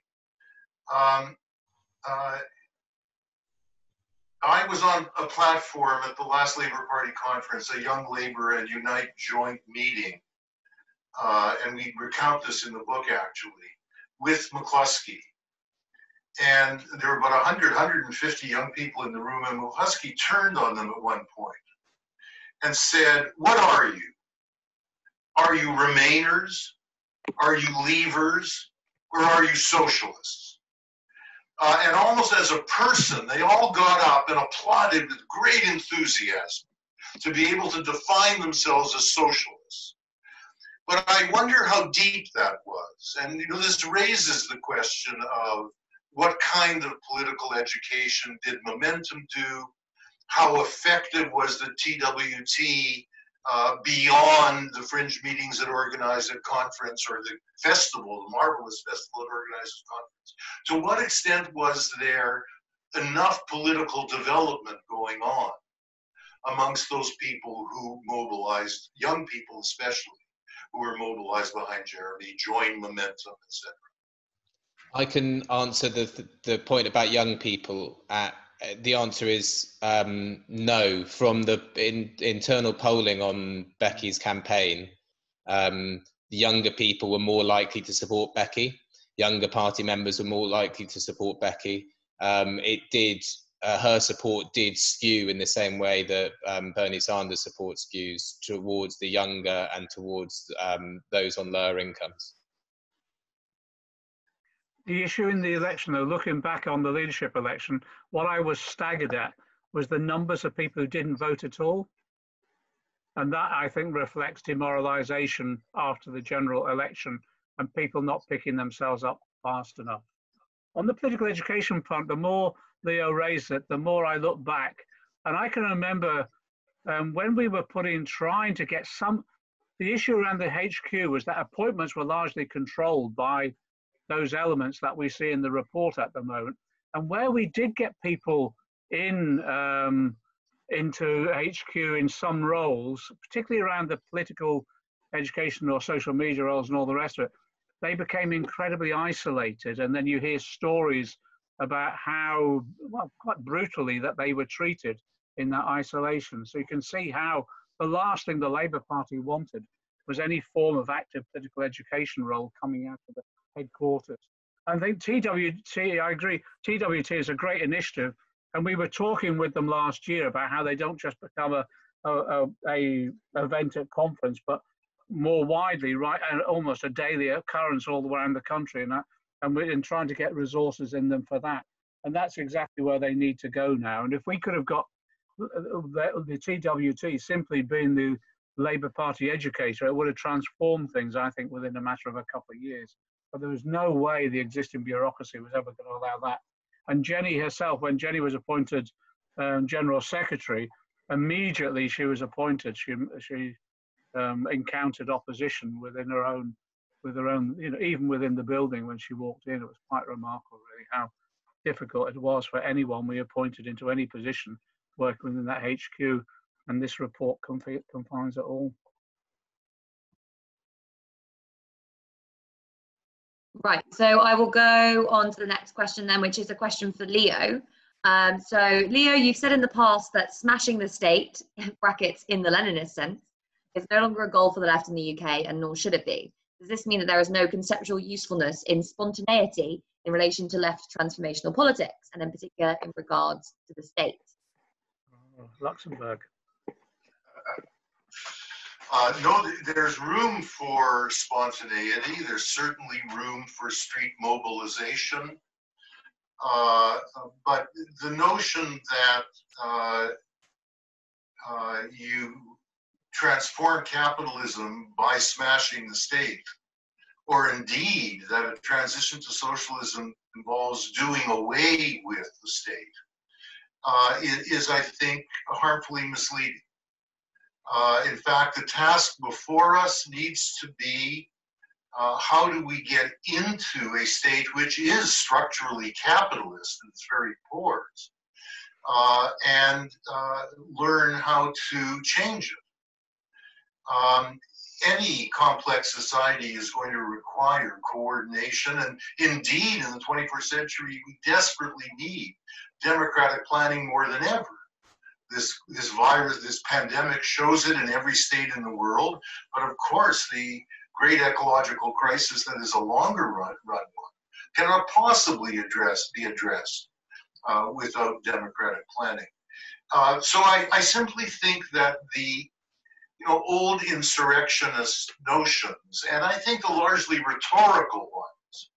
I was on a platform at the last Labour Party conference, a Young Labour and Unite joint meeting, and we recount this in the book actually, with McCluskey. And there were about 150 young people in the room, and McCluskey turned on them at one point and said, "What are you? Are you Remainers? Are you Leavers? Or are you Socialists?" And almost as a person, they all got up and applauded with great enthusiasm to be able to define themselves as socialists. But I wonder how deep that was. And you know, this raises the question of what kind of political education did Momentum do? How effective was the TWT beyond the fringe meetings it organized at conference, or the festival, the marvelous festival it organized at conference? To what extent was there enough political development going on amongst those people who mobilized, young people especially, who were mobilized behind Jeremy, joined Momentum, etc.? I can answer the point about young people. The answer is no. From the internal polling on Becky's campaign, the younger people were more likely to support Becky. Younger party members were more likely to support Becky. Her support did skew in the same way that Bernie Sanders' support skews towards the younger and towards those on lower incomes. The issue in the election, though, looking back on the leadership election, what I was staggered at was the numbers of people who didn't vote at all. And that, I think, reflects demoralization after the general election and people not picking themselves up fast enough. On the political education front, the more Leo raised it, the more I look back. And I can remember when we were trying to get the issue around the HQ was that appointments were largely controlled by those elements that we see in the report at the moment. And where we did get people into HQ in some roles, particularly around the political education or social media roles and all the rest of it, they became incredibly isolated. And then you hear stories about how, well, quite brutally that they were treated in that isolation. So you can see how the last thing the Labour Party wanted was any form of active political education role coming out of the headquarters. I think TWT, I agree, TWT is a great initiative, and we were talking with them last year about how they don't just become a event at conference, but more widely, right, and almost a daily occurrence all around the country, and we're trying to get resources in them for that. And that's exactly where they need to go now. And if we could have got the TWT simply being the Labour Party educator, it would have transformed things, I think, within a matter of a couple of years. But there was no way the existing bureaucracy was ever going to allow that. And Jenny herself, when Jenny was appointed General Secretary, immediately she was appointed. She encountered opposition within her own, you know, even within the building when she walked in. It was quite remarkable, really, how difficult it was for anyone we appointed into any position working within that HQ. And this report confines it all. Right, so I will go on to the next question then, which is a question for Leo. So Leo, you've said in the past that smashing the state, brackets in the Leninist sense, is no longer a goal for the left in the UK, and nor should it be. Does this mean that there is no conceptual usefulness in spontaneity in relation to left transformational politics, and in particular in regards to the state? Luxembourg. No, there's room for spontaneity. There's certainly room for street mobilization. But the notion that you transform capitalism by smashing the state, or indeed that a transition to socialism involves doing away with the state, is, I think, harmfully misleading. In fact, the task before us needs to be how do we get into a state which is structurally capitalist in its very pores, and learn how to change it. Any complex society is going to require coordination, and indeed in the 21st century we desperately need democratic planning more than ever. This virus, this pandemic shows it in every state in the world, but of course the great ecological crisis that is a longer run one cannot possibly be addressed without democratic planning. So I simply think that the old insurrectionist notions, and I think the largely rhetorical ones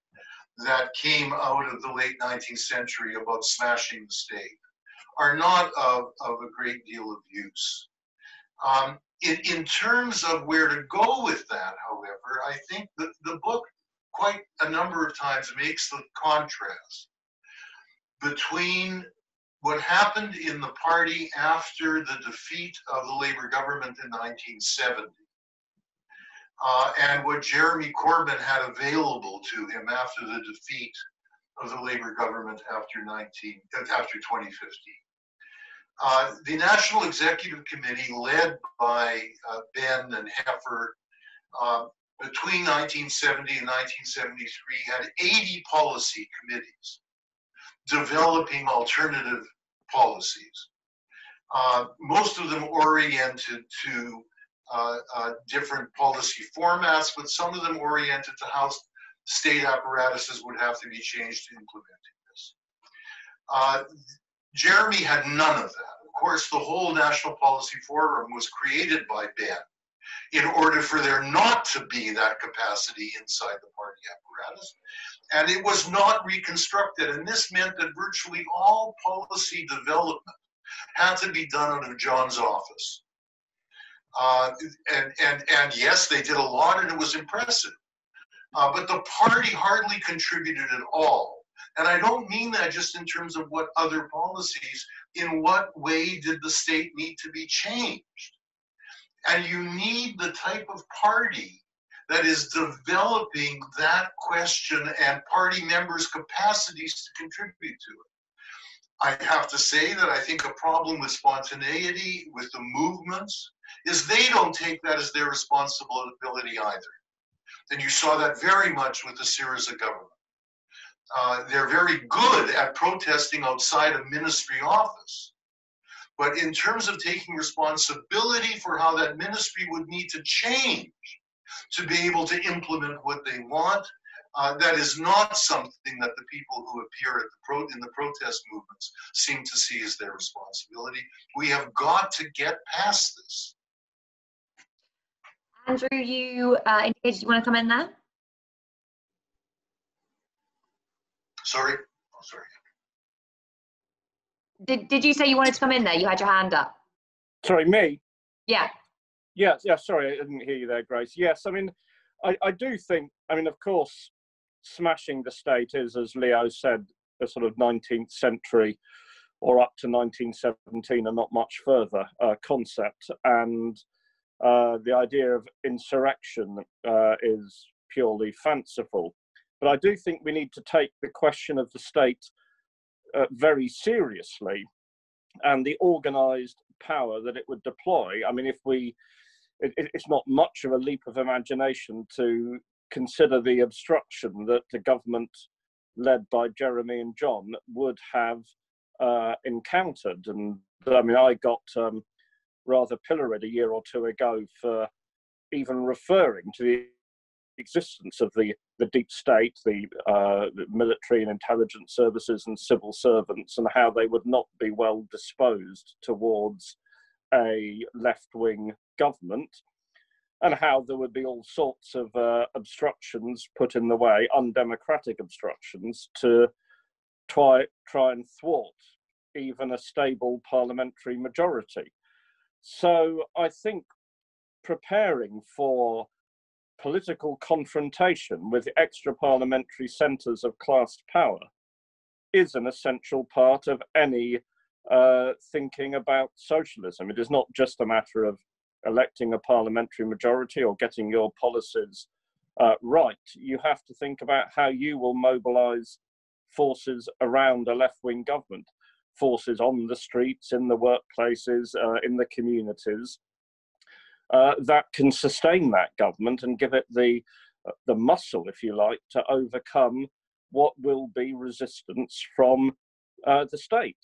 that came out of the late 19th century about smashing the state, are not of a great deal of use. In terms of where to go with that, however, I think that the book quite a number of times makes the contrast between what happened in the party after the defeat of the Labour government in 1970 and what Jeremy Corbyn had available to him after the defeat of the Labour government after 2015. The National Executive Committee, led by Benn and Heffer, between 1970 and 1973 had 80 policy committees developing alternative policies, most of them oriented to different policy formats, but some of them oriented to how state apparatuses would have to be changed to implementing this. Jeremy had none of that. Of course, the whole National Policy Forum was created by Benn in order for there not to be that capacity inside the party apparatus. And it was not reconstructed. And this meant that virtually all policy development had to be done out of John's office. And yes, they did a lot and it was impressive. But the party hardly contributed at all. And I don't mean that just in terms of what other policies, in what way did the state need to be changed? And you need the type of party that is developing that question and party members' capacities to contribute to it. I have to say that I think a problem with spontaneity, with the movements, is they don't take that as their responsibility either. And you saw that very much with the Syriza government. They're very good at protesting outside a ministry office. But in terms of taking responsibility for how that ministry would need to change to be able to implement what they want, that is not something that the people who appear at in the protest movements seem to see as their responsibility. We have got to get past this. Andrew, you indicated you want to come in there? Sorry? Oh, sorry. Did you say you wanted to come in there? You had your hand up. Sorry, me? Yeah. Yeah, sorry, I didn't hear you there, Grace. Yes, I mean, I do think, of course, smashing the state is, as Leo said, a sort of 19th century or up to 1917 and not much further concept. And the idea of insurrection is purely fanciful. But I do think we need to take the question of the state very seriously and the organised power that it would deploy. I mean, it's not much of a leap of imagination to consider the obstruction that the government led by Jeremy and John would have encountered. And I mean, I got rather pilloried a year or two ago for even referring to the existence of the deep state, the military and intelligence services and civil servants, and how they would not be well disposed towards a left-wing government, and how there would be all sorts of obstructions put in the way, undemocratic obstructions, to try and thwart even a stable parliamentary majority. So I think preparing for political confrontation with extra parliamentary centres of class power is an essential part of any thinking about socialism. It is not just a matter of electing a parliamentary majority or getting your policies right. You have to think about how you will mobilise forces around a left-wing government, forces on the streets, in the workplaces, in the communities, that can sustain that government and give it the muscle, if you like, to overcome what will be resistance from the state.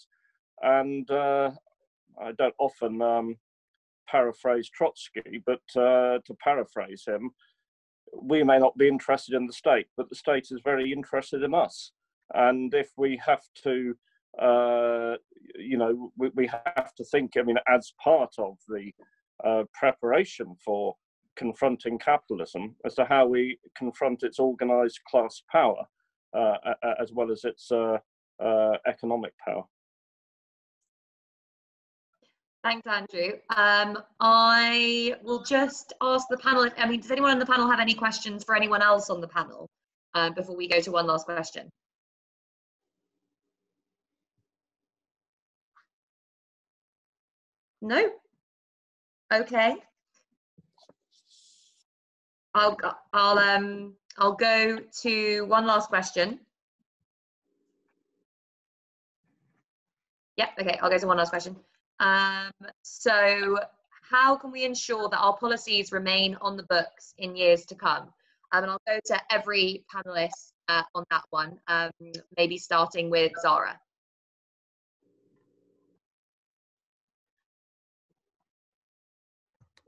And I don't often paraphrase Trotsky, but to paraphrase him, we may not be interested in the state, but the state is very interested in us. And if we have to, you know, we have to think, I mean, as part of the preparation for confronting capitalism, as to how we confront its organised class power, as well as its economic power. Thanks, Andrew. I will just ask the panel, I mean, does anyone on the panel have any questions for anyone else on the panel before we go to one last question? No? Okay. I'll go to one last question. Yeah, okay, I'll go to one last question. So how can we ensure that our policies remain on the books in years to come? And I'll go to every panelist on that one, maybe starting with Zarah.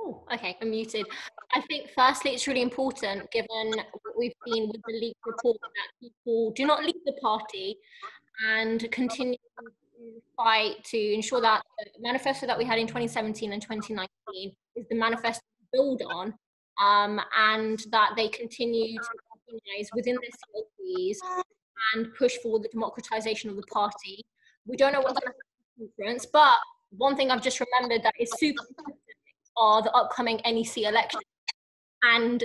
Oh, okay, I'm muted. I think firstly it's really important, given what we've seen with the leaked report, that people do not leave the party and continue to fight to ensure that the manifesto that we had in 2017 and 2019 is the manifesto to build on, and that they continue to organise within their CLPs and push forward the democratisation of the party. We don't know what's going to happen in the conference, but one thing I've just remembered that is super important are the upcoming NEC elections. And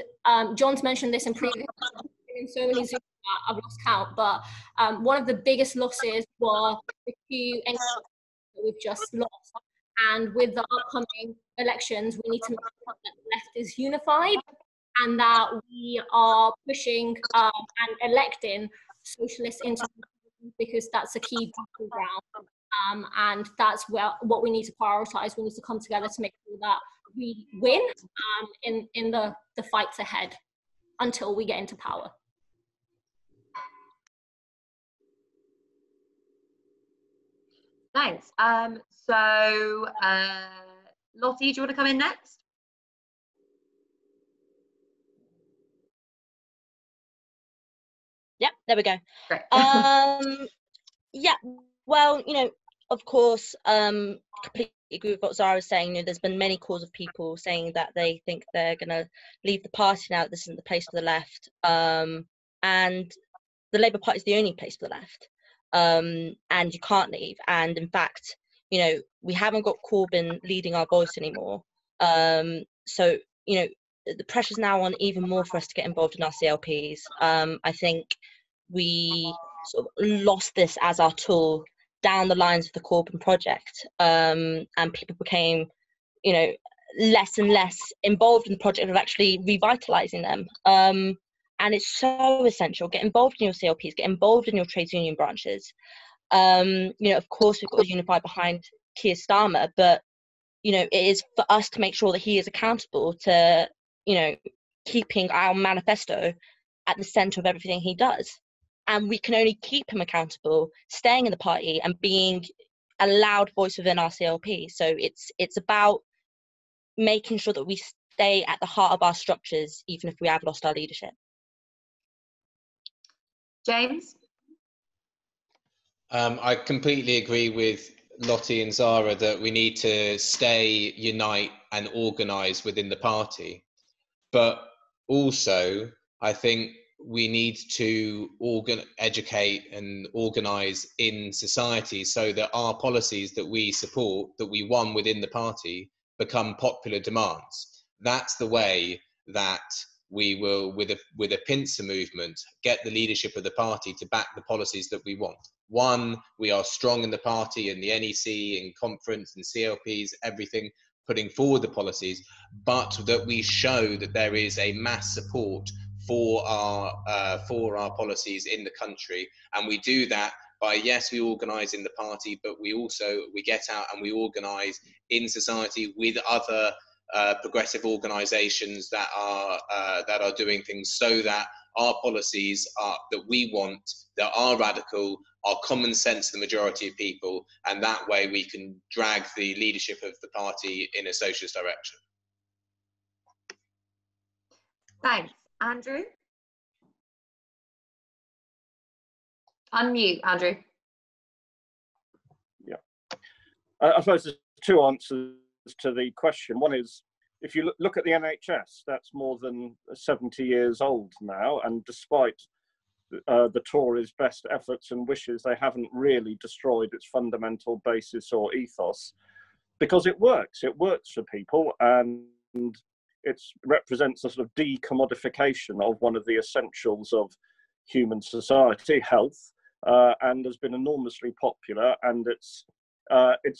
John's mentioned this in previous, in so many Zooms that I've lost count, but one of the biggest losses were the two NEC that we've just lost. And with the upcoming elections, we need to make sure that the left is unified and that we are pushing and electing socialists into, because that's a key battleground. And that's what we need to prioritise. We need to come together to make sure that we win in the fights ahead until we get into power. Thanks. So Lotte, do you want to come in next? Yeah, there we go. Great. Yeah, well, you know, of course, completely agree with what Zarah was saying. You know, there's been many calls of people saying that they think they're going to leave the party now, that this isn't the place for the left. And the Labour Party is the only place for the left. And you can't leave. And in fact, you know, we haven't got Corbyn leading our voice anymore. So, you know, the pressure's now on even more for us to get involved in our CLPs. I think we sort of lost this as our tool down the lines of the Corbyn project, and people became, you know, less and less involved in the project of actually revitalising them. And it's so essential. Get involved in your CLPs, get involved in your trades union branches. You know, of course, we've got to unify behind Keir Starmer, but, you know, it is for us to make sure that he is accountable to, you know, keeping our manifesto at the centre of everything he does. And we can only keep him accountable, staying in the party and being a loud voice within our CLP. So it's about making sure that we stay at the heart of our structures, even if we have lost our leadership. James? I completely agree with Lotte and Zarah that we need to stay, unite and organise within the party. But also, I think we need to educate and organise in society so that our policies that we support, that we won within the party, become popular demands. That's the way that we will, with a pincer movement, get the leadership of the party to back the policies that we want. One, we are strong in the party, in the NEC, in conference, in CLPs, everything, putting forward the policies, but that we show that there is a mass support for our policies in the country. And we do that by, yes, we organise in the party, but we get out and we organise in society with other progressive organisations that are doing things, so that our policies that we want, that are radical, are common sense to the majority of people, and that way we can drag the leadership of the party in a socialist direction. Thanks. Andrew? Unmute, Andrew. Yeah. I suppose there's two answers to the question. One is, if you look at the NHS, that's more than 70 years old now, and despite the Tories' best efforts and wishes, they haven't really destroyed its fundamental basis or ethos, because it works. It works for people, and it represents a sort of decommodification of one of the essentials of human society, health, and has been enormously popular, and its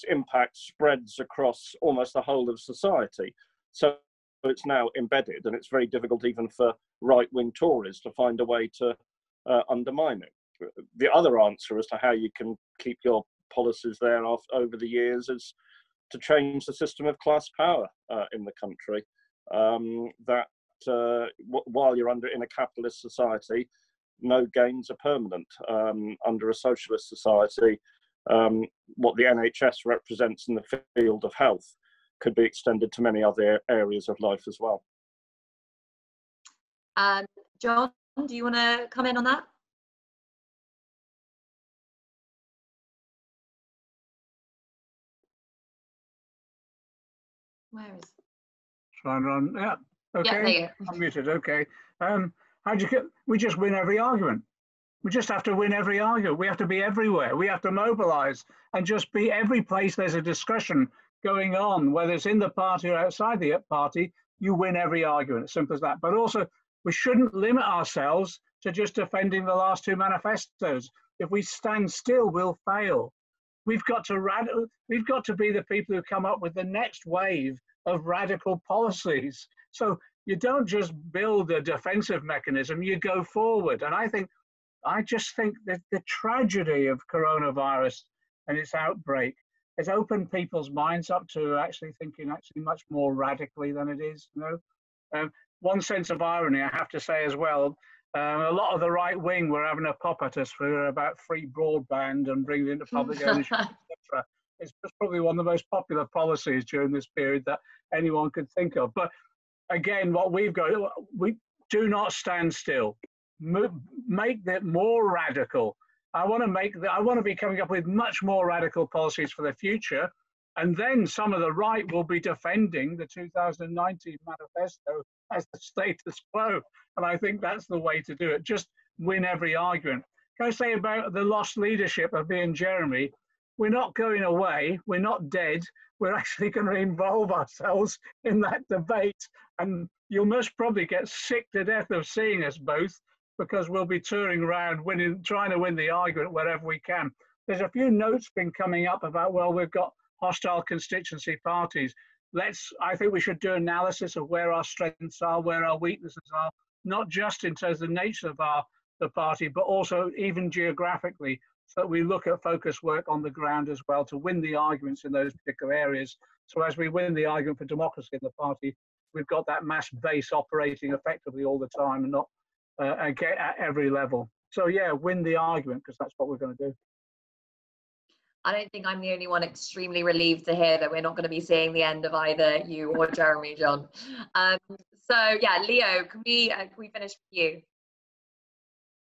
impact spreads across almost the whole of society. So it's now embedded, and it's very difficult even for right-wing Tories to find a way to undermine it. The other answer as to how you can keep your policies there over the years is to change the system of class power in the country. While you're in a capitalist society, no gains are permanent. Under a socialist society, what the NHS represents in the field of health could be extended to many other areas of life as well. John, do you want to come in on that? Where is it? Trying to run. Yeah. Okay. Yeah, there you go. I'm muted. Okay. We just win every argument. We just have to win every argument. We have to be everywhere. We have to mobilize and just be every place there's a discussion going on, whether it's in the party or outside the party. You win every argument. Simple as that. But also, we shouldn't limit ourselves to just defending the last two manifestos. If we stand still, we'll fail. We've got to be the people who come up with the next wave of radical policies. So you don't just build a defensive mechanism, you go forward. And I just think that the tragedy of coronavirus and its outbreak has opened people's minds up to actually thinking much more radically than it is. One sense of irony, I have to say as well, a lot of the right wing were having a pop at us for about free broadband and bringing it into public ownership, etc. It's probably one of the most popular policies during this period that anyone could think of. But again, what we do not stand still. Make that more radical. I want to be coming up with much more radical policies for the future, and then some of the right will be defending the 2019 manifesto as the status quo. And I think that's the way to do it. Just win every argument. Can I say about the lost leadership of me and Jeremy? We're not going away. We're not dead. We're actually going to involve ourselves in that debate. And you'll most probably get sick to death of seeing us both, because we'll be touring around trying to win the argument wherever we can. There's a few notes been coming up about, well, we've got hostile constituency parties. I think we should do analysis of where our strengths are, where our weaknesses are, not just in terms of the nature of the party, but also even geographically, so that we look at focus work on the ground as well to win the arguments in those particular areas. So as we win the argument for democracy in the party, we've got that mass base operating effectively all the time and not at every level. So yeah, win the argument, because that's what we're going to do. I don't think I'm the only one extremely relieved to hear that we're not going to be seeing the end of either you or Jeremy, John. So yeah, Leo, can we finish with you?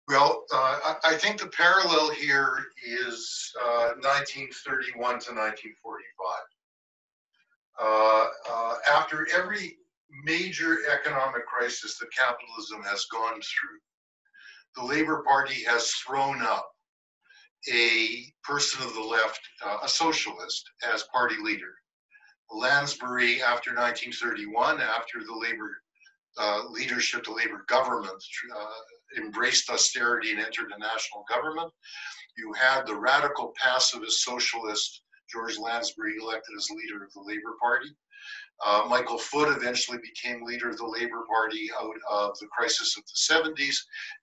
Well, I think the parallel here is 1931 to 1945. After every major economic crisis that capitalism has gone through, the Labour Party has thrown up a person of the left, a socialist, as party leader. Lansbury, after 1931, after the Labour leadership, the Labour government embraced austerity and entered a national government, you had the radical pacifist socialist George Lansbury elected as leader of the Labour Party. Michael Foot eventually became leader of the Labour Party out of the crisis of the 70s.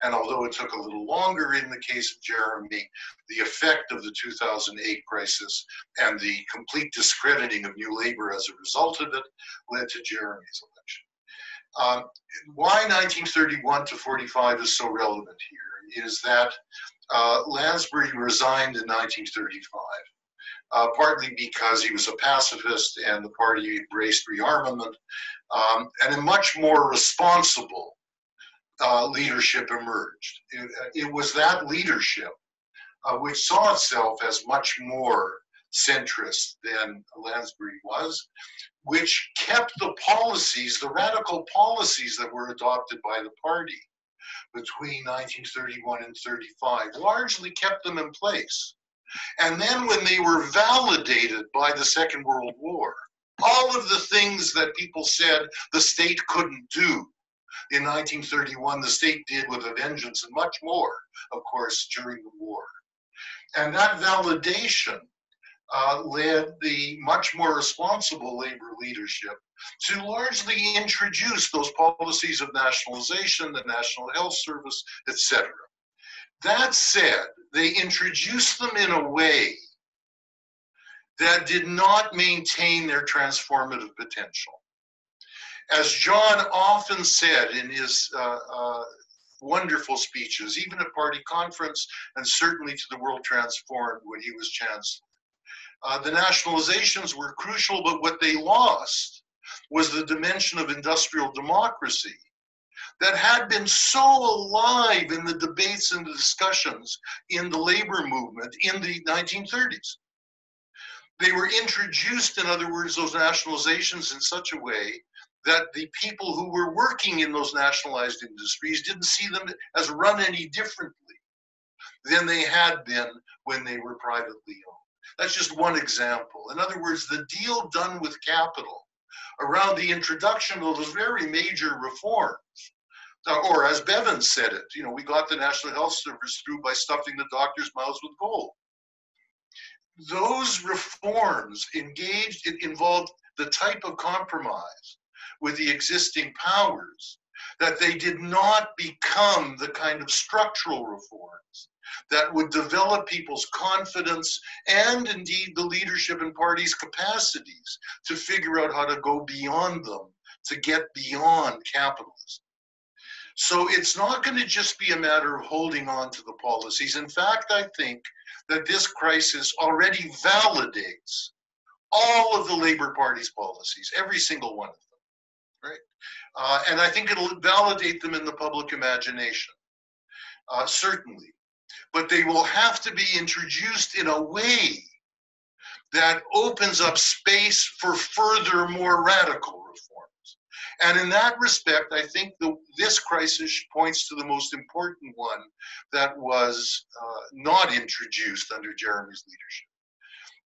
And although it took a little longer in the case of Jeremy, the effect of the 2008 crisis and the complete discrediting of New Labour as a result of it led to Jeremy's election. Why 1931 to 45 is so relevant here is that Lansbury resigned in 1935. Partly because he was a pacifist and the party embraced rearmament, and a much more responsible leadership emerged. It was that leadership which saw itself as much more centrist than Lansbury was, which kept the policies, the radical policies that were adopted by the party between 1931 and 35, largely kept them in place. And then when they were validated by the Second World War, all of the things that people said the state couldn't do in 1931, the state did with a vengeance, and much more, of course, during the war. And that validation led the much more responsible Labour leadership to largely introduce those policies of nationalization, the National Health Service, etc. That said, they introduced them in a way that did not maintain their transformative potential. As John often said in his wonderful speeches, even at party conference, and certainly to the World Transformed when he was Chancellor, the nationalizations were crucial, but what they lost was the dimension of industrial democracy that had been so alive in the debates and the discussions in the labor movement in the 1930s. They were introduced, in other words, those nationalizations in such a way that the people who were working in those nationalized industries didn't see them as run any differently than they had been when they were privately owned. That's just one example. In other words, the deal done with capital around the introduction of those very major reforms, or as Bevan said it, you know, we got the National Health Service through by stuffing the doctors' mouths with gold. Those reforms involved the type of compromise with the existing powers that they did not become the kind of structural reforms that would develop people's confidence and indeed the leadership and party's capacities to figure out how to go beyond them, to get beyond capitalism. So it's not going to just be a matter of holding on to the policies. In fact, I think that this crisis already validates all of the Labour Party's policies, every single one of them, right? And I think it'll validate them in the public imagination, certainly. But they will have to be introduced in a way that opens up space for further, more radical reforms. And in that respect, I think this crisis points to the most important one that was not introduced under Jeremy's leadership.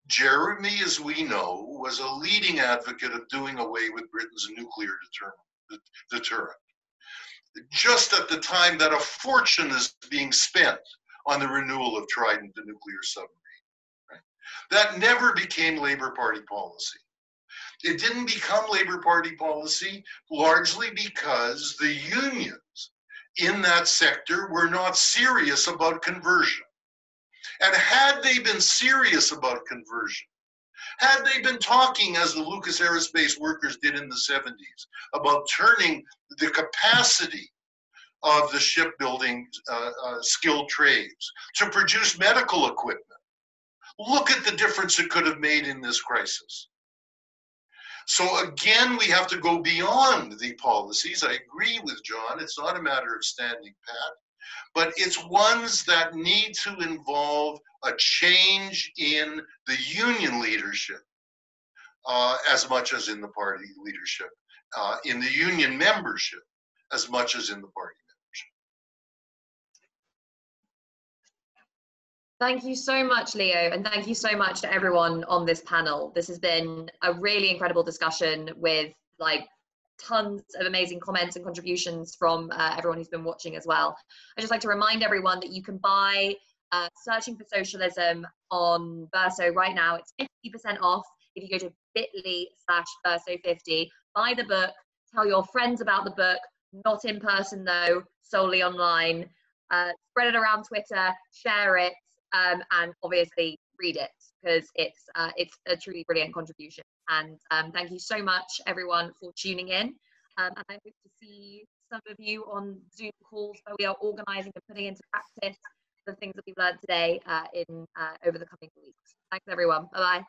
Jeremy, as we know, was a leading advocate of doing away with Britain's nuclear deterrent. Just at the time that a fortune is being spent on the renewal of Trident, the nuclear submarine. Right? That never became Labour Party policy. It didn't become Labour Party policy largely because the unions in that sector were not serious about conversion. And had they been serious about conversion, had they been talking, as the Lucas Aerospace workers did in the 70s, about turning the capacity of the shipbuilding skilled trades to produce medical equipment, look at the difference it could have made in this crisis. So again, we have to go beyond the policies. I agree with John, it's not a matter of standing pat, but it's ones that need to involve a change in the union leadership as much as in the party leadership, in the union membership as much as in the party. Thank you so much, Leo, and thank you so much to everyone on this panel. This has been a really incredible discussion with like tons of amazing comments and contributions from everyone who's been watching as well. I'd just like to remind everyone that you can buy Searching for Socialism on Verso right now. It's 50% off if you go to bit.ly/Verso50. Buy the book, tell your friends about the book, not in person though, solely online. Spread it around Twitter, share it, and obviously read it, because it's a truly brilliant contribution. And thank you so much, everyone, for tuning in. And I hope to see some of you on Zoom calls where we are organising and putting into practice the things that we've learned today over the coming weeks. Thanks, everyone. Bye-bye.